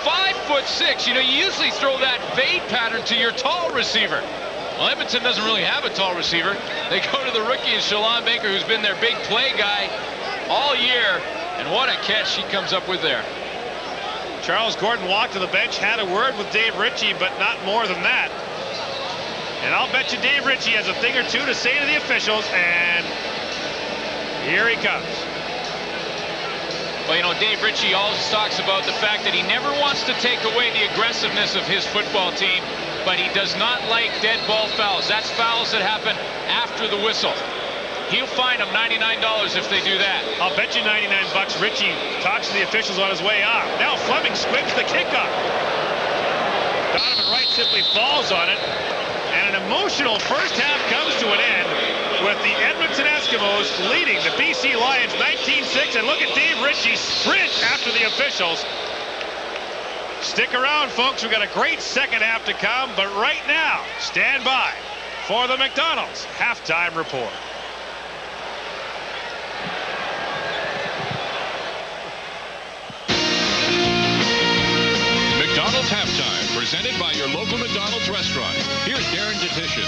S8: 5'6". You know, you usually throw that fade pattern to your tall receiver. Well, Edmonton doesn't really have a tall receiver. They go to the rookie, and Shalon Baker, who's been their big play guy all year. And what a catch he comes up with there.
S3: Charles Gordon walked to the bench, had a word with Dave Ritchie, but not more than that. And I'll bet you Dave Ritchie has a thing or two to say to the officials, and here he comes.
S8: Well, you know, Dave Ritchie always talks about the fact that he never wants to take away the aggressiveness of his football team, but he does not like dead ball fouls. That's fouls that happen after the whistle. He'll fine them $99 if they do that.
S3: I'll bet you $99 Ritchie talks to the officials on his way off. Now Fleming squibs the kickoff. Donovan Wright simply falls on it. And an emotional first half comes to an end with the Edmonton Eskimos leading the BC Lions 19-6. And look at Dave Ritchie sprint after the officials. Stick around, folks. We've got a great second half to come, but right now, stand by for the McDonald's halftime report.
S2: McDonald's halftime, presented by your local McDonald's restaurant. Here's Darren Detition.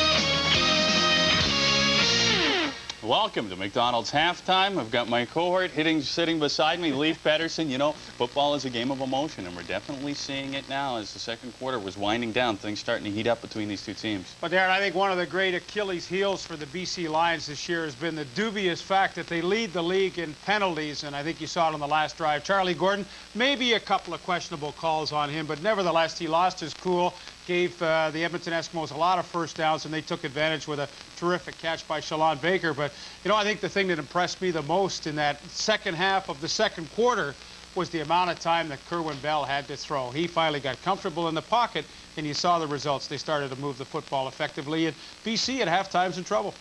S1: Welcome to McDonald's halftime. I've got my cohort sitting beside me, Leif Pedersen. You know, football is a game of emotion, and we're definitely seeing it now as the second quarter was winding down. Things starting to heat up between these two teams.
S5: But Darren, I think one of the great Achilles heels for the BC Lions this year has been the dubious fact that they lead the league in penalties, and I think you saw it on the last drive. Charlie Gordon, maybe a couple of questionable calls on him, but nevertheless, he lost his cool, gave the Edmonton Eskimos a lot of first downs, and they took advantage with a terrific catch by Shalon Baker. But, you know, I think the thing that impressed me the most in that second half of the second quarter was the amount of time that Kerwin Bell had to throw. He finally got comfortable in the pocket, and you saw the results. They started to move the football effectively, and BC at halftime's in trouble.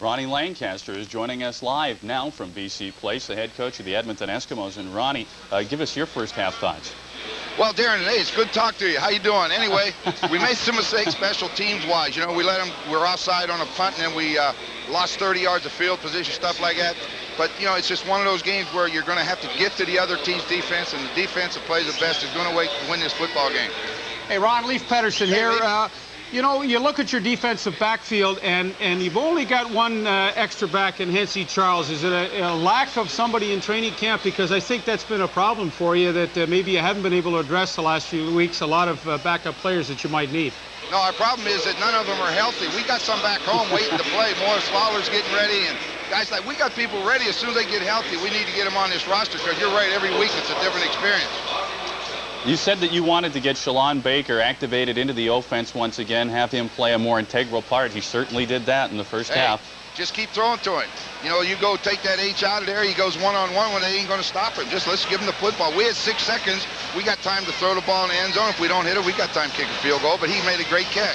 S1: Ronnie Lancaster is joining us live now from BC Place, the head coach of the Edmonton Eskimos. And Ronnie, give us your first half thoughts.
S9: Well, Darren, hey, it's good to talk to you. How you doing? Anyway, we made some mistakes special teams-wise. You know, we're offside on a punt, and then we lost 30 yards of field position, stuff like that. But, you know, it's just one of those games where you're going to have to get to the other team's defense, and the defense that plays the best is going to win this football game.
S5: Hey, Ron, Leif Pedersen here. You know, you look at your defensive backfield, and you've only got one extra back in Hensey Charles. Is it a lack of somebody in training camp? Because I think that's been a problem for you that maybe you haven't been able to address the last few weeks, a lot of backup players that you might need.
S9: No, our problem is that none of them are healthy. We got some back home waiting to play. Morris Lawler's getting ready, and guys like we got people ready. As soon as they get healthy, we need to get them on this roster because you're right, every week it's a different experience.
S1: You said that you wanted to get Shalon Baker activated into the offense once again, have him play a more integral part. He certainly did that in the first half.
S9: Just keep throwing to him. You know, you go take that H out of there, he goes one-on-one when they ain't going to stop him. Just let's give him the football. We had 6 seconds. We got time to throw the ball in the end zone. If we don't hit it, we got time to kick a field goal, but he made a great catch.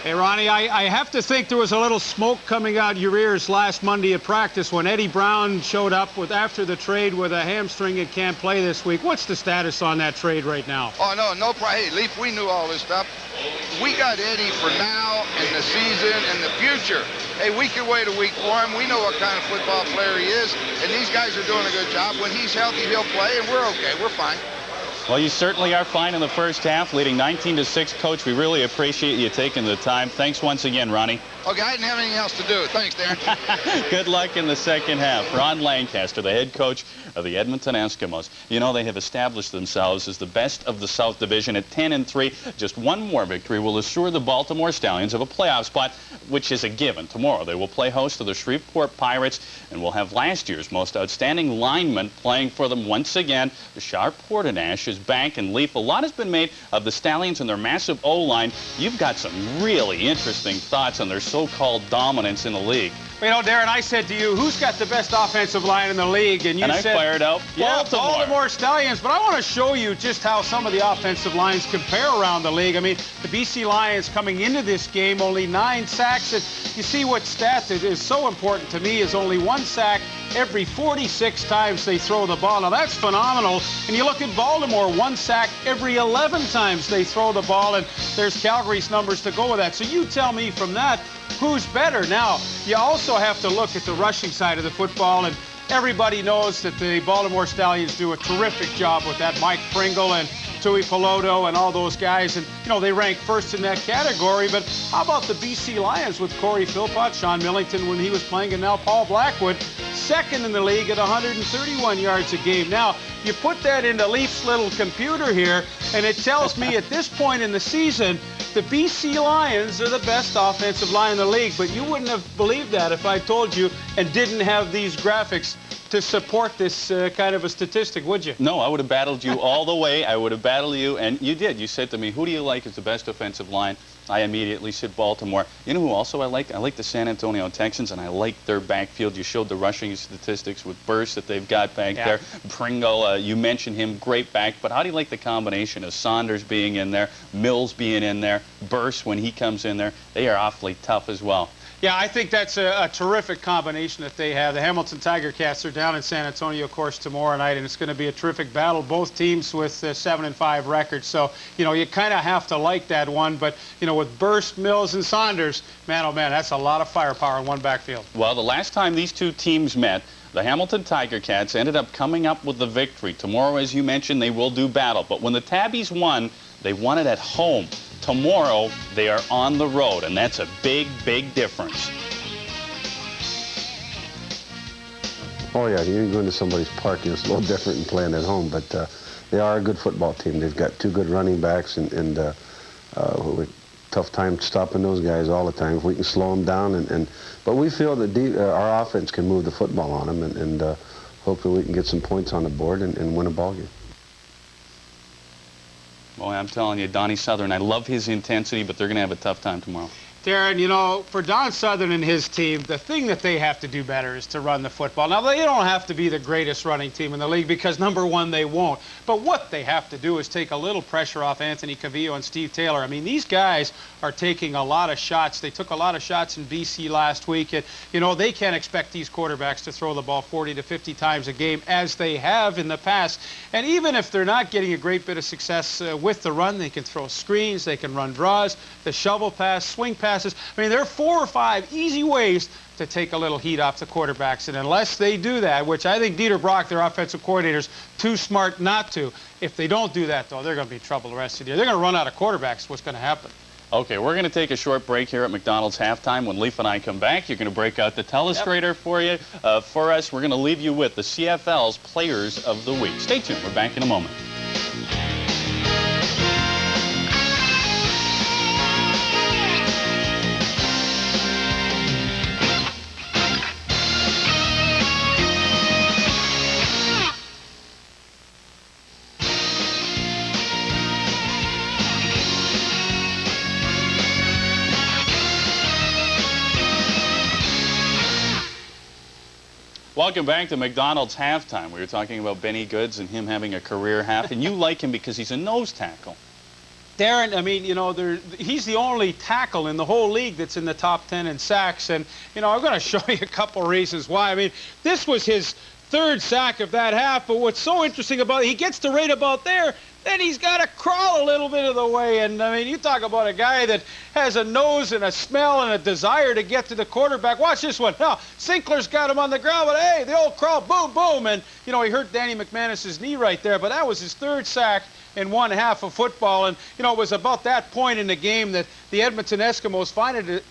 S5: Hey, Ronnie, I have to think there was a little smoke coming out your ears last Monday at practice when Eddie Brown showed up after the trade with a hamstring and can't play this week. What's the status on that trade right now?
S9: Oh, no problem. Hey, Leaf, we knew all this stuff. We got Eddie for now and the season and the future. Hey, we can wait a week for him. We know what kind of football player he is, and these guys are doing a good job. When he's healthy, he'll play, and we're okay. We're fine.
S1: Well, you certainly are fine in the first half, leading 19-6. Coach, we really appreciate you taking the time. Thanks once again, Ronnie.
S9: Okay, I didn't have anything else to do. Thanks, Darren.
S1: Good luck in the second half. Ron Lancaster, the head coach of the Edmonton Eskimos. You know, they have established themselves as the best of the South Division at 10-3. Just one more victory will assure the Baltimore Stallions of a playoff spot, which is a given. Tomorrow they will play host to the Shreveport Pirates and will have last year's most outstanding lineman playing for them once again. Bashar Portinash is back, and Leaf, a lot has been made of the Stallions and their massive O-line. You've got some really interesting thoughts on their so-called dominance in the league.
S5: You know, Darren, I said to you, who's got the best offensive line in the league? And you said,
S1: I fired out
S5: Baltimore Stallions. But I want to show you just how some of the offensive lines compare around the league. I mean, the BC Lions coming into this game, only 9 sacks. And you see what stat is so important to me is only 1 sack every 46 times they throw the ball. Now, that's phenomenal. And you look at Baltimore, 1 sack every 11 times they throw the ball. And there's Calgary's numbers to go with that. So you tell me from that, who's better? Now, you also have to look at the rushing side of the football, and everybody knows that the Baltimore Stallions do a terrific job with that. Mike Pringle and Tui Peloto and all those guys, and, you know, they rank first in that category. But how about the BC Lions with Corey Philpott, Sean Millington when he was playing, and now Paul Blackwood, second in the league at 131 yards a game. Now, you put that into Leaf's little computer here, and it tells me at this point in the season, the BC Lions are the best offensive line in the league. But you wouldn't have believed that if I told you and didn't have these graphics to support this kind of a statistic, would you?
S1: No, I would have battled you all the way. I would have battled you, and you did. You said to me, who do you like as the best offensive line? I immediately said Baltimore. You know who also I like? I like the San Antonio Texans, and I like their backfield. You showed the rushing statistics with Burst that they've got back there. Pringle, you mentioned him, great back. But how do you like the combination of Saunders being in there, Mills being in there, Burst when he comes in there? They are awfully tough as well.
S5: Yeah, I think that's a terrific combination that they have. The Hamilton Tiger Cats are down in San Antonio, of course, tomorrow night, and it's going to be a terrific battle. Both teams with 7-5 records, so you kind of have to like that one. But with Burst, Mills, and Saunders, man, oh man, that's a lot of firepower in one backfield.
S1: Well, the last time these two teams met, the Hamilton Tiger Cats ended up coming up with the victory. Tomorrow, as you mentioned, they will do battle. But when the Tabbies won, they won it at home. Tomorrow, they are on the road, and that's a big, big difference.
S10: Oh, yeah, you're going to somebody's park. It's a little different than playing at home, but they are a good football team. They've got two good running backs, and tough time stopping those guys all the time. If we can slow them down, but we feel that our offense can move the football on them, and hopefully we can get some points on the board and win a ball game.
S1: Boy, I'm telling you, Donnie Southern, I love his intensity, but they're going to have a tough time tomorrow.
S5: Darren, for Don Southern and his team, the thing that they have to do better is to run the football. Now, they don't have to be the greatest running team in the league because, number one, they won't. But what they have to do is take a little pressure off Anthony Cavillo and Steve Taylor. I mean, these guys are taking a lot of shots. They took a lot of shots in BC last week. And, they can't expect these quarterbacks to throw the ball 40 to 50 times a game as they have in the past. And even if they're not getting a great bit of success with the run, they can throw screens, they can run draws, the shovel pass, swing passes. I mean, there are 4 or 5 easy ways to take a little heat off the quarterbacks. And unless they do that, which I think Dieter Brock, their offensive coordinator, is too smart not to, if they don't do that, though, they're going to be in trouble the rest of the year. They're going to run out of quarterbacks. What's going to happen?
S1: Okay, we're going to take a short break here at McDonald's halftime. When Leaf and I come back, you're going to break out the telestrator for us. We're going to leave you with the CFL's Players of the Week. Stay tuned. We're back in a moment. Welcome back to McDonald's halftime. We were talking about Benny Goods and him having a career half, and you like him because he's a nose tackle.
S5: Darren, I mean, he's the only tackle in the whole league that's in the top 10 in sacks, and, I'm going to show you a couple reasons why. I mean, this was his 3rd sack of that half, but what's so interesting about it, he gets to right about there, then he's got to crawl a little bit of the way. And, I mean, you talk about a guy that has a nose and a smell and a desire to get to the quarterback. Watch this one. Now, Sinclair's got him on the ground, but, hey, the old crawl, boom, boom. And, he hurt Danny McManus's knee right there, but that was his 3rd sack in one half of football. And, it was about that point in the game that the Edmonton Eskimos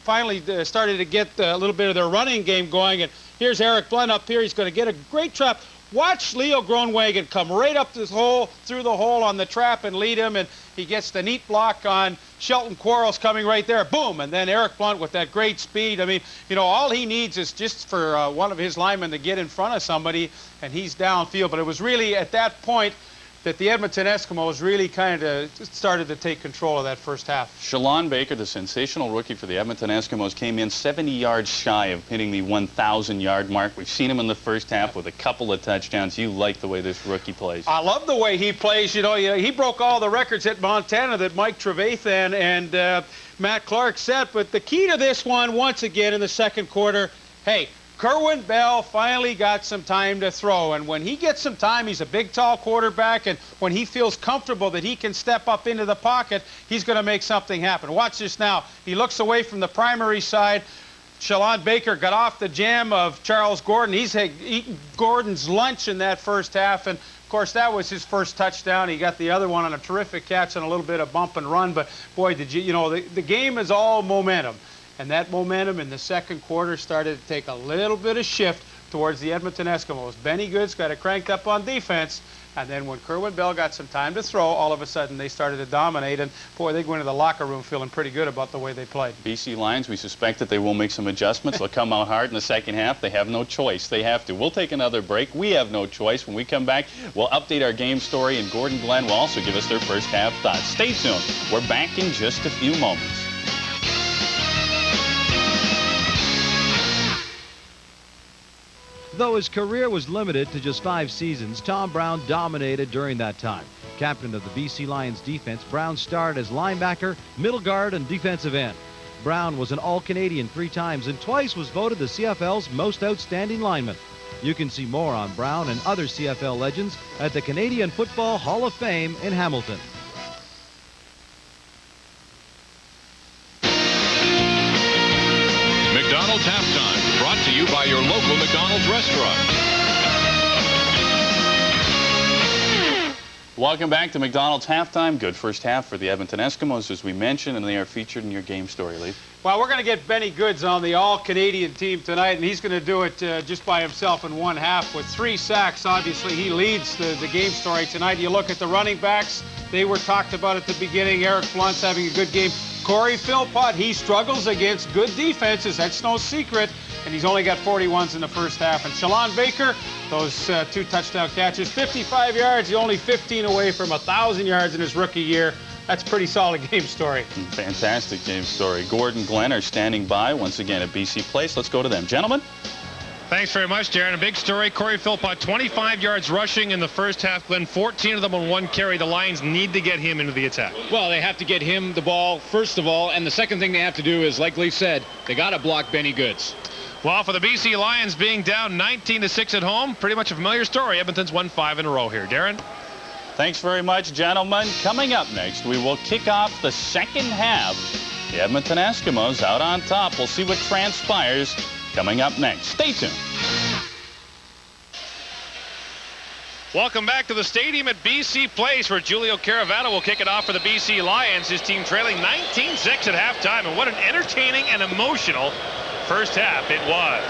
S5: finally started to get a little bit of their running game going. And here's Eric Blunt up here. He's going to get a great trap. Watch Leo Groenewegen come right up this hole, through the hole on the trap and lead him, and he gets the neat block on Shelton Quarles coming right there. Boom! And then Eric Blunt with that great speed. I mean, all he needs is just for one of his linemen to get in front of somebody, and he's downfield. But it was really at that point that the Edmonton Eskimos really kind of started to take control of that first half.
S1: Shalon Baker, the sensational rookie for the Edmonton Eskimos, came in 70 yards shy of hitting the 1,000-yard mark. We've seen him in the first half with a couple of touchdowns. You like the way this rookie plays.
S5: I love the way he plays. He broke all the records at Montana that Mike Trevathan and Matt Clark set. But the key to this one, once again, in the second quarter, hey, Kerwin Bell finally got some time to throw, and when he gets some time, he's a big, tall quarterback, and when he feels comfortable that he can step up into the pocket, he's going to make something happen. Watch this now. He looks away from the primary side. Shalon Baker got off the jam of Charles Gordon. He's eaten Gordon's lunch in that first half, and of course, that was his first touchdown. He got the other one on a terrific catch and a little bit of bump and run, but boy, the game is all momentum. And that momentum in the second quarter started to take a little bit of shift towards the Edmonton Eskimos. Benny Goods got it cranked up on defense, and then when Kerwin Bell got some time to throw, all of a sudden they started to dominate, and boy, they go into the locker room feeling pretty good about the way they played.
S1: BC Lions, we suspect that they will make some adjustments. They'll come out hard in the second half. They have no choice. They have to. We'll take another break. We have no choice. When we come back, we'll update our game story, and Gordon Glenn will also give us their first half thoughts. Stay tuned. We're back in just a few moments.
S11: Though his career was limited to just 5 seasons, Tom Brown dominated during that time. Captain of the BC Lions defense, Brown starred as linebacker, middle guard, and defensive end. Brown was an All-Canadian 3 times and twice was voted the CFL's most outstanding lineman. You can see more on Brown and other CFL legends at the Canadian Football Hall of Fame in Hamilton.
S2: McDonald's Halftime, brought to you by your local McDonald's restaurant.
S1: Welcome back to McDonald's Halftime. Good first half for the Edmonton Eskimos, as we mentioned, and they are featured in your game story, Lee.
S5: Well, we're going to get Benny Goods on the All-Canadian team tonight, and he's going to do it just by himself in one half with 3 sacks. Obviously, he leads the game story tonight. You look at the running backs. They were talked about at the beginning. Eric Blount's having a good game. Corey Philpott, he struggles against good defenses. That's no secret. And he's only got 41s in the first half. And Shalon Baker, those 2 touchdown catches, 55 yards. He's only 15 away from 1,000 yards in his rookie year. That's a pretty solid game story.
S1: Fantastic game story. Gordon, Glenn are standing by once again at BC Place. Let's go to them. Gentlemen.
S3: Thanks very much, Darren. A big story. Corey Philpott, 25 yards rushing in the first half. Glenn, 14 of them on 1 carry. The Lions need to get him into the attack.
S4: Well, they have to get him the ball, first of all, and the second thing they have to do is, like Lee said, they got to block Benny Goods.
S3: Well, for the BC Lions being down 19-6 at home, pretty much a familiar story. Edmonton's won 5 in a row here. Darren?
S1: Thanks very much, gentlemen. Coming up next, we will kick off the second half. The Edmonton Eskimos out on top. We'll see what transpires coming up next. Stay tuned.
S3: Welcome back to the stadium at BC Place, where Julio Caravano will kick it off for the BC Lions. His team trailing 19-6 at halftime, and what an entertaining and emotional first half it was.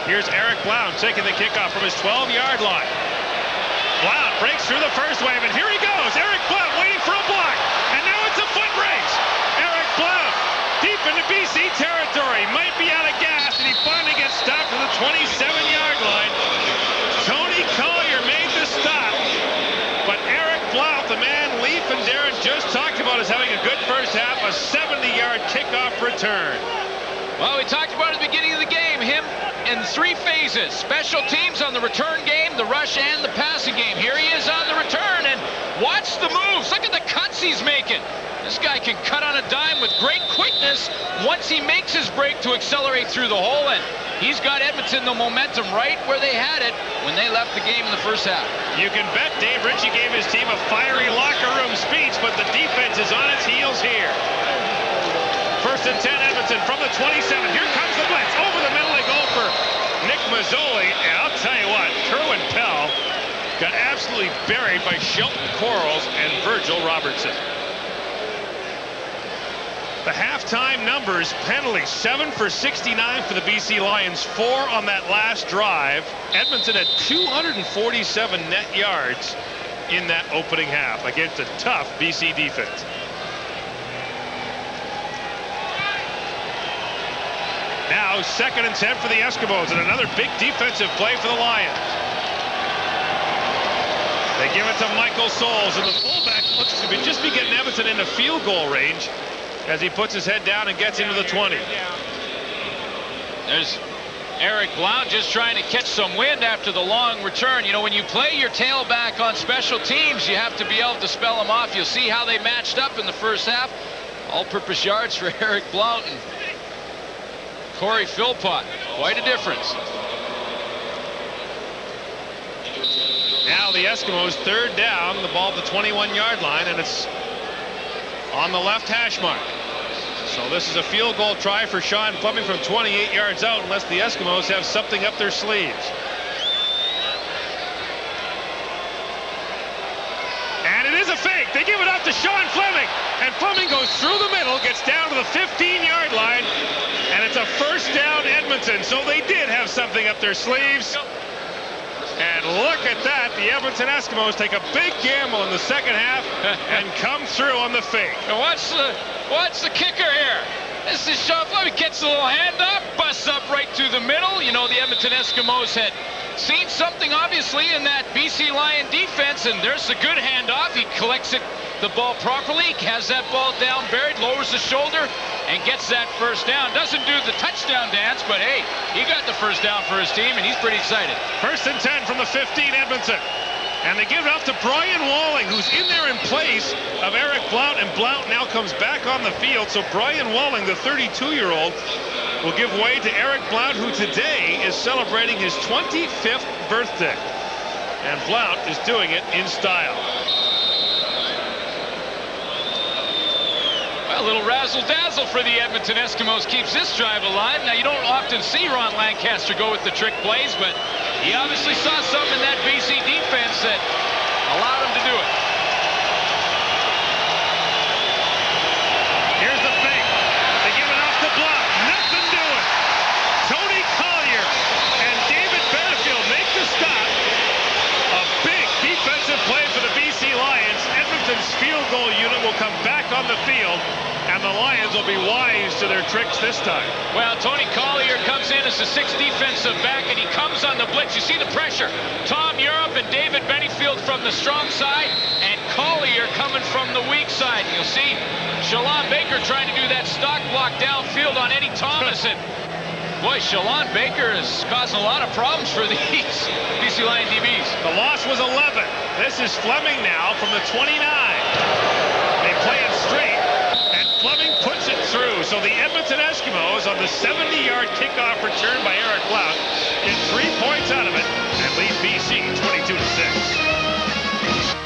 S3: Here's Eric Blount taking the kickoff from his 12-yard line. Blount breaks through the first wave, and here he goes. Eric Blount waiting for a block, and now it's a foot race. Eric Blount deep into BC territory, might be out of gas, and he finally gets stopped at the 27-yard line. Tony Collier made the stop, but Eric Blount, the man Leaf and Darren just talked about, is having a good first half, a 70-yard kickoff return.
S8: Well, we talked about at the beginning of the game, him in 3 phases. Special teams on the return game, the rush, and the passing game. Here he is on the return, and watch the moves. Look at the cuts he's making. This guy can cut on a dime with great quickness once he makes his break to accelerate through the hole, and he's got Edmonton the momentum right where they had it when they left the game in the first half.
S3: You can bet Dave Ritchie gave his team a fiery locker room speech, but the defense is on its heels here. First and 10, Edmonton from the 27. Here comes the blitz. Over the middle they go for Nick Mazzoli. And I'll tell you what, Kerwin Pell got absolutely buried by Shelton Quarles and Virgil Robertson. The halftime numbers, penalty 7 for 69 for the BC Lions, 4 on that last drive. Edmonton had 247 net yards in that opening half against a tough BC defense. Now 2nd and 10 for the Eskimos, and another big defensive play for the Lions. They give it to Michael Souls, and the fullback looks to just be getting Edmonton into field goal range as he puts his head down and gets into the 20.
S8: There's Eric Blount just trying to catch some wind after the long return. You know, when you play your tailback on special teams, you have to be able to spell them off. You'll see how they matched up in the first half. All-purpose yards for Eric Blount and Corey Philpott. Quite a difference.
S3: Now the Eskimos 3rd down, the ball at the 21-yard line, and it's on the left hash mark. So this is a field goal try for Sean Fleming from 28 yards out, unless the Eskimos have something up their sleeves. And it is a fake. They give it out to Sean Fleming, and Fleming goes through the middle, gets down to the 15-yard line, and it's a first down Edmonton. So they did have something up their sleeves. And look at that. The Edmonton Eskimos take a big gamble in the second half and come through on the fake.
S8: Now watch the kicker here. This is Sean Fleming. Gets a little hand up, busts up right through the middle. You know, the Edmonton Eskimos had seen something, obviously, in that BC Lion defense, and there's a good handoff. He collects the ball properly, has that ball down buried, lowers the shoulder, and gets that first down. Doesn't do the touchdown dance, but hey, he got the first down for his team, and he's pretty excited.
S3: 1st and 10 from the 15, Edmonton. And they give it up to Brian Walling, who's in there in place of Eric Blount, and Blount now comes back on the field. So Brian Walling, the 32-year-old, will give way to Eric Blount, who today is celebrating his 25th birthday. And Blount is doing it in style.
S8: A little razzle-dazzle for the Edmonton Eskimos keeps this drive alive. Now, you don't often see Ron Lancaster go with the trick plays, but he obviously saw something in that BC defense that allowed him to do it.
S3: Here's the fake. They give it off to Blount. Nothing doing. Tony Collier and David Benefield make the stop. A big defensive play for the BC Lions. Edmonton's field goal unit will come back on the field, and the Lions will be wise to their tricks this time.
S8: Well, Tony Collier comes in as the 6th defensive back, and he comes on the blitz. You see the pressure. Tom Europe and David Benefield from the strong side, and Collier coming from the weak side. You'll see Shalon Baker trying to do that stock block downfield on Eddie Thomas, and boy, Shalon Baker is causing a lot of problems for these BC Lion DBs.
S3: The loss was 11. This is Fleming now from the 29. They play it straight, and Fleming puts it through. So the Edmonton Eskimos, on the 70-yard kickoff return by Eric Blount, get 3 points out of it and lead BC 22-6.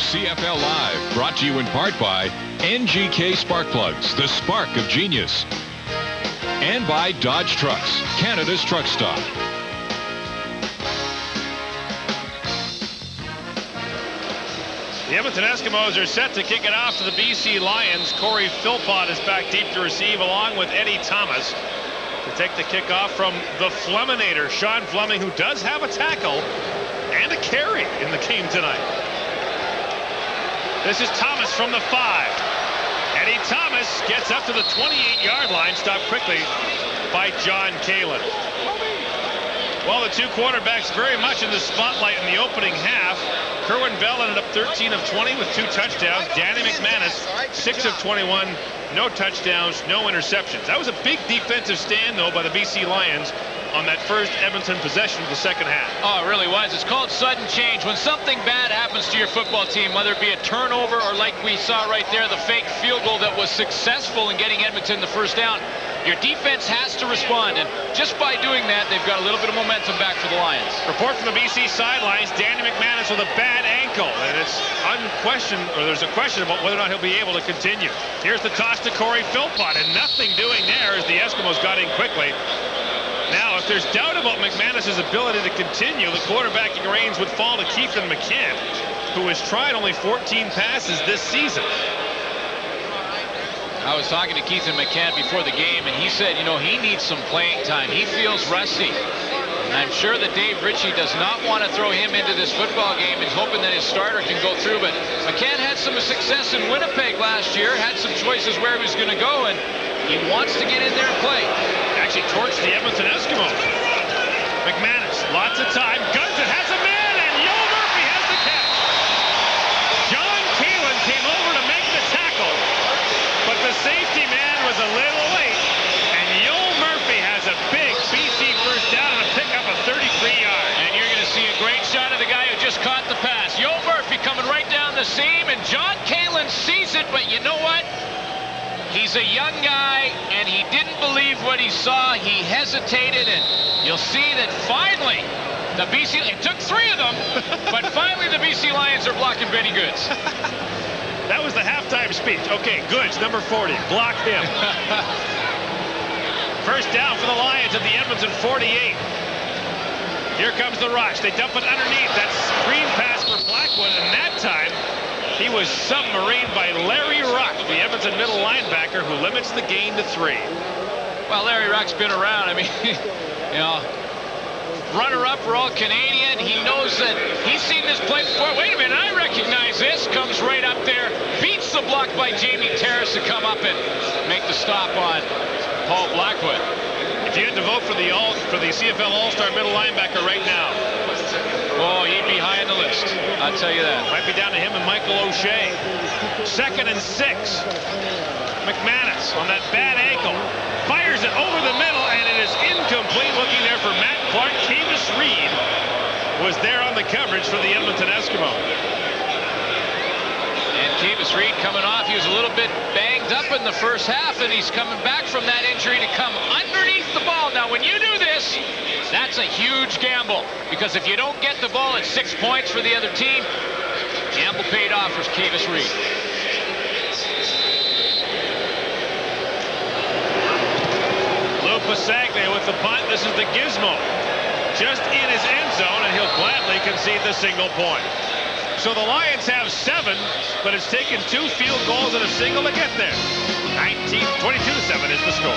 S2: CFL Live, brought to you in part by NGK Spark Plugs, the spark of genius. And by Dodge Trucks, Canada's truck stop.
S3: The Edmonton Eskimos are set to kick it off to the BC Lions. Corey Philpott is back deep to receive, along with Eddie Thomas, to take the kickoff from the Fleminator, Sean Fleming, who does have a tackle and a carry in the game tonight. This is Thomas from the 5. Eddie Thomas gets up to the 28-yard line, stopped quickly by John Kalin. Well, the two quarterbacks very much in the spotlight in the opening half. Kerwin Bell ended up 13 of 20 with 2 touchdowns. Danny McManus, 6 of 21, no touchdowns, no interceptions. That was a big defensive stand, though, by the BC Lions on that first Edmonton possession of the second half.
S8: Oh, it really was. It's called sudden change. When something bad happens to your football team, whether it be a turnover or, like we saw right there, the fake field goal that was successful in getting Edmonton the first down, your defense has to respond, and just by doing that, they've got a little bit of momentum back for the Lions.
S3: Report from the BC sidelines, Danny McManus with a bad ankle, and it's unquestioned, or there's a question about whether or not he'll be able to continue. Here's the toss to Corey Philpott, and nothing doing there as the Eskimos got in quickly. Now, if there's doubt about McManus' ability to continue, the quarterbacking reins would fall to Keithan McCann, who has tried only 14 passes this season.
S8: I was talking to Keithan McCann before the game, and he said, you know, he needs some playing time. He feels rusty. And I'm sure that Dave Ritchie does not want to throw him into this football game. He's hoping that his starter can go through. But McCann had some success in Winnipeg last year, had some choices where he was going to go, and he wants to get in there and play.
S3: Actually torched the Edmonton Eskimos. McManus, lots of time, guns it, has a man, and Yoel Murphy has the catch. John Kalin came over to make the tackle, but the safety man was a little late, and Yoel Murphy has a big BC first down and a pickup of 33-yard.
S8: And you're going to see a great shot of the guy who just caught the pass. Yoel Murphy coming right down the seam, and John Kalin sees it, but you know what? He's a young guy, and he didn't believe what he saw. He hesitated, and you'll see that finally the BC, it took 3 of them, but finally the BC Lions are blocking Benny Goods.
S3: That was the halftime speech. Okay, Goods, number 40, block him. First down for the Lions at the Edmonton 48. Here comes the rush. They dump it underneath. That screen pass for Blackwood, and that time he was submarined by Larry Ruck, the Edmonton middle linebacker, who limits the gain to 3.
S8: Well, Larry Ruck's been around. I mean, you know, runner-up for All-Canadian. He knows that he's seen this play before. Wait a minute, I recognize this. Comes right up there, beats the block by Jamie Terrace to come up and make the stop on Paul Blackwood.
S3: If you had to vote for the CFL All-Star middle linebacker right now,
S8: oh, he'd be high on the list. I'll tell you that.
S3: Might be down to him and Michael O'Shea. 2nd and 6. McManus on that bad ankle. Fires it over the middle, and it is incomplete. Looking there for Matt Clark. Kavis Reed was there on the coverage for the Edmonton Eskimos.
S8: And Kavis Reed coming off. He was a little bit banged up in the first half, and he's coming back from that injury to come underneath the ball. Now, when you do this, that's a huge gamble, because if you don't get the ball, it's 6 points for the other team. Gamble paid off for Kavis Reed.
S3: Lou Passagne with the punt. This is the gizmo. Just in his end zone, and he'll gladly concede the single point. So the Lions have 7, but it's taken 2 field goals and a single to get there. 22-7 is the score.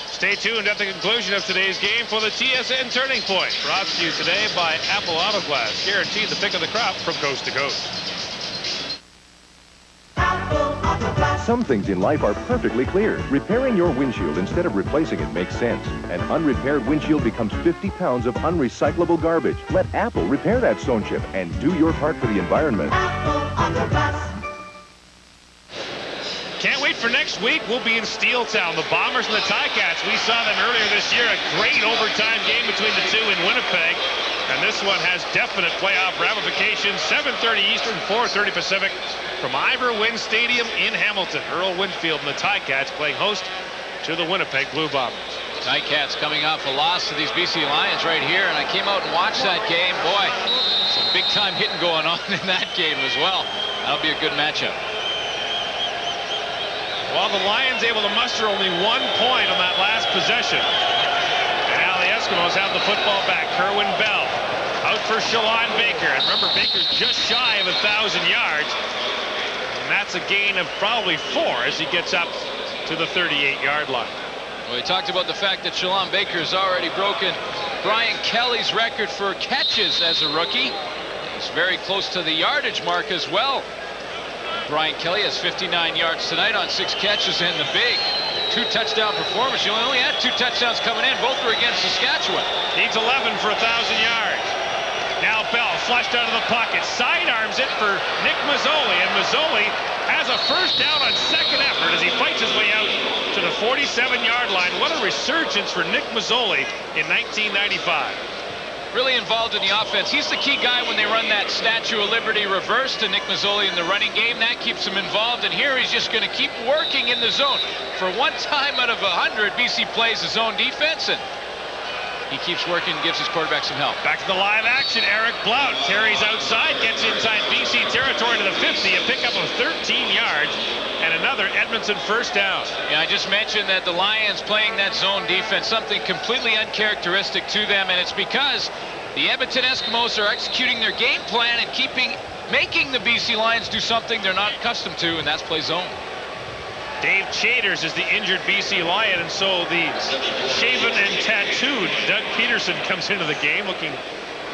S3: Stay tuned at the conclusion of today's game for the TSN Turning Point. Brought to you today by Apple Auto Glass. Guaranteed the pick of the crop from coast to coast.
S12: Some things in life are perfectly clear. Repairing your windshield instead of replacing it makes sense. An unrepaired windshield becomes 50 pounds of unrecyclable garbage. Let Apple repair that stone chip and do your part for the environment.
S3: Can't wait for next week. We'll be in Steeltown. The Bombers and the Ticats. We saw them earlier this year. A great overtime game between the two in Winnipeg. And this one has definite playoff ramifications. 7:30 Eastern, 4:30 Pacific from Ivor Wynne Stadium in Hamilton. Earl Winfield and the Ticats playing host to the Winnipeg Blue Bombers.
S8: Ticats coming off a loss to these BC Lions right here, and I came out and watched that game. Boy, some big-time hitting going on in that game as well. That'll be a good matchup.
S3: Well, the Lions able to muster only 1 point on that last possession. And now the Eskimos have the football back. Kerwin Bell out for Shalon Baker. And remember, Baker's just shy of 1,000 yards. And that's a gain of probably 4 as he gets up to the 38-yard line.
S8: Well, we talked about the fact that Shalon Baker has already broken Brian Kelly's record for catches as a rookie. He's very close to the yardage mark as well. Brian Kelly has 59 yards tonight on 6 catches and the big 2-touchdown performance. You only had 2 touchdowns coming in. Both were against Saskatchewan.
S3: Needs 11 for 1,000 yards. Now Bell flushed out of the pocket. Sidearms it for Nick Mazzoli. And Mazzoli has a first down on second effort as he fights his way out to the 47-yard line. What a resurgence for Nick Mazzoli in 1995.
S8: Really involved in the offense. He's the key guy when they run that Statue of Liberty reverse to Nick Mazzoli in the running game. That keeps him involved, and here he's just going to keep working in the zone. For one time out of 100, BC plays the zone defense, and he keeps working, gives his quarterback some help.
S3: Back to the live action. Eric Blount carries outside, gets inside BC territory to the 50, a pickup of 13 yards, and another Edmonton first down.
S8: Yeah, I just mentioned that the Lions playing that zone defense, something completely uncharacteristic to them, and it's because the Edmonton Eskimos are executing their game plan and making the BC Lions do something they're not accustomed to, and that's play zone.
S3: Dave Chaders is the injured BC Lion, and so the shaven and tattooed Doug Peterson comes into the game looking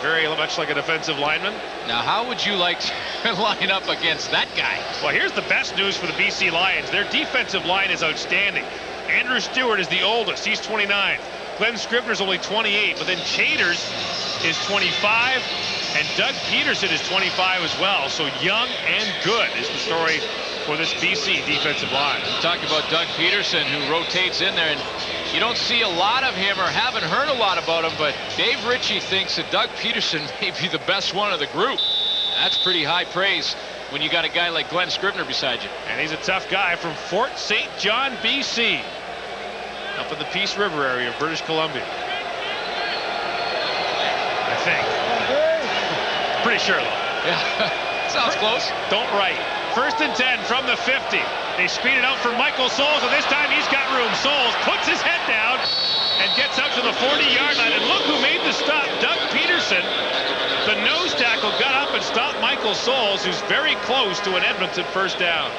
S3: very much like a defensive lineman.
S8: Now, how would you like to line up against that guy?
S3: Well, here's the best news for the BC Lions. Their defensive line is outstanding. Andrew Stewart is the oldest. He's 29. Glenn Scribner's only 28, but then Chaders is 25, and Doug Peterson is 25 as well. So young and good is the story for this BC defensive line.
S8: Talk about Doug Peterson, who rotates in there, and you don't see a lot of him or haven't heard a lot about him, but Dave Ritchie thinks that Doug Peterson may be the best one of the group. That's pretty high praise when you got a guy like Glenn Scribner beside you.
S3: And he's a tough guy from Fort St. John, BC, up in the Peace River area of British Columbia. I think. Pretty sure, though.
S8: Yeah, sounds close.
S3: Don't write. 1st and 10 from the 50. They speed it out for Michael Souls, and this time he's got room. Souls puts his head down and gets out to the 40-yard line. And look who made the stop. Doug Peterson, the nose tackle, got up and stopped Michael Souls, who's very close to an Edmonton first down.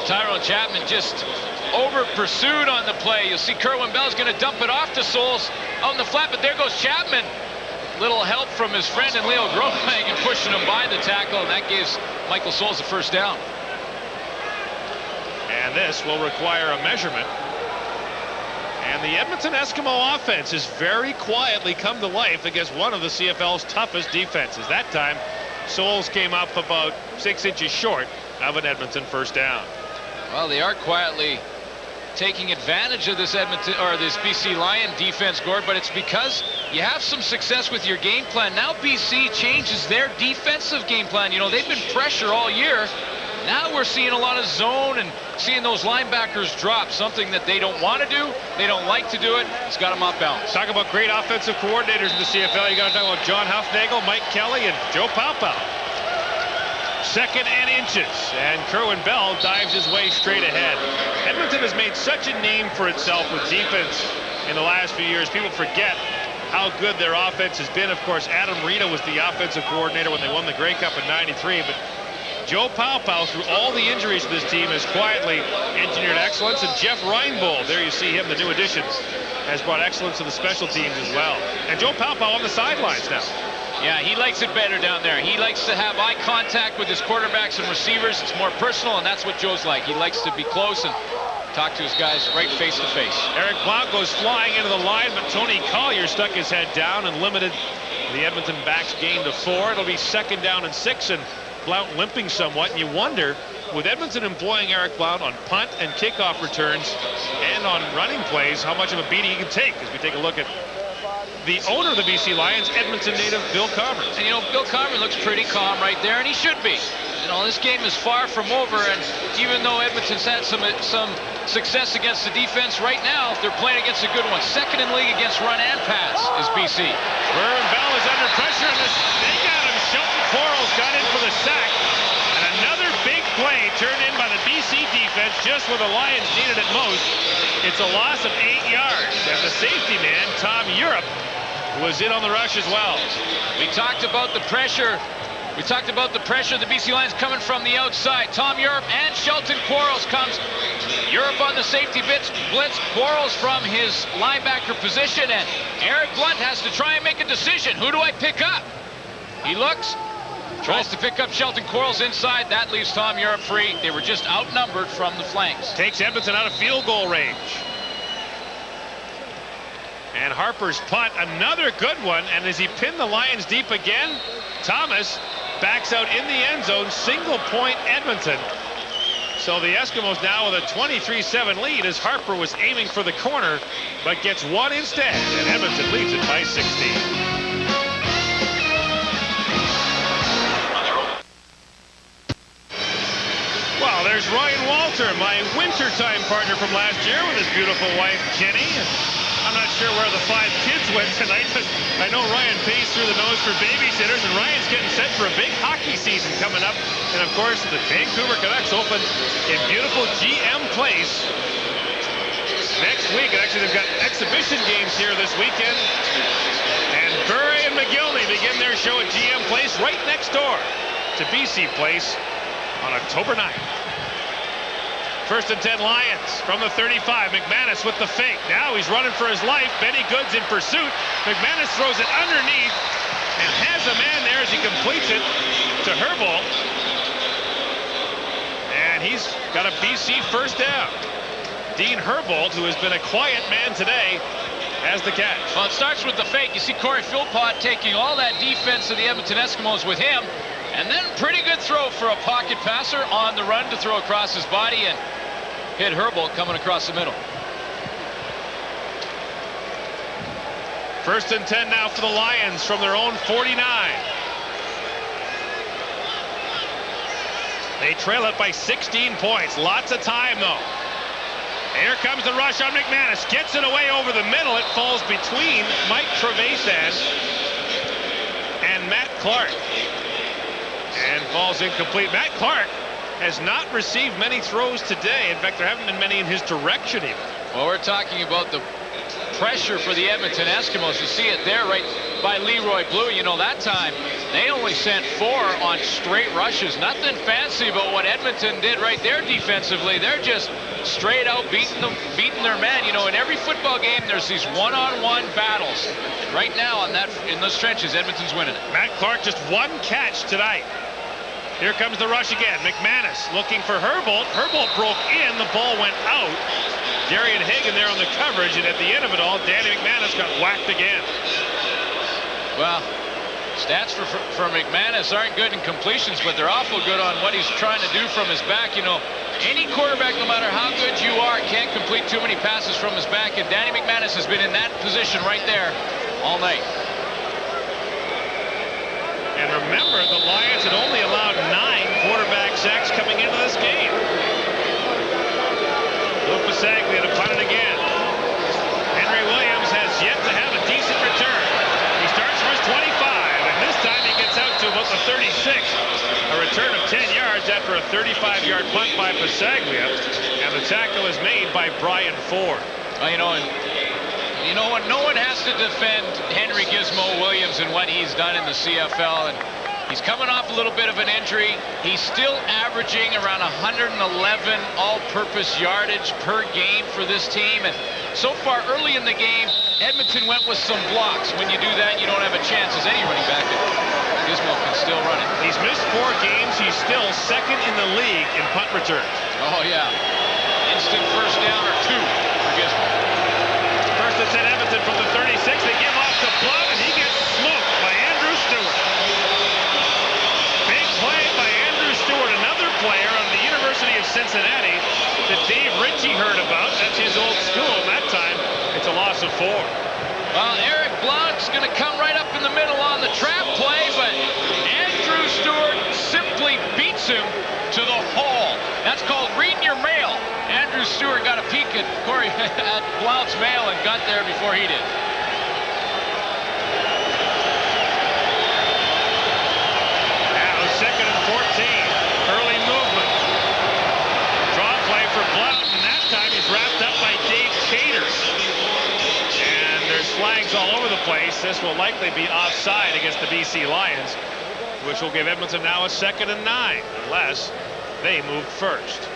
S8: Tyrone Chapman just over-pursued on the play. You'll see Kerwin Bell's going to dump it off to Souls out in the flat, but there goes Chapman. Little help from his friend and Leo Gromang and pushing him by the tackle, and that gives Michael Souls the first down.
S3: And this will require a measurement. And the Edmonton Eskimo offense has very quietly come to life against one of the CFL's toughest defenses. That time, Souls came up about 6 inches short of an Edmonton first down.
S8: Well, they are quietly taking advantage of this Edmonton or this BC Lion defense, Gord, but it's because you have some success with your game plan. Now BC changes their defensive game plan. You know, they've been pressure all year. Now we're seeing a lot of zone and seeing those linebackers drop, something that they don't want to do. They don't like to do it. It's got them off balance.
S3: Talk about great offensive coordinators in the CFL. You got to talk about John Huffnagel, Mike Kelly, and Joe Paopao. Second and inches, and Kerwin Bell dives his way straight ahead. Edmonton has made such a name for itself with defense in the last few years. People forget how good their offense has been. Of course, Adam Rita was the offensive coordinator when they won the Grey Cup in '93, but Joe Paopao, through all the injuries to this team, has quietly engineered excellence. And Jeff Reinbold, there you see him, the new addition, has brought excellence to the special teams as well. And Joe Paopao on the sidelines now.
S8: Yeah, he likes it better down there. He likes to have eye contact with his quarterbacks and receivers. It's more personal, and that's what Joe's like. He likes to be close and talk to his guys right face to face.
S3: Eric Blount goes flying into the line, but Tony Collier stuck his head down and limited the Edmonton backs gain to 4. It'll be 2nd down and 6, and Blount limping somewhat. And you wonder, with Edmonton employing Eric Blount on punt and kickoff returns and on running plays, how much of a beating he can take as we take a look at the owner of the BC Lions, Edmonton native Bill Comrie.
S8: And you know, Bill Comrie looks pretty calm right there, and he should be. You know, this game is far from over, and even though Edmonton's had some success against the defense right now, they're playing against a good one. 2nd in league against run and pass is BC.
S3: Kerwin Bell is under pressure, and they got him. Shelton Quarles got in for the sack. And another big play turned in by the BC defense just where the Lions needed it most. It's a loss of 8 yards. And the safety man, Tom Europe, was in on the rush as well.
S8: We talked about the pressure. We talked about the pressure. The BC Lions coming from the outside. Tom Europe and Shelton Quarles comes. Europe on the safety blitz. Quarles from his linebacker position. And Eric Blount has to try and make a decision. Who do I pick up? He looks. Tries to pick up Shelton Quarles inside. That leaves Tom Europe free. They were just outnumbered from the flanks.
S3: Takes Edmonton out of field goal range. And Harper's punt, another good one. And as he pinned the Lions deep again, Thomas backs out in the end zone. Single point Edmonton. So the Eskimos now with a 23-7 lead as Harper was aiming for the corner, but gets one instead. And Edmonton leads it by 16. Well, there's Ryan Walter, my wintertime partner from last year with his beautiful wife, Jenny. I'm not sure where the 5 kids went tonight, but I know Ryan pays through the nose for babysitters, and Ryan's getting set for a big hockey season coming up. And, of course, the Vancouver Canucks open in beautiful GM Place next week. And actually, they've got exhibition games here this weekend. And Bury and McGillney begin their show at GM Place right next door to BC Place on October 9th. 1st and 10 Lions from the 35. McManus with the fake. Now he's running for his life. Benny Goods in pursuit. McManus throws it underneath and has a man there as he completes it to Herbold. And he's got a BC first down. Dean Herbold, who has been a quiet man today, has the catch.
S8: Well, it starts with the fake. You see Corey Philpott taking all that defense of the Edmonton Eskimos with him. And then pretty good throw for a pocket passer on the run to throw across his body and hit Herbold coming across the middle.
S3: 1st and 10 now for the Lions from their own 49. They trail it by 16 points. Lots of time, though. Here comes the rush on McManus. Gets it away over the middle. It falls between Mike Trevathan and Matt Clark. And falls incomplete. Matt Clark has not received many throws today. In fact, there haven't been many in his direction even.
S8: Well, we're talking about the pressure for the Edmonton Eskimos. You see it there right by Leroy Blue. You know, that time they only sent 4 on straight rushes. Nothing fancy about what Edmonton did right there defensively. They're just straight out beating their man. You know, in every football game, there's these one-on-one battles. And right now in those trenches, Edmonton's winning it.
S3: Matt Clark just 1 catch tonight. Here comes the rush again. McManus looking for Herbold. Herbold broke in. The ball went out. Darian Hagan there on the coverage, and at the end of it all, Danny McManus got whacked again.
S8: Well, stats for McManus aren't good in completions, but they're awful good on what he's trying to do from his back. You know, any quarterback, no matter how good you are, can't complete too many passes from his back, and Danny McManus has been in that position right there all night.
S3: And remember, the Lions had only allowed 9 quarterback sacks coming into this game. Luke Pasaglia to punt it again. Henry Williams has yet to have a decent return. He starts from his 25, and this time he gets out to about the 36. A return of 10 yards after a 35-yard punt by Pasaglia, and the tackle is made by Brian Ford.
S8: Well, you know what? No one has to defend Henry Gizmo Williams and what he's done in the CFL, and he's coming off a little bit of an injury. He's still averaging around 111 all-purpose yardage per game for this team, and so far early in the game, Edmonton went with some blocks. When you do that, you don't have a chance as any running back. Gizmo can still run it.
S3: He's missed 4 games. He's still second in the league in punt returns.
S8: Oh, yeah. Instant first down or 2 for Gizmo.
S3: First and 10 Edmonton from the 36. They give off to Blount, and he gets smoked by Andrew Stewart. Big play by Andrew Stewart, another player on the University of Cincinnati that Dave Ritchie heard about. That's his old school, and that time it's a loss of 4.
S8: Well, Eric Blount's going to come right up in the middle on the trap play, but Andrew Stewart simply beats him to the hole. That's called reading your mail. Andrew Stewart got a peek at Blount's mail and got there before he did.
S3: Now, second and 14. Early movement. Draw play for Blount, and that time he's wrapped up by Dave Chater. And there's flags all over the place. This will likely be offside against the BC Lions, which will give Edmonton now a 2nd and 9, unless they move first.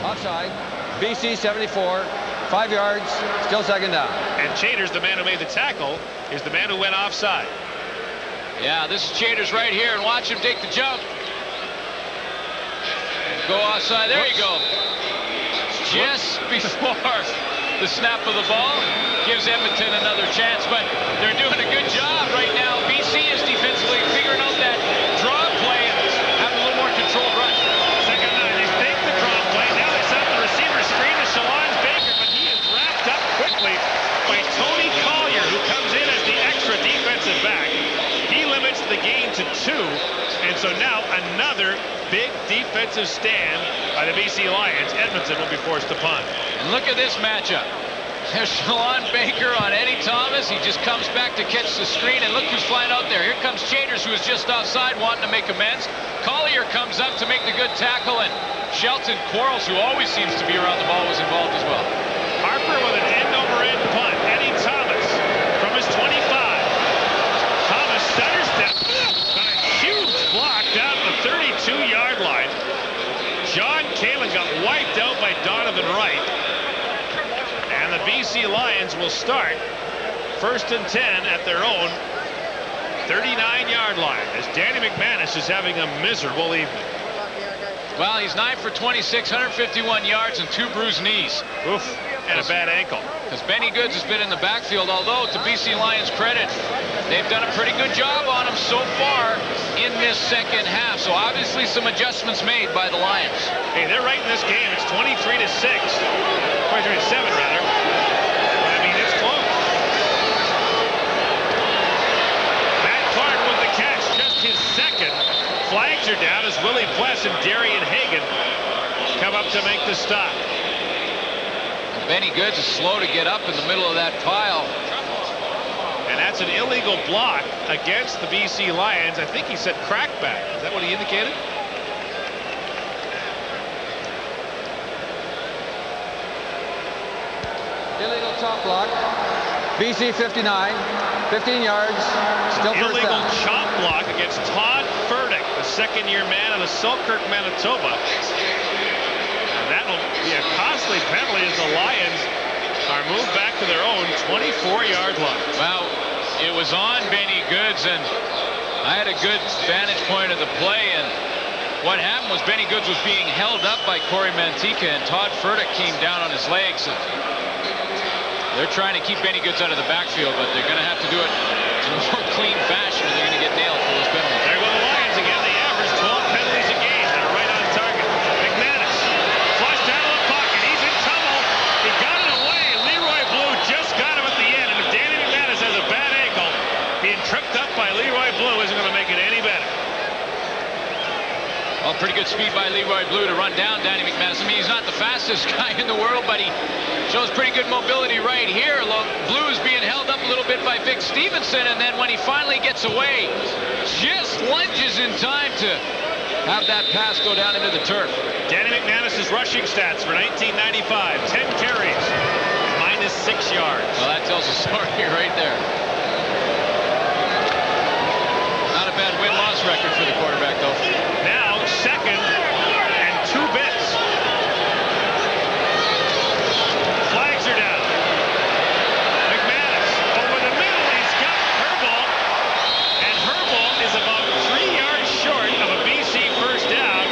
S6: Offside. BC 74. 5 yards. Still 2nd down.
S3: And Chater's the man who made the tackle, is the man who went offside.
S8: Yeah, this is Chater's right here, and watch him take the jump. Go offside. There you go. Just before the snap of the ball gives Edmonton another chance, but they're doing a good job right now. BC is defensively figuring out that draw play and having a little more controlled run.
S3: 2nd and 9. They fake the draw play. Now they set the receiver screen to Shalon Baker, but he is wrapped up quickly by Tony Collier, who comes in as the extra defensive back. He limits the gain to 2, and so now another big defensive stand by the BC Lions. Edmonton will be forced to punt.
S8: And look at this matchup. There's Shalon Baker on Eddie Thomas. He just comes back to catch the screen, and look who's flying out there. Here comes Chaters, who is just offside, wanting to make amends. Collier comes up to make the good tackle, and Shelton Quarles, who always seems to be around the ball, was involved as well.
S3: Harper with an end-over-end punt. Eddie Thomas from his 25. Thomas stutter step. Got a huge block down at the 32-yard line. John Kalin got wiped out by Donovan Wright. And the BC Lions will start 1st and 10 at their own 39-yard line, as Danny McManus is having a miserable evening.
S8: Well, he's 9 for 26, 151 yards, and 2 bruised knees.
S3: Oof, and a bad ankle.
S8: Because Benny Goods has been in the backfield, although to BC Lions' credit, they've done a pretty good job on him so far in this second half. So obviously some adjustments made by the Lions.
S3: Hey, they're right in this game. It's 23-6. 23-7, rather. But I mean, it's close. Matt Clark with the catch, just his 2nd. Flags are down as Willie Pless and Darian Hagan come up to make the stop.
S8: Benny Goods is slow to get up in the middle of that pile.
S3: And that's an illegal block against the BC Lions. I think he said crackback. Is that what he indicated?
S6: Illegal chop block. BC 59. 15 yards. Still first
S3: Illegal
S6: down.
S3: chop block against Todd Furtick, the 2nd-year man out of Selkirk, Manitoba. And that will be a costly penalty as the Lions are moved back to their own 24-yard line.
S8: Well, it was on Benny Goods, and I had a good vantage point of the play, and what happened was Benny Goods was being held up by Corey Mantika, and Todd Furtick came down on his legs. And they're trying to keep Benny Goods out of the backfield, but they're going to have to do it in a more clean fashion, or they're going to get nailed for those penalties.
S3: There go the Lions again. They average 12 penalties a game. They're right on target. McManus flushed out of the pocket. He's in trouble. He got it away. Leroy Blue just got him at the tripped up by Leroy Blue isn't going to make it any better.
S8: Well, pretty good speed by Leroy Blue to run down Danny McManus. I mean, he's not the fastest guy in the world, but he shows pretty good mobility right here. Blue is being held up a little bit by Vic Stevenson, and then when he finally gets away, just lunges in time to have that pass go down into the turf.
S3: Danny McManus' rushing stats for 1995, 10 carries, -6 yards.
S8: Well, that tells a story right there. Not a bad win-loss record for the quarterback, though.
S3: Now, second and 2 bits. Flags are down. McManus over the middle. He's got Herbold. And Herbold is about 3 yards short of a BC first down.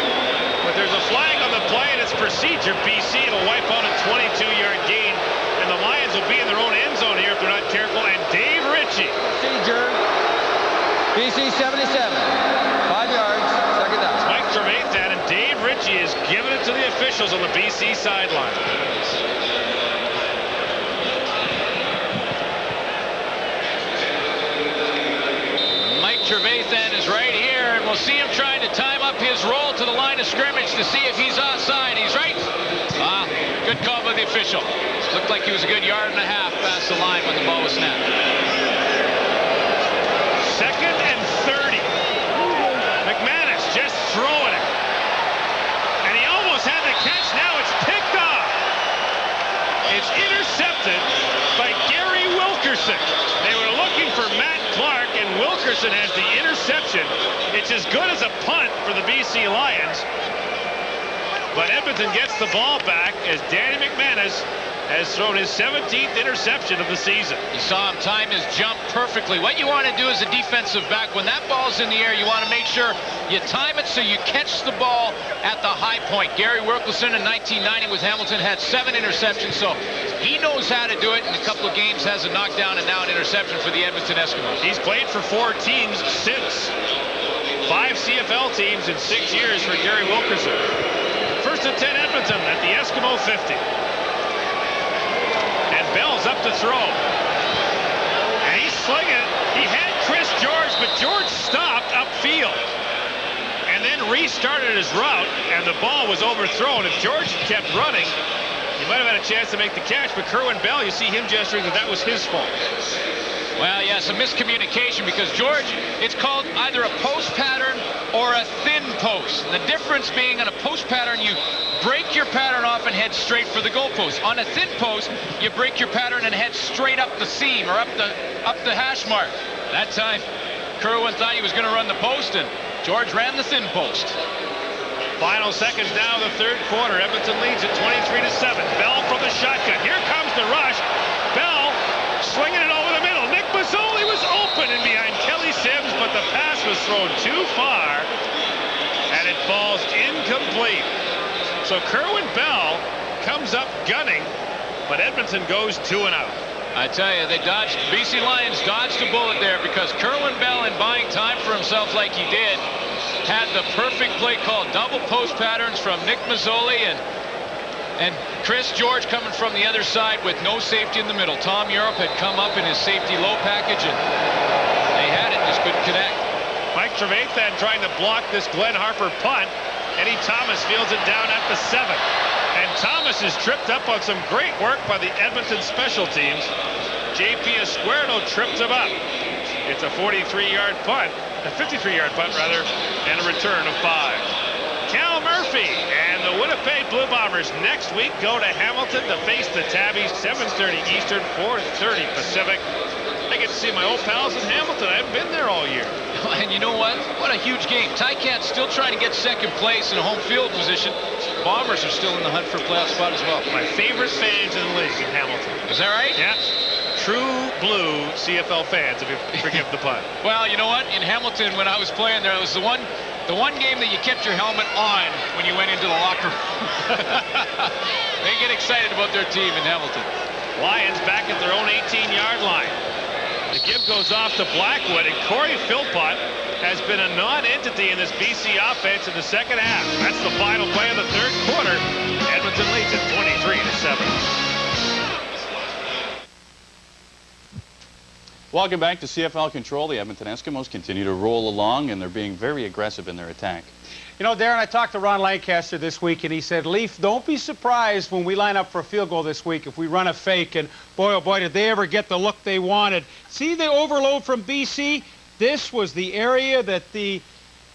S3: But there's a flag on the play, and it's procedure. BC will wipe out a 22-yard gain. And the Lions will be in their own end zone here if they're not careful. And Dave Ritchie.
S6: Procedure. BC 77. 5 yards. Second down.
S3: Mike Trevathan, and Dave Ritchie is giving it to the officials on the BC sideline.
S8: Mike Trevathan is right here, and we'll see him trying to time up his roll to the line of scrimmage to see if he's offside. He's right. Good call by the official. Looked like he was a good 1.5 yards past the line when the ball was snapped.
S3: Second and 30. McManus just throwing it. And he almost had the catch. Now it's picked off. It's intercepted by Gary Wilkerson. They were looking for Matt Clark, and Wilkerson has the interception. It's as good as a punt for the BC Lions. But Edmonton gets the ball back as Danny McManus has thrown his 17th interception of the season.
S8: You saw him time his jump perfectly. What you want to do as a defensive back, when that ball's in the air, you want to make sure you time it so you catch the ball at the high point. Gary Wilkerson in 1990 with Hamilton had 7 interceptions, so he knows how to do it. In a couple of games has a knockdown and now an interception for the Edmonton Eskimos.
S3: He's played for 4 teams since. 5 CFL teams in 6 years for Gary Wilkerson. First and 10 Edmonton at the Eskimo 50. And Bell's up to throw. And he's slinging it. He had Chris George, but George stopped upfield. And then restarted his route, and the ball was overthrown. If George had kept running, he might have had a chance to make the catch, but Kerwin Bell, you see him gesturing that was his fault.
S8: Well, yeah, some miscommunication because George, it's called either a post pattern or a thin post. The difference being on a post pattern, you break your pattern off and head straight for the goalpost. On a thin post, you break your pattern and head straight up the seam or up the hash mark. That time, Kerwin thought he was going to run the post, and George ran the thin post.
S3: Final seconds now of the third quarter. Edmonton leads at 23-7. Bell from the shotgun. Here comes the rush. Bell swinging it over the middle. Nick Mazzoli was open and behind Kelly Sims, but the pass was thrown too far, and it falls incomplete. So Kerwin Bell comes up gunning, but Edmonton goes 2 and out.
S8: I tell you, they dodged. BC Lions dodged a bullet there because Kerwin Bell, in buying time for himself like he did, had the perfect play call. Double post patterns from Nick Mazzoli and Chris George coming from the other side with no safety in the middle. Tom Europe had come up in his safety low package, and they had it, just couldn't connect.
S3: Mike Trevathan trying to block this Glenn Harper punt. Eddie Thomas fields it down at the 7. And Thomas is tripped up on some great work by the Edmonton special teams. JP Esquerdo tripped him up. It's a 43-yard punt, a 53-yard punt rather, and a return of 5. Cal Murphy and the Winnipeg Blue Bombers next week go to Hamilton to face the Tabbies, 7:30 Eastern, 4:30 Pacific. I get to see my old pals in Hamilton. I haven't been there all year.
S8: And you know what? What a huge game. Ticats still trying to get second place in a home field position. Bombers are still in the hunt for a playoff spot as well.
S3: My favorite fans in the league in Hamilton.
S8: Is that right?
S3: Yeah. True blue CFL fans, if you forgive the pun.
S8: Well, you know what? In Hamilton, when I was playing there, it was the one game that you kept your helmet on when you went into the locker room. They get excited about their team in Hamilton.
S3: Lions back at their own 18-yard line. The give goes off to Blackwood, and Corey Philpott has been a non-entity in this BC offense in the second half. That's the final play of the third quarter. Edmonton leads at 23-7.
S1: Welcome back to CFL Control. The Edmonton Eskimos continue to roll along, and they're being very aggressive in their attack.
S5: You know, Darren, I talked to Ron Lancaster this week, and he said, Leaf, don't be surprised when we line up for a field goal this week if we run a fake. And boy, oh boy, did they ever get the look they wanted. See the overload from BC? This was the area that the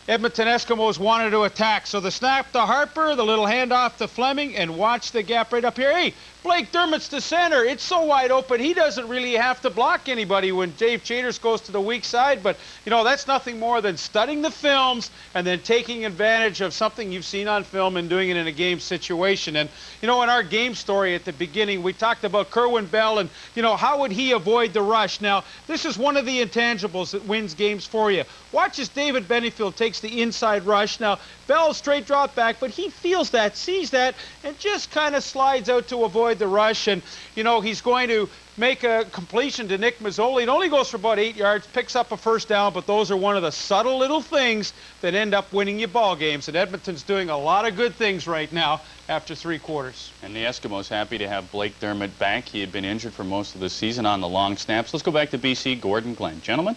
S5: Edmonton Eskimos wanted to attack. So the snap to Harper, the little handoff to Fleming, and watch the gap right up here. Hey, Blake Dermott's the center. It's so wide open, he doesn't really have to block anybody when Dave Chaters goes to the weak side. But, you know, that's nothing more than studying the films and then taking advantage of something you've seen on film and doing it in a game situation. And, you know, in our game story at the beginning, we talked about Kerwin Bell and, you know, how would he avoid the rush? Now, this is one of the intangibles that wins games for you. Watch as David Benefield takes the inside rush. Now, Bell's straight drop back, but he feels that, sees that, and just kind of slides out to avoid the rush. And, you know, he's going to make a completion to Nick Mazzoli. It only goes for about 8 yards, picks up a first down, but those are one of the subtle little things that end up winning you ball games. And Edmonton's doing a lot of good things right now after 3 quarters.
S1: And the Eskimos happy to have Blake Dermott back. He had been injured for most of the season on the long snaps. Let's go back to BC. Gordon Glenn. Gentlemen?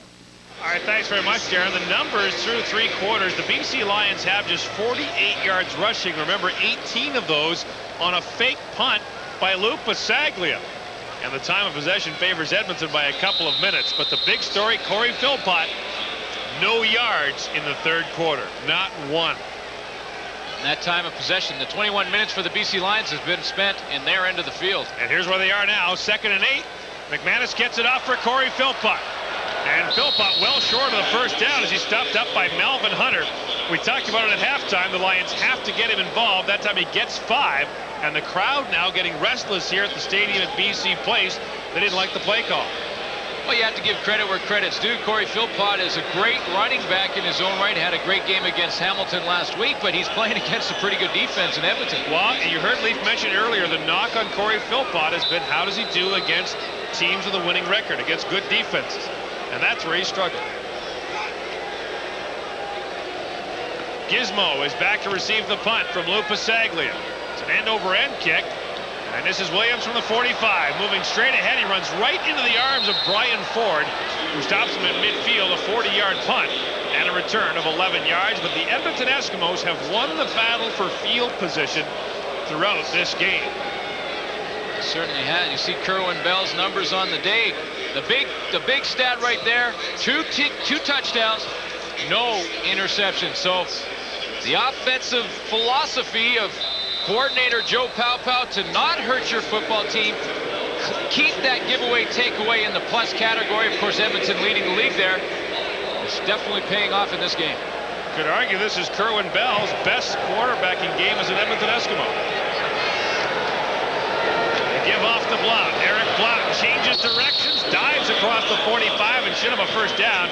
S3: All right, thanks very much, Darren. The numbers through 3 quarters, the BC Lions have just 48 yards rushing. Remember, 18 of those on a fake punt by Lou Pasaglia. And the time of possession favors Edmonton by a couple of minutes. But the big story, Corey Philpott, no yards in the 3rd quarter. Not one.
S8: And that time of possession, the 21 minutes for the BC Lions has been spent in their end of the field.
S3: And here's where they are now, 2nd and 8. McManus gets it off for Corey Philpott. And Philpott well short of the first down as he's stopped up by Melvin Hunter. We talked about it at halftime. The Lions have to get him involved. That time he gets 5. And the crowd now getting restless here at the stadium at BC Place. They didn't like the play call.
S8: Well, you have to give credit where credit's due. Corey Philpott is a great running back in his own right. Had a great game against Hamilton last week, but he's playing against a pretty good defense in Edmonton.
S3: Well, you heard Leaf mention earlier, the knock on Corey Philpott has been how does he do against teams with a winning record, against good defenses. And that's where he struggled. Gizmo is back to receive the punt from Lou Pasaglia. It's an end-over-end kick. And this is Williams from the 45. Moving straight ahead, he runs right into the arms of Brian Ford, who stops him at midfield, a 40-yard punt and a return of 11 yards. But the Edmonton Eskimos have won the battle for field position throughout this game.
S8: They certainly had. You see Kerwin Bell's numbers on the day. The big stat right there, two touchdowns, no interceptions. So the offensive philosophy of coordinator Joe Paopao to not hurt your football team, keep that giveaway takeaway in the plus category. Of course, Edmonton leading the league there. It's definitely paying off in this game.
S3: Could argue this is Kerwin Bell's best quarterbacking game as an Edmonton Eskimo. Give off to Blount. Eric Blount changes directions, dives across the 45, and should have a first down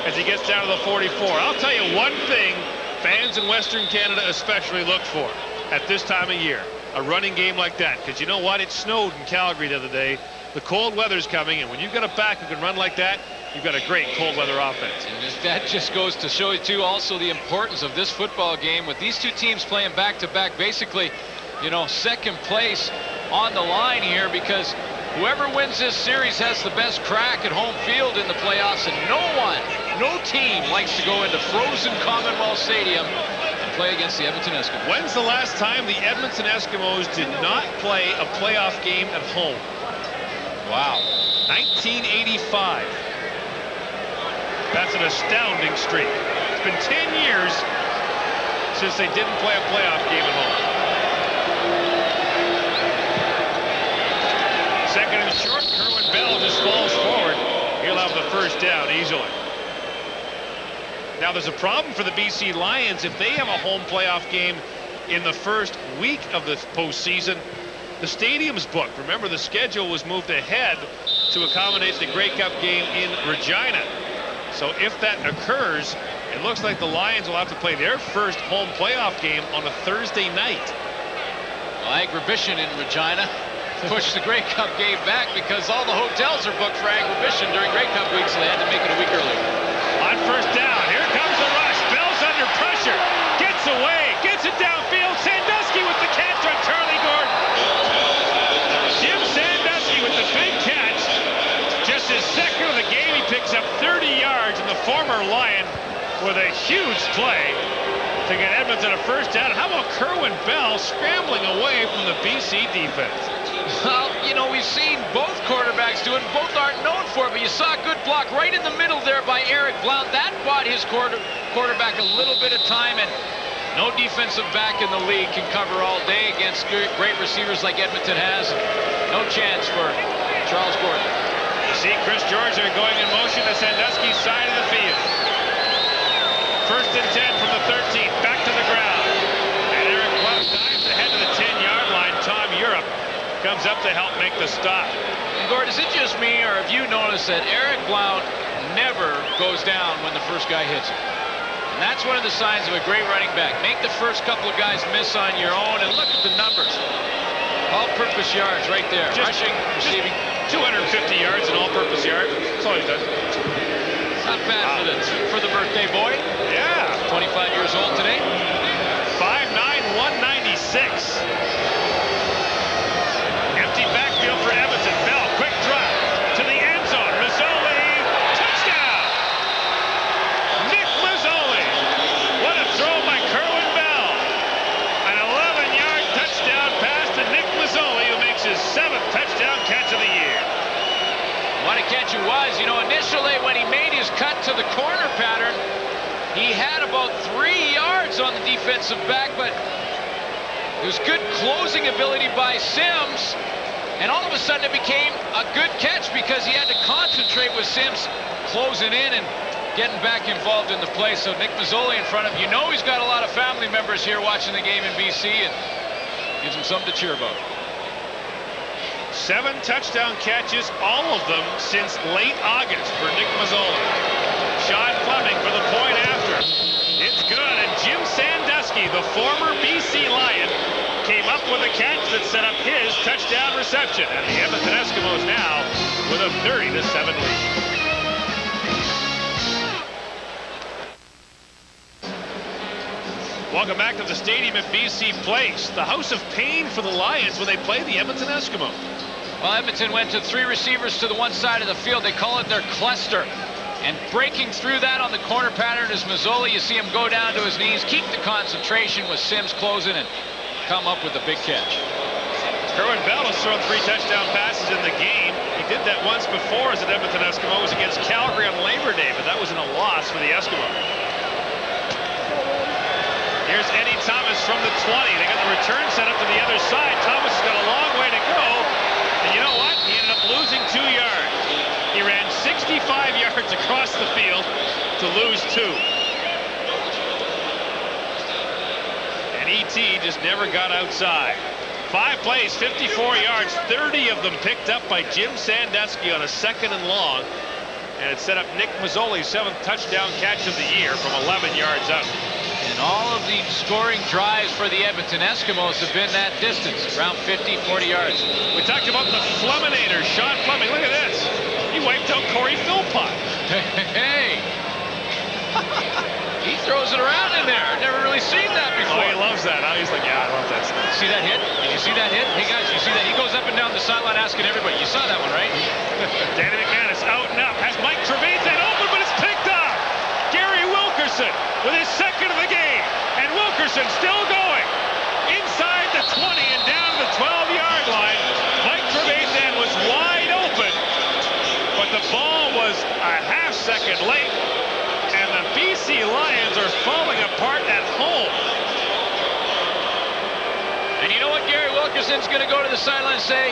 S3: as he gets down to the 44. I'll tell you one thing fans in Western Canada especially look for at this time of year. A running game like that. Because you know what? It snowed in Calgary the other day. The cold weather's coming, and when you've got a back who can run like that, you've got a great cold weather offense.
S8: And that just goes to show you, too, also the importance of this football game with these two teams playing back-to-back. Basically, you know, 2nd place on the line here, because whoever wins this series has the best crack at home field in the playoffs, and no team likes to go into frozen Commonwealth Stadium and play against the Edmonton Eskimos.
S3: When's the last time the Edmonton Eskimos did not play a playoff game at home?
S8: Wow.
S3: 1985. That's an astounding streak. It's been 10 years since they didn't play a playoff game at home. 2nd and short. Kerwin Bell just falls forward. He'll have the first down easily. Now there's a problem for the BC Lions if they have a home playoff game in the first week of the postseason. The stadium's booked. Remember, the schedule was moved ahead to accommodate the Grey Cup game in Regina. So if that occurs, it looks like the Lions will have to play their first home playoff game on a Thursday night.
S8: Well, Agribition in Regina pushed the Grey Cup game back because all the hotels are booked for Agribition during Grey Cup week, so they had to make it a week earlier.
S3: On first down, here comes the rush. Bell's under pressure. Gets away. Gets it downfield. Sandusky with the catch on Charlie Gordon. Jim Sandusky with the big catch. Just his 2nd of the game. He up 30 yards, and the former Lion with a huge play to get Edmonton a first down. How about Kerwin Bell scrambling away from the BC defense?
S8: Well, you know, we've seen both quarterbacks do it. Both aren't known for it, but you saw a good block right in the middle there by Eric Blount. That bought his quarterback a little bit of time, and no defensive back in the league can cover all day against great receivers like Edmonton has. No chance for Charles Gordon.
S3: You see Chris Georgia going in motion to Sandusky's side of the field. First and 10 from the 13th, back to the ground. And Eric Blount dives ahead to the 10-yard line. Tom Europe comes up to help make the stop.
S8: And Gord, is it just me, or have you noticed that Eric Blount never goes down when the first guy hits him? And that's one of the signs of a great running back. Make the first couple of guys miss on your own, and look at the numbers. All-purpose yards right there. Rushing, receiving.
S3: 250 yards in all-purpose yards. That's all he's done.
S8: Not bad for the birthday boy.
S3: Yeah.
S8: 25 years old today.
S3: 5'9", 196. Empty backfield for Edmonton. Bell, quick drop to the end zone. Mazzoli, touchdown! Nick Mazzoli. What a throw by Kerwin Bell. An 11-yard touchdown pass to Nick Mazzoli, who makes his 7th touchdown catch of the year.
S8: What a catch it was. You know, initially when he made his cut to the corner pattern, he had about 3 yards on the defensive back, but it was good closing ability by Sims. And all of a sudden it became a good catch because he had to concentrate with Sims closing in and getting back involved in the play. So Nick Mazzoli in front of him. You know he's got a lot of family members here watching the game in BC, and gives him something to cheer about.
S3: 7 touchdown catches, all of them since late August for Nick Mazzoli. Sean Fleming for the point after. It's good, and Jim Sandusky, the former BC Lion, came up with a catch that set up his touchdown reception. And the Edmonton Eskimos now with a 30-7 lead. Welcome back to the stadium at BC Place, the house of pain for the Lions when they play the Edmonton Eskimos.
S8: Well, Edmonton went to 3 receivers to the one side of the field. They call it their cluster. And breaking through that on the corner pattern is Mazzoli. You see him go down to his knees, keep the concentration with Sims closing, and come up with a big catch.
S3: Kerwin Bell has thrown 3 touchdown passes in the game. He did that once before as an Edmonton Eskimos against Calgary on Labor Day, but that was in a loss for the Eskimos. Here's Eddie Thomas from the 20. They got the return set up to the other side. Thomas has got a long way to go. And you know what? He ended up losing 2 yards. He ran 65 yards across the field to lose 2. And E.T. just never got outside. 5 plays, 54 yards, 30 of them picked up by Jim Sandusky on a 2nd and long. And it set up Nick Mazzoli's 7th touchdown catch of the year from 11 yards out.
S8: And all of the scoring drives for the Edmonton Eskimos have been that distance, around 50, 40 yards.
S3: We talked about the Fleminator, Sean Fleming. Look at this. He wiped out Corey Philpott.
S8: Hey. He throws it around in there. Never really seen that before.
S3: Oh, he loves that. Now he's like, yeah, I love that stuff.
S8: See that hit? Did you see that hit? Hey, guys, you see that? He goes up and down the sideline asking everybody. You saw that one, right?
S3: Danny McManus out and up. Has Mike Trevathan open, but it's picked up. Gary Wilkerson with his 2nd of the game. And Wilkerson still going. Inside the 20 and down to the 12-yard line. Mike Trevathan was wide open. But the ball was a half-second late. And the BC Lions are falling apart at home.
S8: And you know what Gary Wilkerson's going to go to the sideline and say?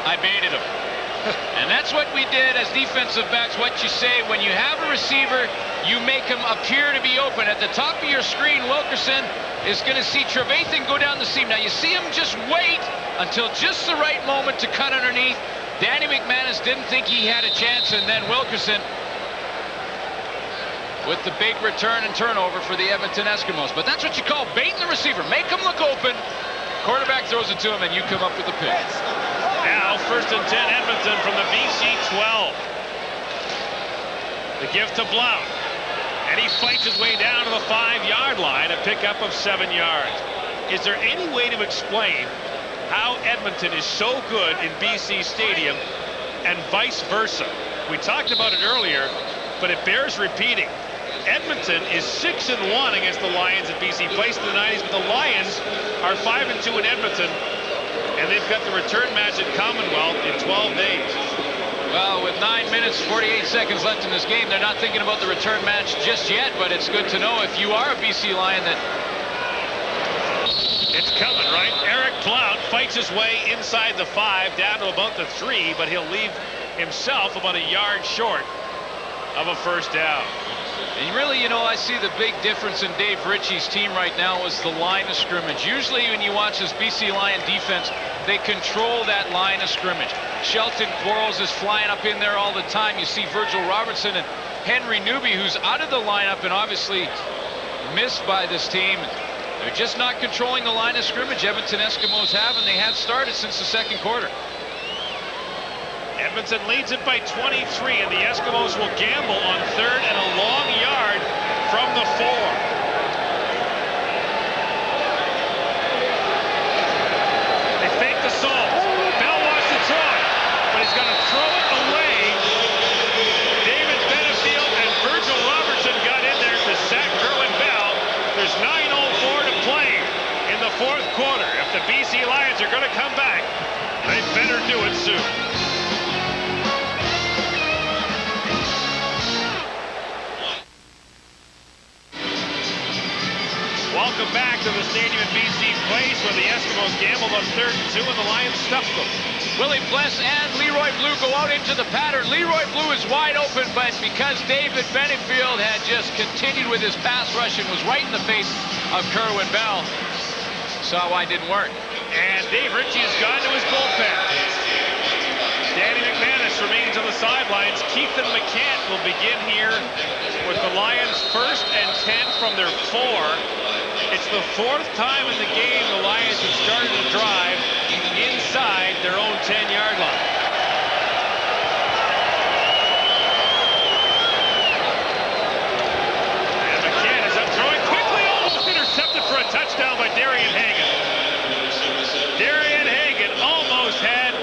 S8: I baited him. And that's what we did as defensive backs. What you say when you have a receiver, you make him appear to be open. At the top of your screen, Wilkerson is going to see Trevathan go down the seam. Now you see him just wait until just the right moment to cut underneath. Danny McManus didn't think he had a chance, and then Wilkerson with the big return and turnover for the Edmonton Eskimos. But that's what you call baiting the receiver. Make him look open. Quarterback throws it to him, and you come up with the pick.
S3: Now, 1st and 10, Edmonton from the BC 12. The give to Blount. And he fights his way down to the 5-yard line, a pickup of 7 yards. Is there any way to explain how Edmonton is so good in BC Stadium and vice versa? We talked about it earlier. but it bears repeating. Edmonton is 6-1 against the Lions at BC Place in the 90s, but the Lions are 5-2 in Edmonton, and they've got the return match at Commonwealth in 12 days.
S8: Well, with 9 minutes, 48 seconds left in this game, they're not thinking about the return match just yet, but it's good to know if you are a BC Lion that...
S3: It's coming, right? Eric Blount fights his way inside the 5, down to about the 3, but he'll leave himself about a yard short of a first down.
S8: And really, you know, I see the big difference in Dave Ritchie's team right now is the line of scrimmage. Usually when you watch this BC Lion defense, they control that line of scrimmage. Shelton Quarles is flying up in there all the time. You see Virgil Robertson and Henry Newby, who's out of the lineup and obviously missed by this team. They're just not controlling the line of scrimmage. Edmonton Eskimos have, and they have started since the second quarter.
S3: Edmonton leads it by 23, and the Eskimos will gamble on 3rd and a long yard from the 4. They fake the Soul. Bell wants to throw it, but he's going to throw it away. David Benefield and Virgil Robertson got in there to sack Kerwin Bell. There's 9:04 to play in the 4th quarter. If the BC Lions are going to come back, they better do it soon. Welcome back to the stadium in BC Place, where the Eskimos gambled on 3rd and 2 and the Lions stuffed them.
S8: Willie Bless and Leroy Blue go out into the pattern. Leroy Blue is wide open, but because David Benefield had just continued with his pass rush and was right in the face of Kerwin Bell, saw why it didn't work.
S3: And Dave Ritchie has gone to his bullpen. Danny McManus remains on the sidelines. Keithan McCant will begin here with the Lions 1st and 10 from their 4. It's the 4th time in the game the Lions have started to drive inside their own 10-yard line. And McCann is up throwing quickly, almost intercepted for a touchdown by Darian Hagan. Darian Hagan almost had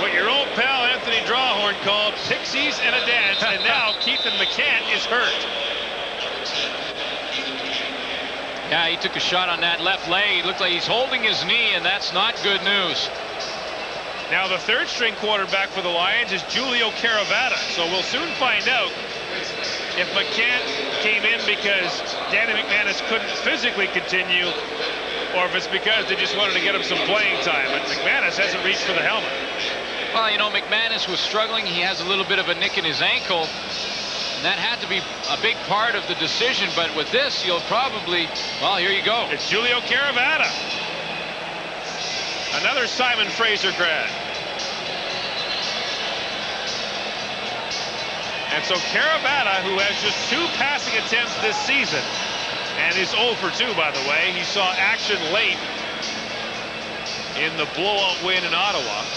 S3: what your old pal Anthony Drawhorn called pixies and a dance, and now Keithan McCann is hurt.
S8: Yeah, he took a shot on that left leg. It looked like he's holding his knee, and that's not good news.
S3: Now the 3rd-string quarterback for the Lions is Julio Caravata, so we'll soon find out if McCann came in because Danny McManus couldn't physically continue, or if it's because they just wanted to get him some playing time. But McManus hasn't reached for the helmet.
S8: Well, you know, McManus was struggling. He has a little bit of a nick in his ankle. That had to be a big part of the decision, but with this, you'll probably, well, here you go.
S3: It's Julio Caravata. Another Simon Fraser grad. And so Caravata, who has just 2 passing attempts this season, and is 0 for 2, by the way. He saw action late in the blowout win in Ottawa.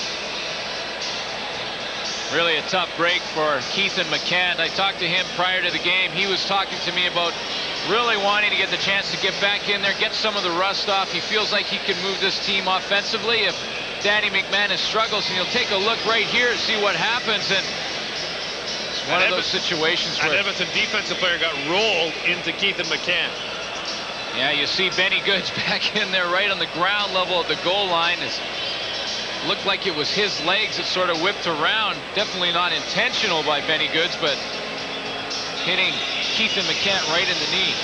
S8: Really a tough break for Keithan McCann. I talked to him prior to the game. He was talking to me about really wanting to get the chance to get back in there, get some of the rust off. He feels like he can move this team offensively if Danny McManus struggles, and you'll take a look right here to see what happens. And it's one of those situations where
S3: an Edmonton defensive player got rolled into Keithan McCann.
S8: Yeah, you see Benny Goods back in there right on the ground level of the goal line. It looked like it was his legs that sort of whipped around. Definitely not intentional by Benny Goods, but hitting Keithan McCann right in the knee.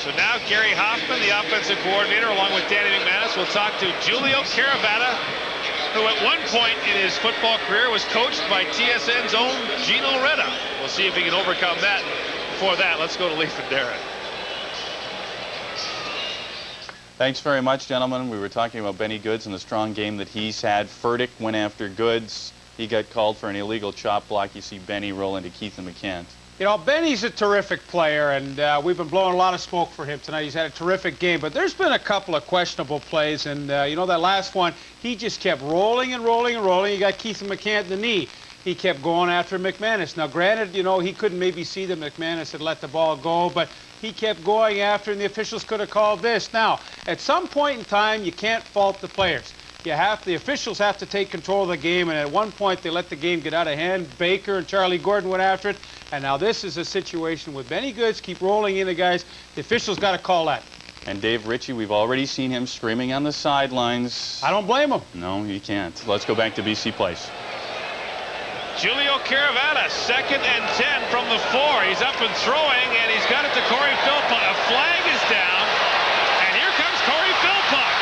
S3: So now Gary Hoffman, the offensive coordinator, along with Danny McManus, will talk to Julio Caravata, who at one point in his football career was coached by TSN's own Gino Reda. We'll see if he can overcome that. Before that, let's go to Leaf and Darren.
S1: Thanks very much, gentlemen. We were talking about Benny Goods and the strong game that he's had. Furtick went after Goods. He got called for an illegal chop block. You see Benny roll into Keithan McCann.
S5: You know, Benny's a terrific player, and we've been blowing a lot of smoke for him tonight. He's had a terrific game, but there's been a couple of questionable plays, and you know, that last one, he just kept rolling and rolling and rolling. He got Keithan McCann in the knee. He kept going after McManus. Now, granted, you know, he couldn't maybe see that McManus had let the ball go, but he kept going after, and the officials could have called this. Now, at some point in time, you can't fault the players. the officials have to take control of the game, and at one point they let the game get out of hand. Baker and Charlie Gordon went after it, and now this is a situation with Benny Goods keep rolling in the guys. The officials got to call that.
S1: And Dave Ritchie, we've already seen him screaming on the sidelines.
S5: I don't blame him.
S1: No, you can't. Let's go back to BC Place.
S3: Julio Caravana, 2nd and 10 from the 4. He's up and throwing, and he's got it to Corey Philpott. A flag is down, and here comes Corey Philpott.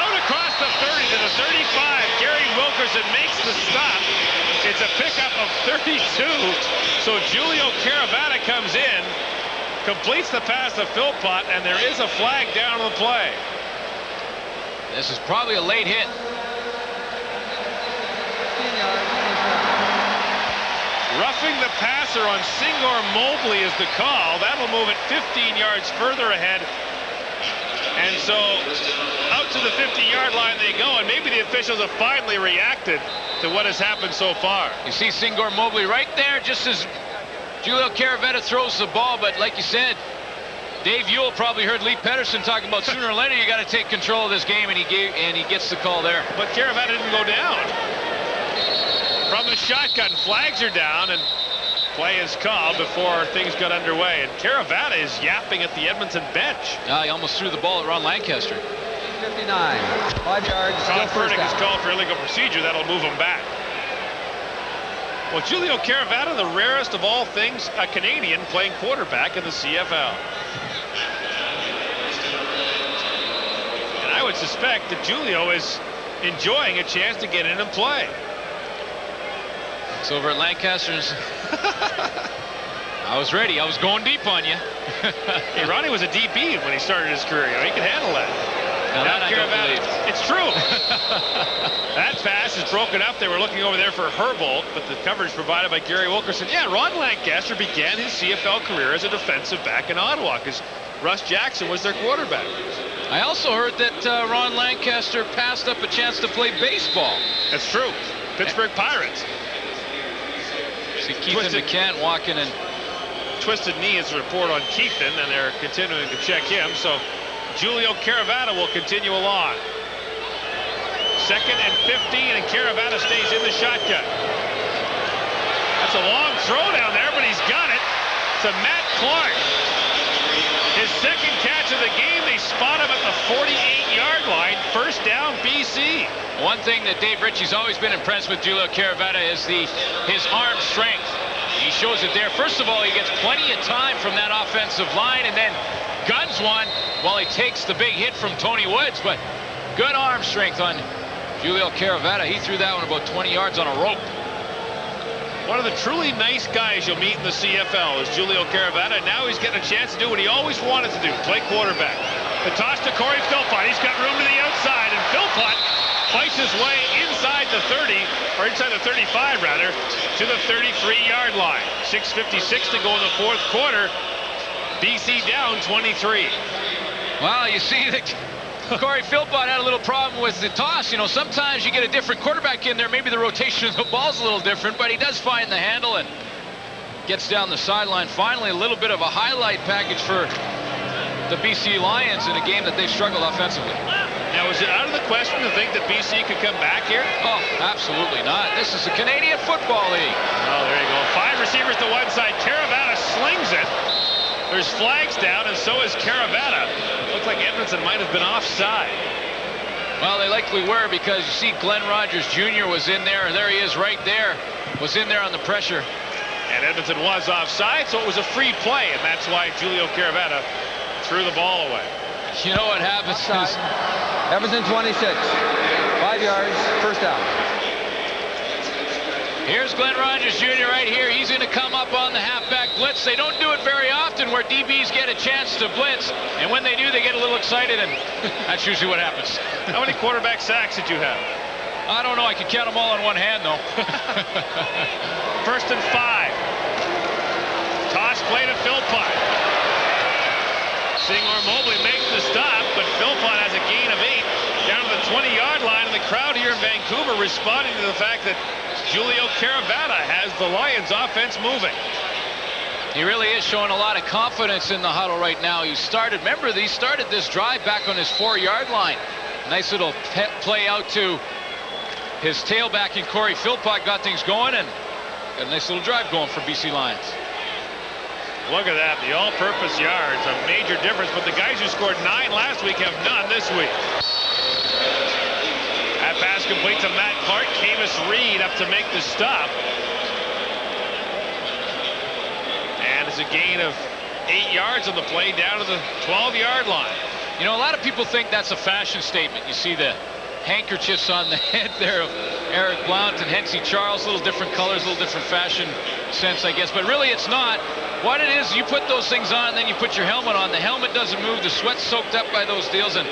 S3: Out across the 30 to the 35. Gary Wilkerson makes the stop. It's a pickup of 32. So Julio Caravana comes in, completes the pass to Philpott, and there is a flag down on the play.
S8: This is probably a late hit.
S3: Roughing the passer on Singor Mobley is the call. That'll move it 15 yards further ahead. And so out to the 50-yard line they go, and maybe the officials have finally reacted to what has happened so far.
S8: You see Singor Mobley right there just as Julio Caravetta throws the ball, but like you said, Dave Ewell probably heard Lee Pedersen talking about sooner or later you got to take control of this game, and he gets the call there.
S3: But Caravetta didn't go down. From the shotgun, flags are down, and play is called before things got underway. And Caravetta is yapping at the Edmonton bench.
S8: He almost threw the ball at Ron Lancaster.
S6: 59, 5 yards.
S3: Todd Furtick is called for illegal procedure. That'll move him back. Well, Julio Caravetta, the rarest of all things, a Canadian playing quarterback in the CFL. And I would suspect that Julio is enjoying a chance to get in and play.
S8: It's over at Lancaster's. I was ready. I was going deep on you.
S3: Hey, Ronnie was a DB when he started his career. You know, he could handle that.
S8: Now that I don't believe.
S3: It's true. That pass is broken up. They were looking over there for Herbold, but the coverage provided by Gary Wilkerson. Yeah, Ron Lancaster began his CFL career as a defensive back in Ottawa because Russ Jackson was their quarterback.
S8: I also heard that Ron Lancaster passed up a chance to play baseball.
S3: That's true. Pittsburgh Pirates.
S8: See Keithan McCann walking in.
S3: Twisted knee is a report on Keithan, and they're continuing to check him. So Julio Caravana will continue along. 2nd and 15, and Caravana stays in the shotgun. That's a long throw down there, but he's got it to Matt Clark. His 2nd catch of the game. They spot him at the 48-yard line. First down, BC.
S8: One thing that Dave Ritchie's always been impressed with Julio Caravetta is his arm strength. He shows it there. First of all, he gets plenty of time from that offensive line, and then guns one while he takes the big hit from Tony Woods. But good arm strength on Julio Caravetta. He threw that one about 20 yards on a rope.
S3: One of the truly nice guys you'll meet in the CFL is Julio Caravetta. Now he's getting a chance to do what he always wanted to do, play quarterback. The toss to Corey Philpott. He's got room to the outside, and Philpott fights his way inside the 30, or inside the 35 rather, to the 33-yard line. 6:56 to go in the 4th quarter. BC down 23.
S8: Well, you see that Corey Philpott had a little problem with the toss. You know, sometimes you get a different quarterback in there, maybe the rotation of the ball's a little different, but he does find the handle and gets down the sideline. Finally, a little bit of a highlight package for the BC Lions in a game that they've struggled offensively.
S3: Now, is it out of the question to think that BC could come back here?
S8: Oh, absolutely not. This is the Canadian Football League.
S3: Oh, there you go. 5 receivers to one side. Caravana slings it. There's flags down, and so is Caravana. Looks like Edmonton might have been offside.
S8: Well, they likely were, because you see Glenn Rogers Jr. was in there, and there he is right there, was in there on the pressure.
S3: And Edmonton was offside, so it was a free play, and that's why Julio Caravana threw the ball away.
S8: You know what happens is
S6: Edmonton 26, 5 yards, first down.
S8: Here's Glenn Rogers Jr. right here. He's going to come up on the halfback blitz. They don't do it very often where DBs get a chance to blitz, and when they do, they get a little excited, and that's usually what happens.
S3: How many quarterback sacks did you have?
S8: I don't know. I can count them all on one hand, though.
S3: 1st and 5. Toss play to Philpott. Singor Mobley makes the stop, but Philpott has a gain of 8 down to the 20-yard line, and the crowd here in Vancouver responding to the fact that Julio Caravana has the Lions offense moving.
S8: He really is showing a lot of confidence in the huddle right now. He started this drive back on his 4-yard line. Nice little play out to his tailback in Corey Philpott, got things going, and got a nice little drive going for BC Lions.
S3: Look at that, the all-purpose yards, a major difference, but the guys who scored 9 last week have none this week. That pass complete to Matt Clark. Camus Reed up to make the stop. And it's a gain of 8 yards on the play down to the 12-yard line.
S8: You know, a lot of people think that's a fashion statement. You see the handkerchiefs on the head there of Eric Blount and Hensey Charles, a little different colors, a little different fashion sense, I guess, but really it's not. What it is, you put those things on, then you put your helmet on. The helmet doesn't move, the sweat's soaked up by those deals, and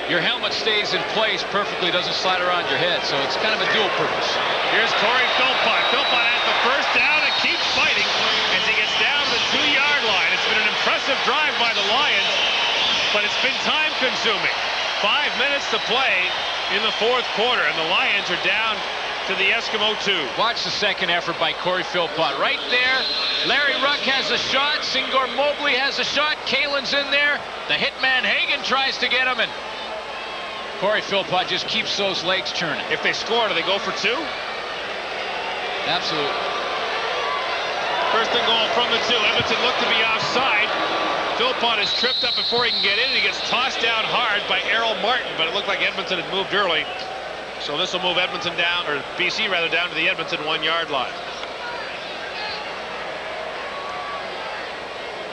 S8: your helmet stays in place perfectly, doesn't slide around your head, so it's kind of a dual purpose.
S3: Here's Corey Philpott. Philpott has the first down and keeps fighting as he gets down the 2-yard line. It's been an impressive drive by the Lions, but it's been time-consuming. 5 minutes to play in the 4th quarter, and the Lions are down to the Eskimo 2.
S8: Watch the second effort by Corey Philpott. Right there, Larry Ruck has a shot, Singor Mobley has a shot, Kalen's in there, the hitman Hagan tries to get him, and Corey Philpott just keeps those legs churning.
S3: If they score, do they go for 2?
S8: Absolutely.
S3: First and goal from the 2. Edmonton looked to be offside. Philpott is tripped up before he can get in. He gets tossed down hard by Errol Martin, but it looked like Edmonton had moved early. So this will move Edmonton down, or BC rather, down to the Edmonton 1-yard line.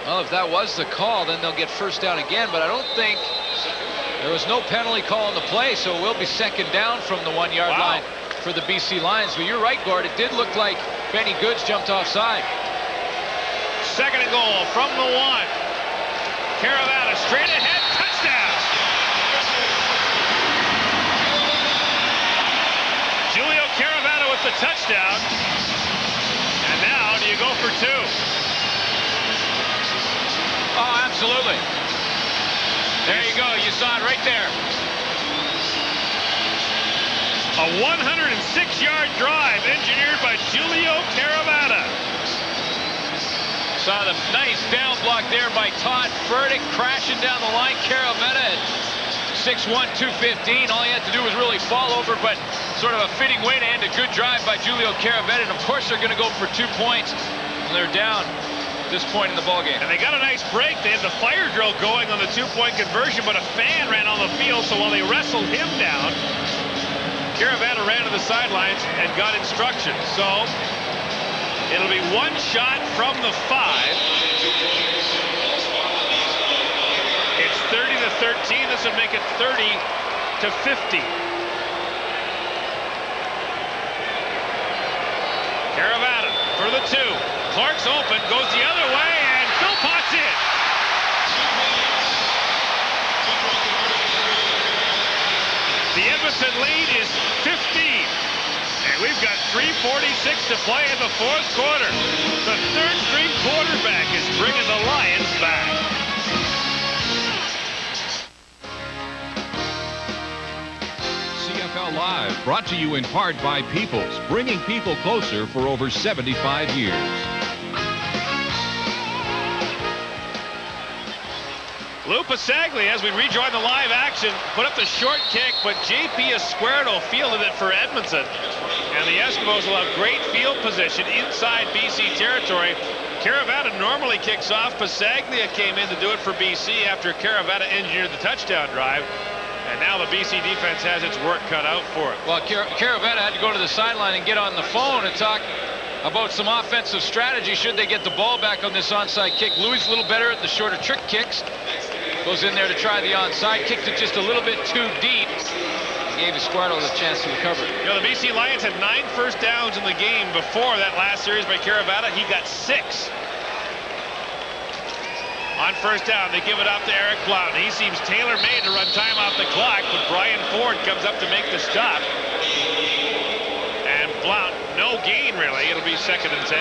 S8: Well, if that was the call, then they'll get first down again, but I don't think there was no penalty call on the play, so it will be second down from the 1-yard line for the BC Lions. But you're right, Gord, it did look like Benny Goods jumped offside.
S3: Second and goal from the 1. Caravana straight ahead, touchdown. Julio Caravana with the touchdown. And now, do you go for 2?
S8: Oh, absolutely. There you go. You saw it right there.
S3: A 106-yard drive engineered by Julio Caravana.
S8: Saw the nice down block there by Todd Furtick, crashing down the line. Caravana at 6'1", 215. All he had to do was really fall over, but sort of a fitting way to end a good drive by Julio Caravana. And of course they're going to go for 2 points. And they're down at this point in the ballgame.
S3: And they got a nice break. They had the fire drill going on the 2-point conversion, but a fan ran on the field, so while they wrestled him down, Caravana ran to the sidelines and got instructions. So it'll be 1 shot from the 5. It's 30-13. This would make it 30-50. Caravana for the 2. Clark's open, goes the other way, and Philpott's in. The Edmonton lead is 15. And we've got 3:46 to play in the 4th quarter. The 3rd-string quarterback is bringing the Lions back.
S2: CFL Live, brought to you in part by Peoples, bringing people closer for over 75 years.
S3: Lou Pasagli, as we rejoin the live action, put up the short kick, but J.P. Esquerdo fielded it for Edmonton. And the Eskimos will have great field position inside BC territory. Caravana normally kicks off. Pasaglia came in to do it for BC after Caravana engineered the touchdown drive. And now the BC defense has its work cut out for it.
S8: Well, Caravana had to go to the sideline and get on the phone and talk about some offensive strategy should they get the ball back on this onside kick. Louis a little better at the shorter trick kicks. Goes in there to try the onside. Kicked it just a little bit too deep. Gave Esquerdo the chance to recover it.
S3: You know, the BC Lions had 9 first downs in the game before that last series by Caravana. He got 6. On first down, they give it up to Eric Blount. He seems tailor-made to run time off the clock, but Brian Ford comes up to make the stop. And Blount, no gain really. It'll be 2nd and 10.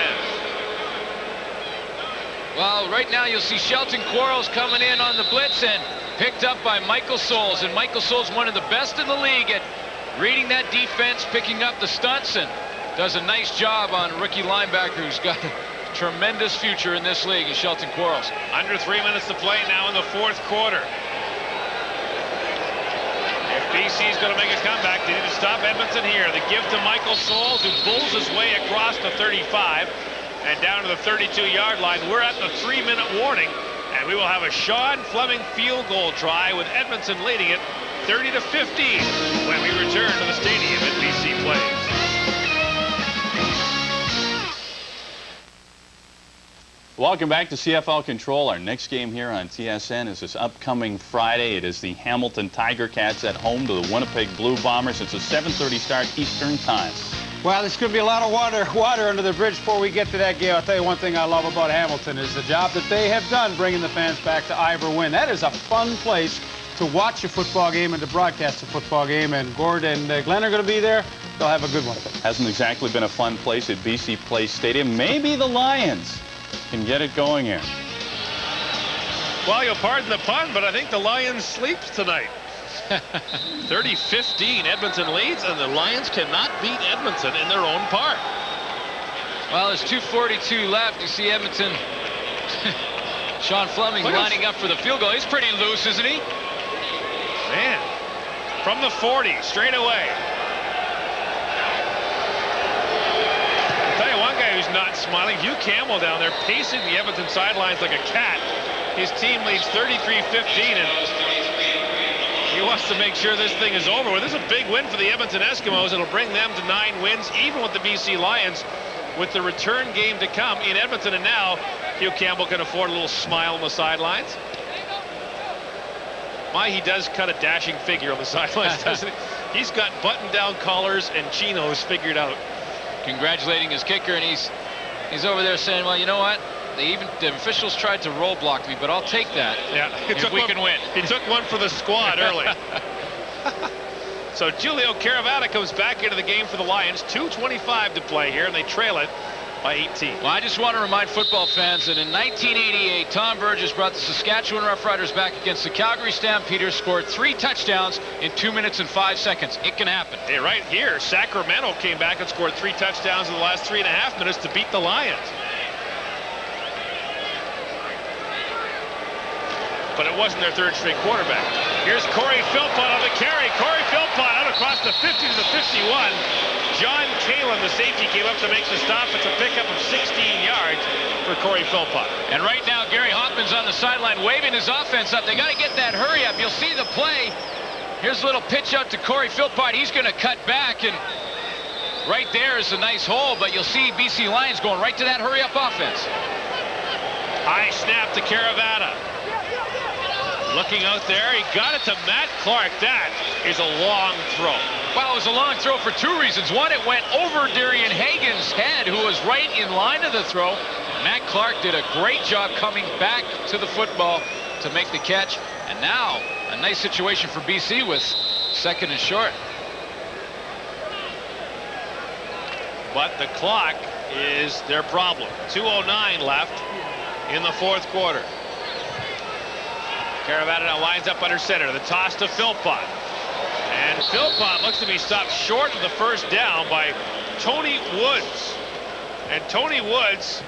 S8: Well, right now you'll see Shelton Quarles coming in on the blitz and picked up by Michael Souls. And Michael Souls, one of the best in the league at reading that defense, picking up the stunts, and does a nice job on rookie linebacker who's got a tremendous future in this league, is Shelton Quarles.
S3: Under 3 minutes to play now in the 4th quarter. They BC's going to make a comeback. They need to stop Edmonton here. The give to Michael Souls, who bulls his way across the 35 and down to the 32-yard line. We're at the 3-minute warning, and we will have a Sean Fleming field goal try with Edmonton leading it 30-15 when we return to the stadium at BC Plays.
S1: Welcome back to CFL Control. Our next game here on TSN is this upcoming Friday. It is the Hamilton Tiger Cats at home to the Winnipeg Blue Bombers. It's a 7:30 start Eastern Time.
S5: Well, there's going to be a lot of water under the bridge before we get to that game. I'll tell you one thing I love about Hamilton is the job that they have done bringing the fans back to Ivor Wynne. That is a fun place to watch a football game and to broadcast a football game. And Gord and Glenn are going to be there. They'll have a good one of it.
S1: Hasn't exactly been a fun place at BC Place Stadium. Maybe the Lions can get it going here.
S3: Well, you'll pardon the pun, but I think the Lions sleeps tonight. 30-15, Edmonton leads, and the Lions cannot beat Edmonton in their own park.
S8: Well, there's 2:42 left. You see Edmonton. Sean Fleming lining up for the field goal. He's pretty loose, isn't he?
S3: Man, from the 40, straight away. I'll tell you one guy who's not smiling, Hugh Campbell down there pacing the Edmonton sidelines like a cat. His team leads 33-15, and he wants to make sure this thing is over. Well, this is a big win for the Edmonton Eskimos. It'll bring them to 9 wins, even with the BC Lions, with the return game to come in Edmonton. And now Hugh Campbell can afford a little smile on the sidelines. My, he does cut a dashing figure on the sidelines, doesn't he? He's got button-down collars and chinos figured out.
S8: Congratulating his kicker, and he's over there saying, well, you know what? The officials tried to roll block me, but I'll take that.
S3: Yeah,
S8: if we can win.
S3: He took one for the squad early. So Julio Caravana comes back into the game for the Lions. 2:25 to play here, and they trail it by 18.
S8: Well, I just want to remind football fans that in 1988, Tom Burgess brought the Saskatchewan Roughriders back against the Calgary Stampeders, scored 3 touchdowns in 2 minutes and 5 seconds. It can happen.
S3: Hey, right here, Sacramento came back and scored 3 touchdowns in the last 3.5 minutes to beat the Lions. But it wasn't their 3rd straight quarterback. Here's Corey Philpott on the carry. Corey Philpott out across the 50 to the 51. John Kalin, the safety, came up to make the stop. It's a pickup of 16 yards for Corey Philpott.
S8: And right now, Gary Hoffman's on the sideline waving his offense up. They got to get that hurry up. You'll see the play. Here's a little pitch out to Corey Philpott. He's going to cut back, and right there is a nice hole, but you'll see BC Lions going right to that hurry-up offense.
S3: High snap to Caravana. Looking out there, he got it to Matt Clark. That is a long throw.
S8: Well, it was a long throw for 2 reasons. One, it went over Darian Hagan's head, who was right in line of the throw. Matt Clark did a great job coming back to the football to make the catch. And now, a nice situation for BC with 2nd and short.
S3: But the clock is their problem. 2:09 left in the 4th quarter. Caravana now lines up under center. The toss to Philpott. And Philpott looks to be stopped short of the 1st down by Tony Woods. And Tony Woods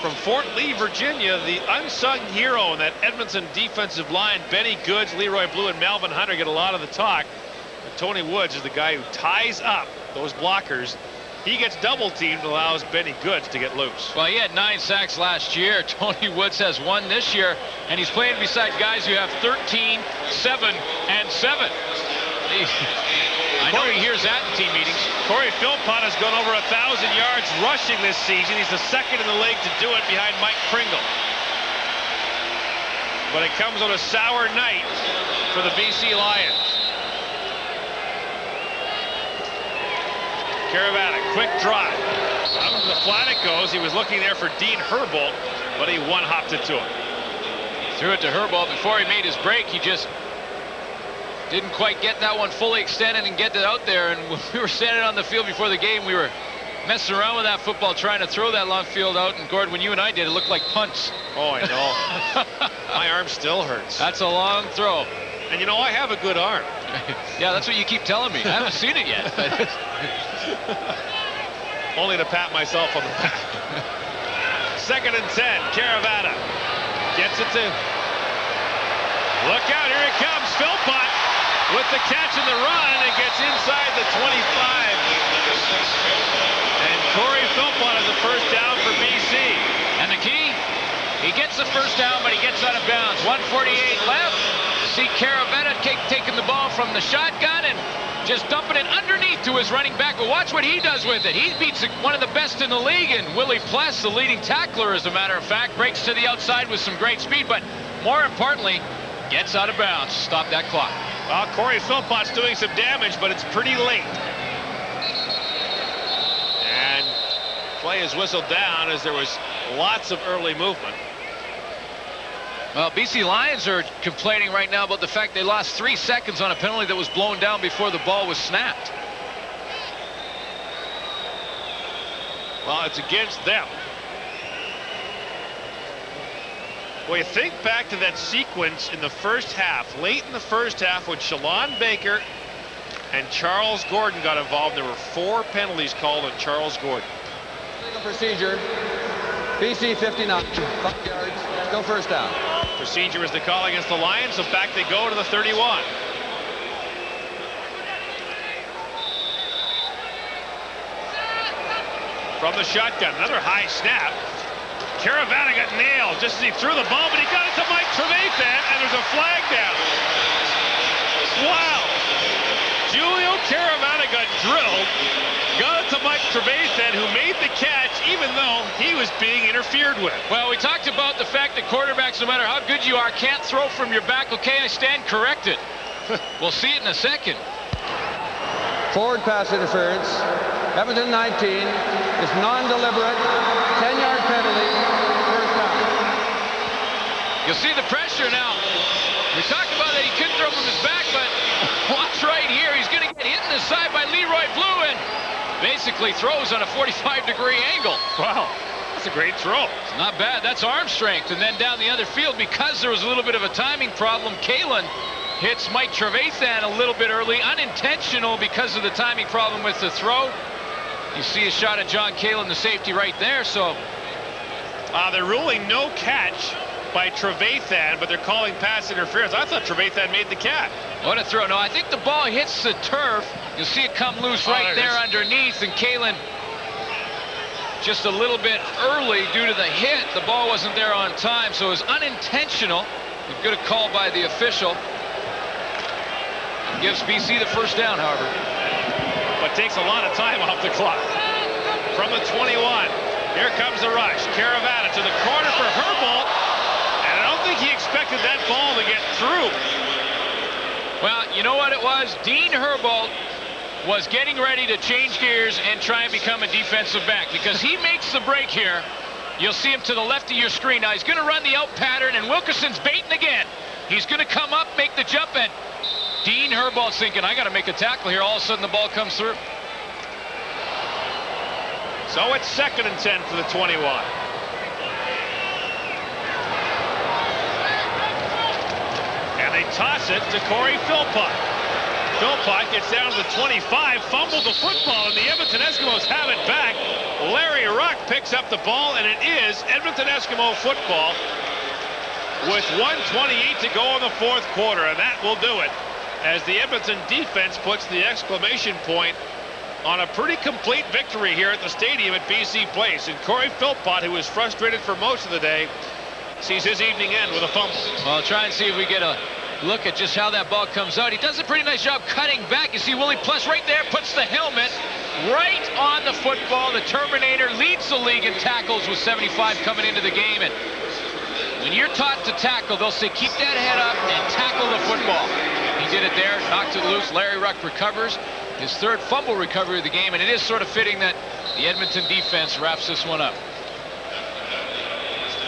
S3: from Fort Lee, Virginia, the unsung hero in that Edmonton defensive line. Benny Goods, Leroy Blue, and Melvin Hunter get a lot of the talk. But Tony Woods is the guy who ties up those blockers. He gets double teamed, allows Benny Goods to get loose.
S8: Well, he had 9 sacks last year. Tony Woods has 1 this year, and he's playing beside guys who have 13, 7, and 7. I know he hears that in team meetings.
S3: Corey Philpott has gone over 1,000 yards rushing this season. He's the 2nd in the league to do it behind Mike Pringle. But it comes on a sour night for the BC Lions. Caravana, quick drive. Out to the flat it goes. He was looking there for Dean Herbold, but he one-hopped it to him.
S8: Threw it to Herbold before he made his break. He just didn't quite get that one fully extended and get it out there. And when we were standing on the field before the game, we were messing around with that football, trying to throw that long field out. And Gord, when you and I did, it looked like punts.
S3: Oh, I know. My arm still hurts.
S8: That's a long throw.
S3: And you know, I have a good arm.
S8: Yeah, that's what you keep telling me. I haven't seen it yet. But
S3: only to pat myself on the back. 2nd and 10. Caravana gets it to. Look out, here it comes. Philpott with the catch and the run, and gets inside the 25. And Corey Philpott has a first down for BC.
S8: And the key, he gets the first down, but he gets out of bounds. 1:48 left. See Caravetta taking the ball from the shotgun and just dumping it underneath to his running back. But watch what he does with it. He beats one of the best in the league, and Willie Pless, the leading tackler, as a matter of fact, breaks to the outside with some great speed, but more importantly, gets out of bounds. Stop that clock.
S3: Well, Corey Philpott's doing some damage, but it's pretty late. And play is whistled down as there was lots of early movement.
S8: Well, BC Lions are complaining right now about the fact they lost 3 seconds on a penalty that was blown down before the ball was snapped.
S3: Well, it's against them. Well, you think back to that sequence in the first half, late in the first half, when Shalon Baker and Charles Gordon got involved. There were 4 penalties called on Charles Gordon.
S6: Legal procedure. BC 59, 5 yards, still first down.
S3: Procedure is the call against the Lions, so back they go to the 31. From the shotgun, another high snap. Caravana got nailed just as he threw the ball, but he got it to Mike Trevathan, and there's a flag down. Wow. Julio Caravana got drilled, got it to Mike Trevathan, who made the catch even though he was being interfered with.
S8: Well, we talked about the fact that quarterbacks, no matter how good you are, can't throw from your back. Okay, I stand corrected. We'll see it in a second.
S6: Forward pass interference. Edmonton 19. It's non-deliberate. 10-yard penalty. First down.
S8: You'll see the pressure now. We talked about that he couldn't throw from his back, but watch right here. He's going to get hit in the side by Leroy Blue and basically throws on a 45-degree angle.
S3: Wow, that's a great throw.
S8: It's not bad. That's arm strength. And then down the other field, because there was a little bit of a timing problem, Kalen hits Mike Trevathan a little bit early, unintentional because of the timing problem with the throw. You see a shot at John Kalen, the safety, right there. So
S3: they're ruling no catch by Trevathan, but they're calling pass interference. I thought Trevathan made the catch.
S8: What a throw. No, I think the ball hits the turf. You'll see it come loose right there underneath, and Kalen just a little bit early due to the hit. The ball wasn't there on time, so it was unintentional. A good call by the official. Gives BC the first down, however.
S3: But takes a lot of time off the clock. From the 21, here comes the rush. Caravana to the corner for Herbold, and I don't think he expected that ball to get through.
S8: Well, you know what it was? Dean Herbold was getting ready to change gears and try and become a defensive back, because he makes the break here. You'll see him to the left of your screen. Now he's going to run the out pattern, and Wilkerson's baiting again. He's going to come up, make the jump, and Dean Herbold's thinking, I got to make a tackle here. All of a sudden the ball comes through.
S3: So it's 2nd and 10 for the 21. And they toss it to Corey Philpott. Philpott gets down to the 25, fumbled the football, and the Edmonton Eskimos have it back. Larry Ruck picks up the ball, and it is Edmonton Eskimo football with 1:28 to go in the 4th quarter, and that will do it, as the Edmonton defense puts the exclamation point on a pretty complete victory here at the stadium at BC Place. And Corey Philpott, who was frustrated for most of the day, sees his evening end with a fumble.
S8: Well, try and see if we get a look at just how that ball comes out. He does a pretty nice job cutting back. You see Willie Pless right there, puts the helmet right on the football. The Terminator leads the league in tackles with 75 coming into the game. And when you're taught to tackle, they'll say, keep that head up and tackle the football. He did it there, knocked it loose. Larry Ruck recovers. His 3rd fumble recovery of the game, and it is sort of fitting that the Edmonton defense wraps this one up.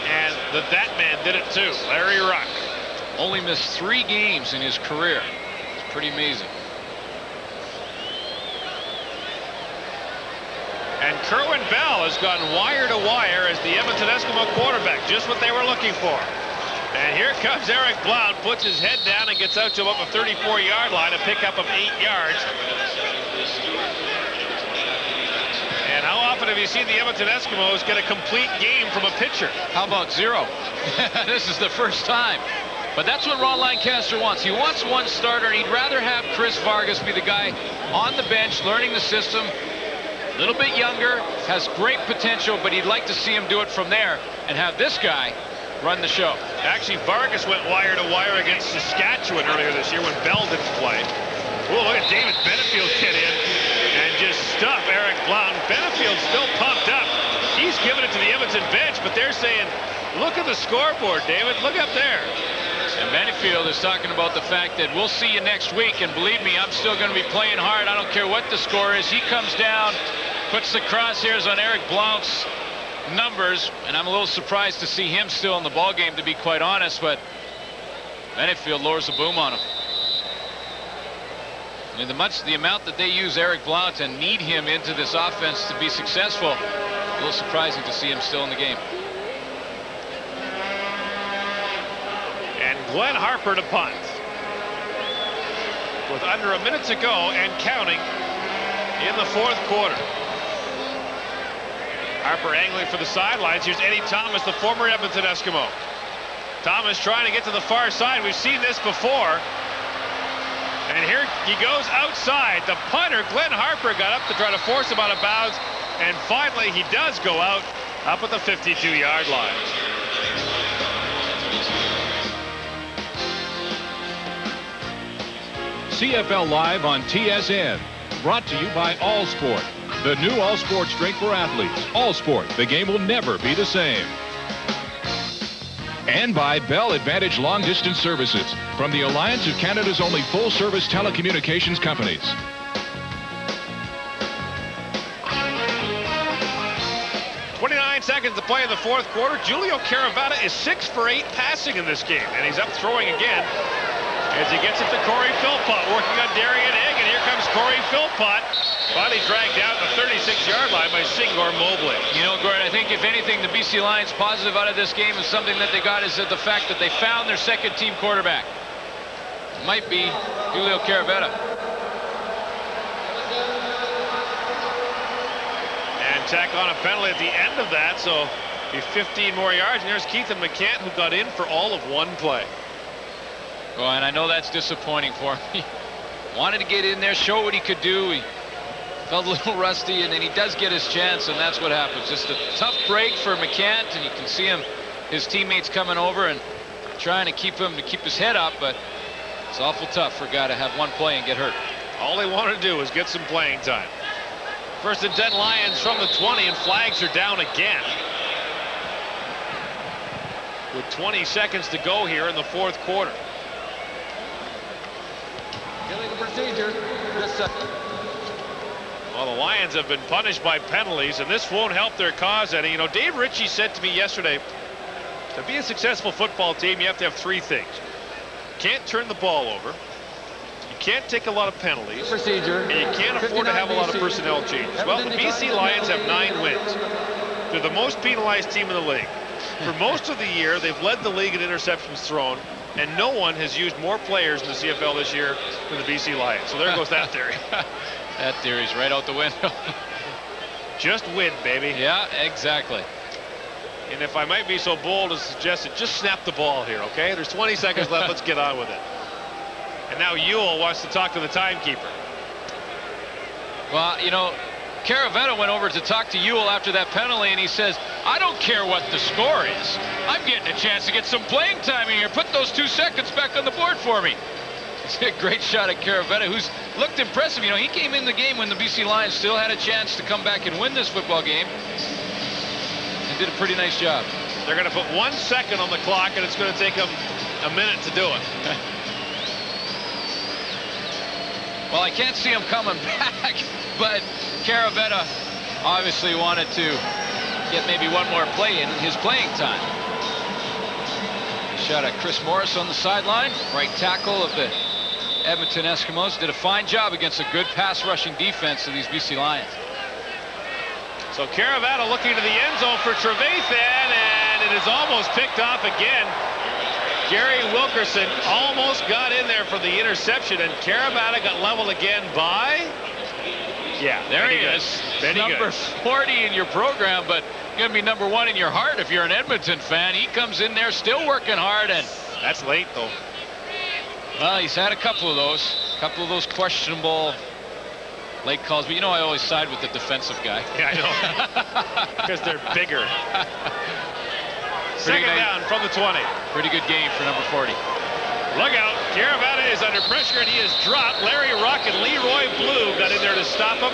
S3: And that man did it too, Larry Ruck.
S8: Only missed 3 games in his career. It's pretty amazing.
S3: And Kerwin Bell has gone wire to wire as the Edmonton Eskimo quarterback, just what they were looking for. And here comes Eric Blount, puts his head down and gets out to about the 34-yard line, a pickup of 8 yards. And how often have you seen the Edmonton Eskimos get a complete game from a pitcher?
S8: How about 0? This is the first time. But that's what Ron Lancaster wants. He wants one starter, and he'd rather have Chris Vargas be the guy on the bench learning the system. A little bit younger, has great potential, but he'd like to see him do it from there and have this guy run the show.
S3: Actually, Vargas went wire to wire against Saskatchewan earlier this year when Bell didn't play. Oh, look at David Benefield get in and just stuff Eric Blount. Benefield's still pumped up. He's giving it to the Edmonton bench, but they're saying, look at the scoreboard, David. Look up there.
S8: And Benefield is talking about the fact that we'll see you next week, and believe me, I'm still going to be playing hard. I don't care what the score is. He comes down, puts the crosshairs on Eric Blount's numbers, and I'm a little surprised to see him still in the ball game, to be quite honest, but Benefield lowers the boom on him. I mean, the amount that they use Eric Blount and need him into this offense to be successful, a little surprising to see him still in the game.
S3: And Glenn Harper to punt. With under a minute to go and counting in the fourth quarter. Harper angling for the sidelines. Here's Eddie Thomas, the former Edmonton Eskimo. Thomas trying to get to the far side. We've seen this before. And here he goes outside. The punter, Glenn Harper, got up to try to force him out of bounds. And finally, he does go out up at the 52-yard line.
S2: CFL Live on TSN. Brought to you by All Sport. The new All Sports drink for athletes. All Sport. The game will never be the same. And by Bell Advantage Long Distance Services, from the Alliance of Canada's only full-service telecommunications companies.
S3: Seconds to play in the fourth quarter. Julio Caravana is 6 for 8 passing in this game, and he's up throwing again as he gets it to Corey Philpott, working on Darian Egg, and here comes Corey Philpott, finally dragged out the 36-yard line by Singor Mobley.
S8: You know, Gordon, I think if anything, the BC Lions positive out of this game is something that they got is that the fact that they found their second-team quarterback. It might be Julio Caravana.
S3: Tack on a penalty at the end of that, so be 15 more yards. And there's Keithan McCann, who got in for all of one play.
S8: Well, and I know that's disappointing for him. He wanted to get in there, show what he could do. He felt a little rusty, and then he does get his chance, and that's what happens. Just a tough break for McCann, and you can see him, his teammates coming over and trying to keep him to keep his head up, but it's awful tough for a guy to have one play and get hurt.
S3: All they wanted to do was get some playing time. First and 10 Lions from the 20, and flags are down again. With 20 seconds to go here in the fourth quarter.
S6: Illegal procedure. This second.
S3: Well, the Lions have been punished by penalties, and this won't help their cause any. You know, Dave Ritchie said to me yesterday, to be a successful football team, you have to have 3 things. You can't turn the ball over. Can't take a lot of penalties,
S6: procedure,
S3: and you can't afford to have a lot of personnel changes. Well, the BC Lions have 9 wins. They're the most penalized team in the league. For most of the year, they've led the league in interceptions thrown, and no one has used more players in the CFL this year than the BC Lions. So there goes that theory.
S8: That theory's right out the window.
S3: Just win, baby.
S8: Yeah, exactly.
S3: And if I might be so bold as to suggest it, just snap the ball here, okay? There's 20 seconds left. Let's get on with it. And now Ewell wants to talk to the timekeeper.
S8: Well, you know, Caravetta went over to talk to Ewell after that penalty, and he says, I don't care what the score is. I'm getting a chance to get some playing time in here. Put those 2 seconds back on the board for me. It's a great shot at Caravetta, who's looked impressive. You know, he came in the game when the BC Lions still had a chance to come back and win this football game, and did a pretty nice job.
S3: They're going to put 1 second on the clock, and it's going to take them a minute to do it.
S8: Well, I can't see him coming back, but Caravetta obviously wanted to get maybe one more play in his playing time. Shot at Chris Morris on the sideline, right tackle of the Edmonton Eskimos. Did a fine job against a good pass rushing defense of these BC Lions.
S3: So Caravetta looking to the end zone for Trevathan, and it is almost picked off again. Gary Wilkerson almost got in there for the interception, and Caravana got leveled again by... Yeah,
S8: there he is. Number 40 in your program, but you're going to be number 1 in your heart if you're an Edmonton fan. He comes in there still working hard, and
S3: That's late, though.
S8: Well, he's had a couple of those questionable late calls, but you know I always side with the defensive guy.
S3: Yeah, I know. Because they're bigger. Second down from the 20.
S8: Pretty good game for number 40.
S3: Look out. Caravana is under pressure, and he is dropped. Larry Ruck and Leroy Blue got in there to stop him.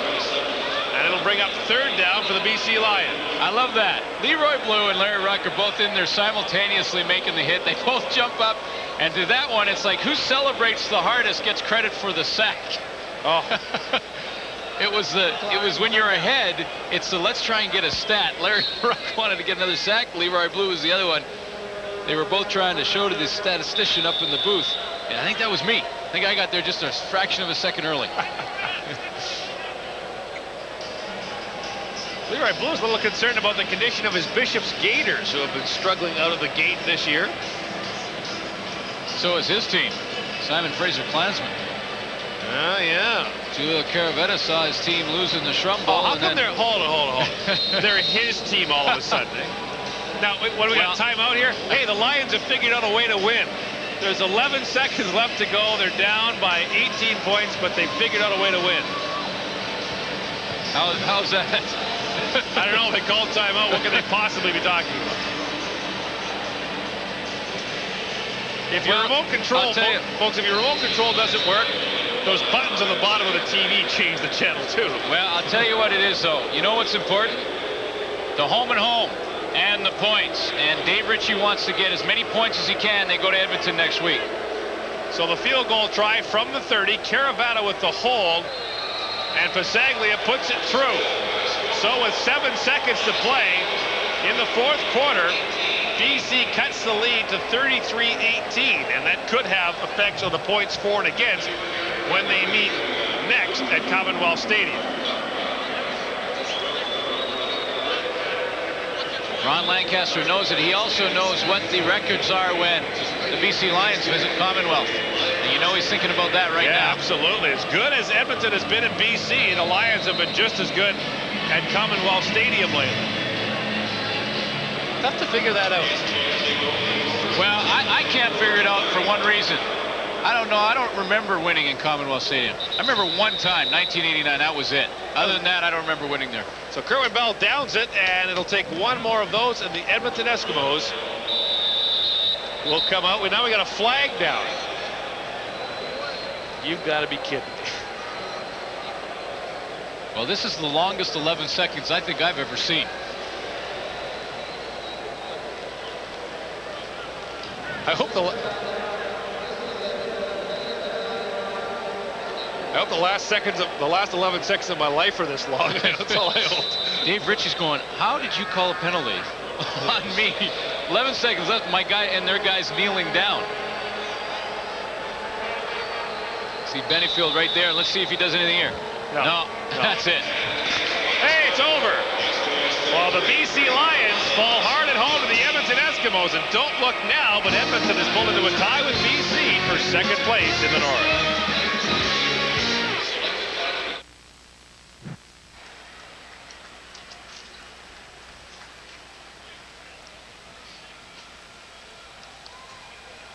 S3: And it'll bring up third down for the BC Lions.
S8: I love that. Leroy Blue and Larry Ruck are both in there simultaneously making the hit. They both jump up. And to that one, it's like who celebrates the hardest gets credit for the sack.
S3: Oh.
S8: It was when you're ahead, it's the let's try and get a stat. Larry Ruck wanted to get another sack. Leroy Blue was the other one. They were both trying to show to the statistician up in the booth. And I think that was me. I think I got there just a fraction of a second early.
S3: Leroy Blue's a little concerned about the condition of his Bishop's Gators, who have been struggling out of the gate this year.
S8: So is his team. Simon Fraser Klansman.
S3: Oh, yeah.
S8: Julio Caravetta saw his team losing the Shrum
S3: Oh,
S8: Bowl.
S3: how come they're... Hold on. They're his team all of a sudden. Now, what do we got time out here? Hey, the Lions have figured out a way to win. There's 11 seconds left to go. They're down by 18 points, but they figured out a way to win.
S8: How's that?
S3: I don't know. They called timeout. What could they possibly be talking about? If your remote control, folks, if your remote control doesn't work, those buttons on the bottom of the TV change the channel too.
S8: Well, I'll tell you what it is, though. You know what's important? The home and home and the points. And Dave Ritchie wants to get as many points as he can. They go to Edmonton next week.
S3: So the field goal try from the 30. Caravana with the hold. And Pasaglia puts it through. So with 7 seconds to play in the fourth quarter, BC cuts the lead to 33-18, and that could have effects on the points for and against when they meet next at Commonwealth Stadium.
S8: Ron Lancaster knows it. He also knows what the records are when the BC Lions visit Commonwealth. And you know he's thinking about that right now.
S3: Yeah, absolutely. As good as Edmonton has been in BC, the Lions have been just as good at Commonwealth Stadium lately. Tough to figure that out.
S8: Well, I can't figure it out for one reason. I don't know. I don't remember winning in Commonwealth Stadium. I remember one time, 1989. That was it. Other than that, I don't remember winning there.
S3: So Kerwin Bell downs it, and it'll take one more of those, and the Edmonton Eskimos will come out. Now we got a flag down. You've got to be kidding me.
S8: Well, this is the longest 11 seconds I think I've ever seen.
S3: I hope the last 11 seconds of my life are this long. That's all I hope.
S8: Dave Ritchie's going, how did you call a penalty on me? 11 seconds left, my guy and their guys kneeling down. See Benefield right there. Let's see if he does anything here. No. That's it.
S3: Hey, it's over. Well, the BC Lions fall hard at home to the Edmonton Eskimos, and don't look now, but Edmonton has pulled into a tie with BC for second place in the North.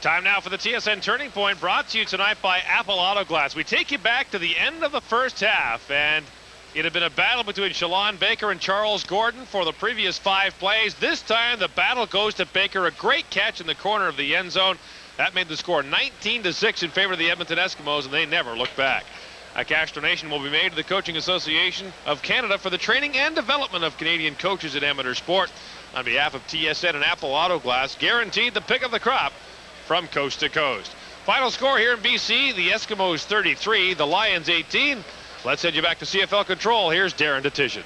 S3: Time now for the TSN Turning Point, brought to you tonight by Apple Auto Glass. We take you back to the end of the first half, and it had been a battle between Shalon Baker and Charles Gordon for the previous 5 plays. This time, the battle goes to Baker. A great catch in the corner of the end zone. That made the score 19-6 in favor of the Edmonton Eskimos, and they never looked back. A cash donation will be made to the Coaching Association of Canada for the training and development of Canadian coaches in amateur sport. On behalf of TSN and Apple Auto Glass, guaranteed the pick of the crop from coast to coast. Final score here in BC, the Eskimos 33, the Lions 18. Let's head you back to CFL Control. Here's Darren Detition.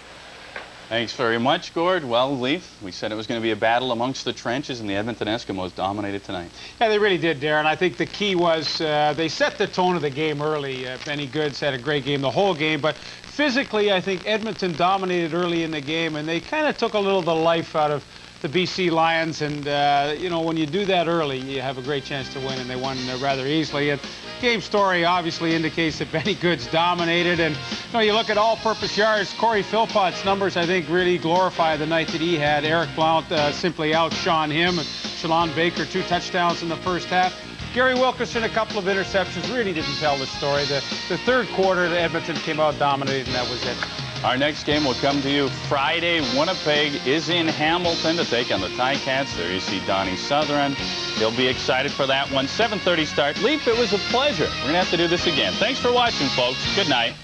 S1: Thanks very much, Gord. Well, Leaf, we said it was going to be a battle amongst the trenches, and the Edmonton Eskimos dominated tonight.
S5: Yeah, they really did, Darren. I think the key was they set the tone of the game early. Benny Goods had a great game the whole game, but physically, I think Edmonton dominated early in the game, and they kind of took a little of the life out of the BC Lions, and you know, when you do that early, you have a great chance to win, and they won rather easily. And game story obviously indicates that Benny Goods dominated, and you know, you look at all-purpose yards, Corey Philpott's numbers I think really glorify the night that he had. Eric Blount simply outshone him. Shalon Baker, 2 touchdowns in the first half. Gary Wilkerson, a couple of interceptions, really didn't tell the story. The third quarter, the Edmonton came out dominated, and that was it.
S1: Our next game will come to you Friday. Winnipeg is in Hamilton to take on the Ticats. There you see Donnie Sutherland. He'll be excited for that one. 7:30 start. Leaf, it was a pleasure. We're going to have to do this again. Thanks for watching, folks. Good night.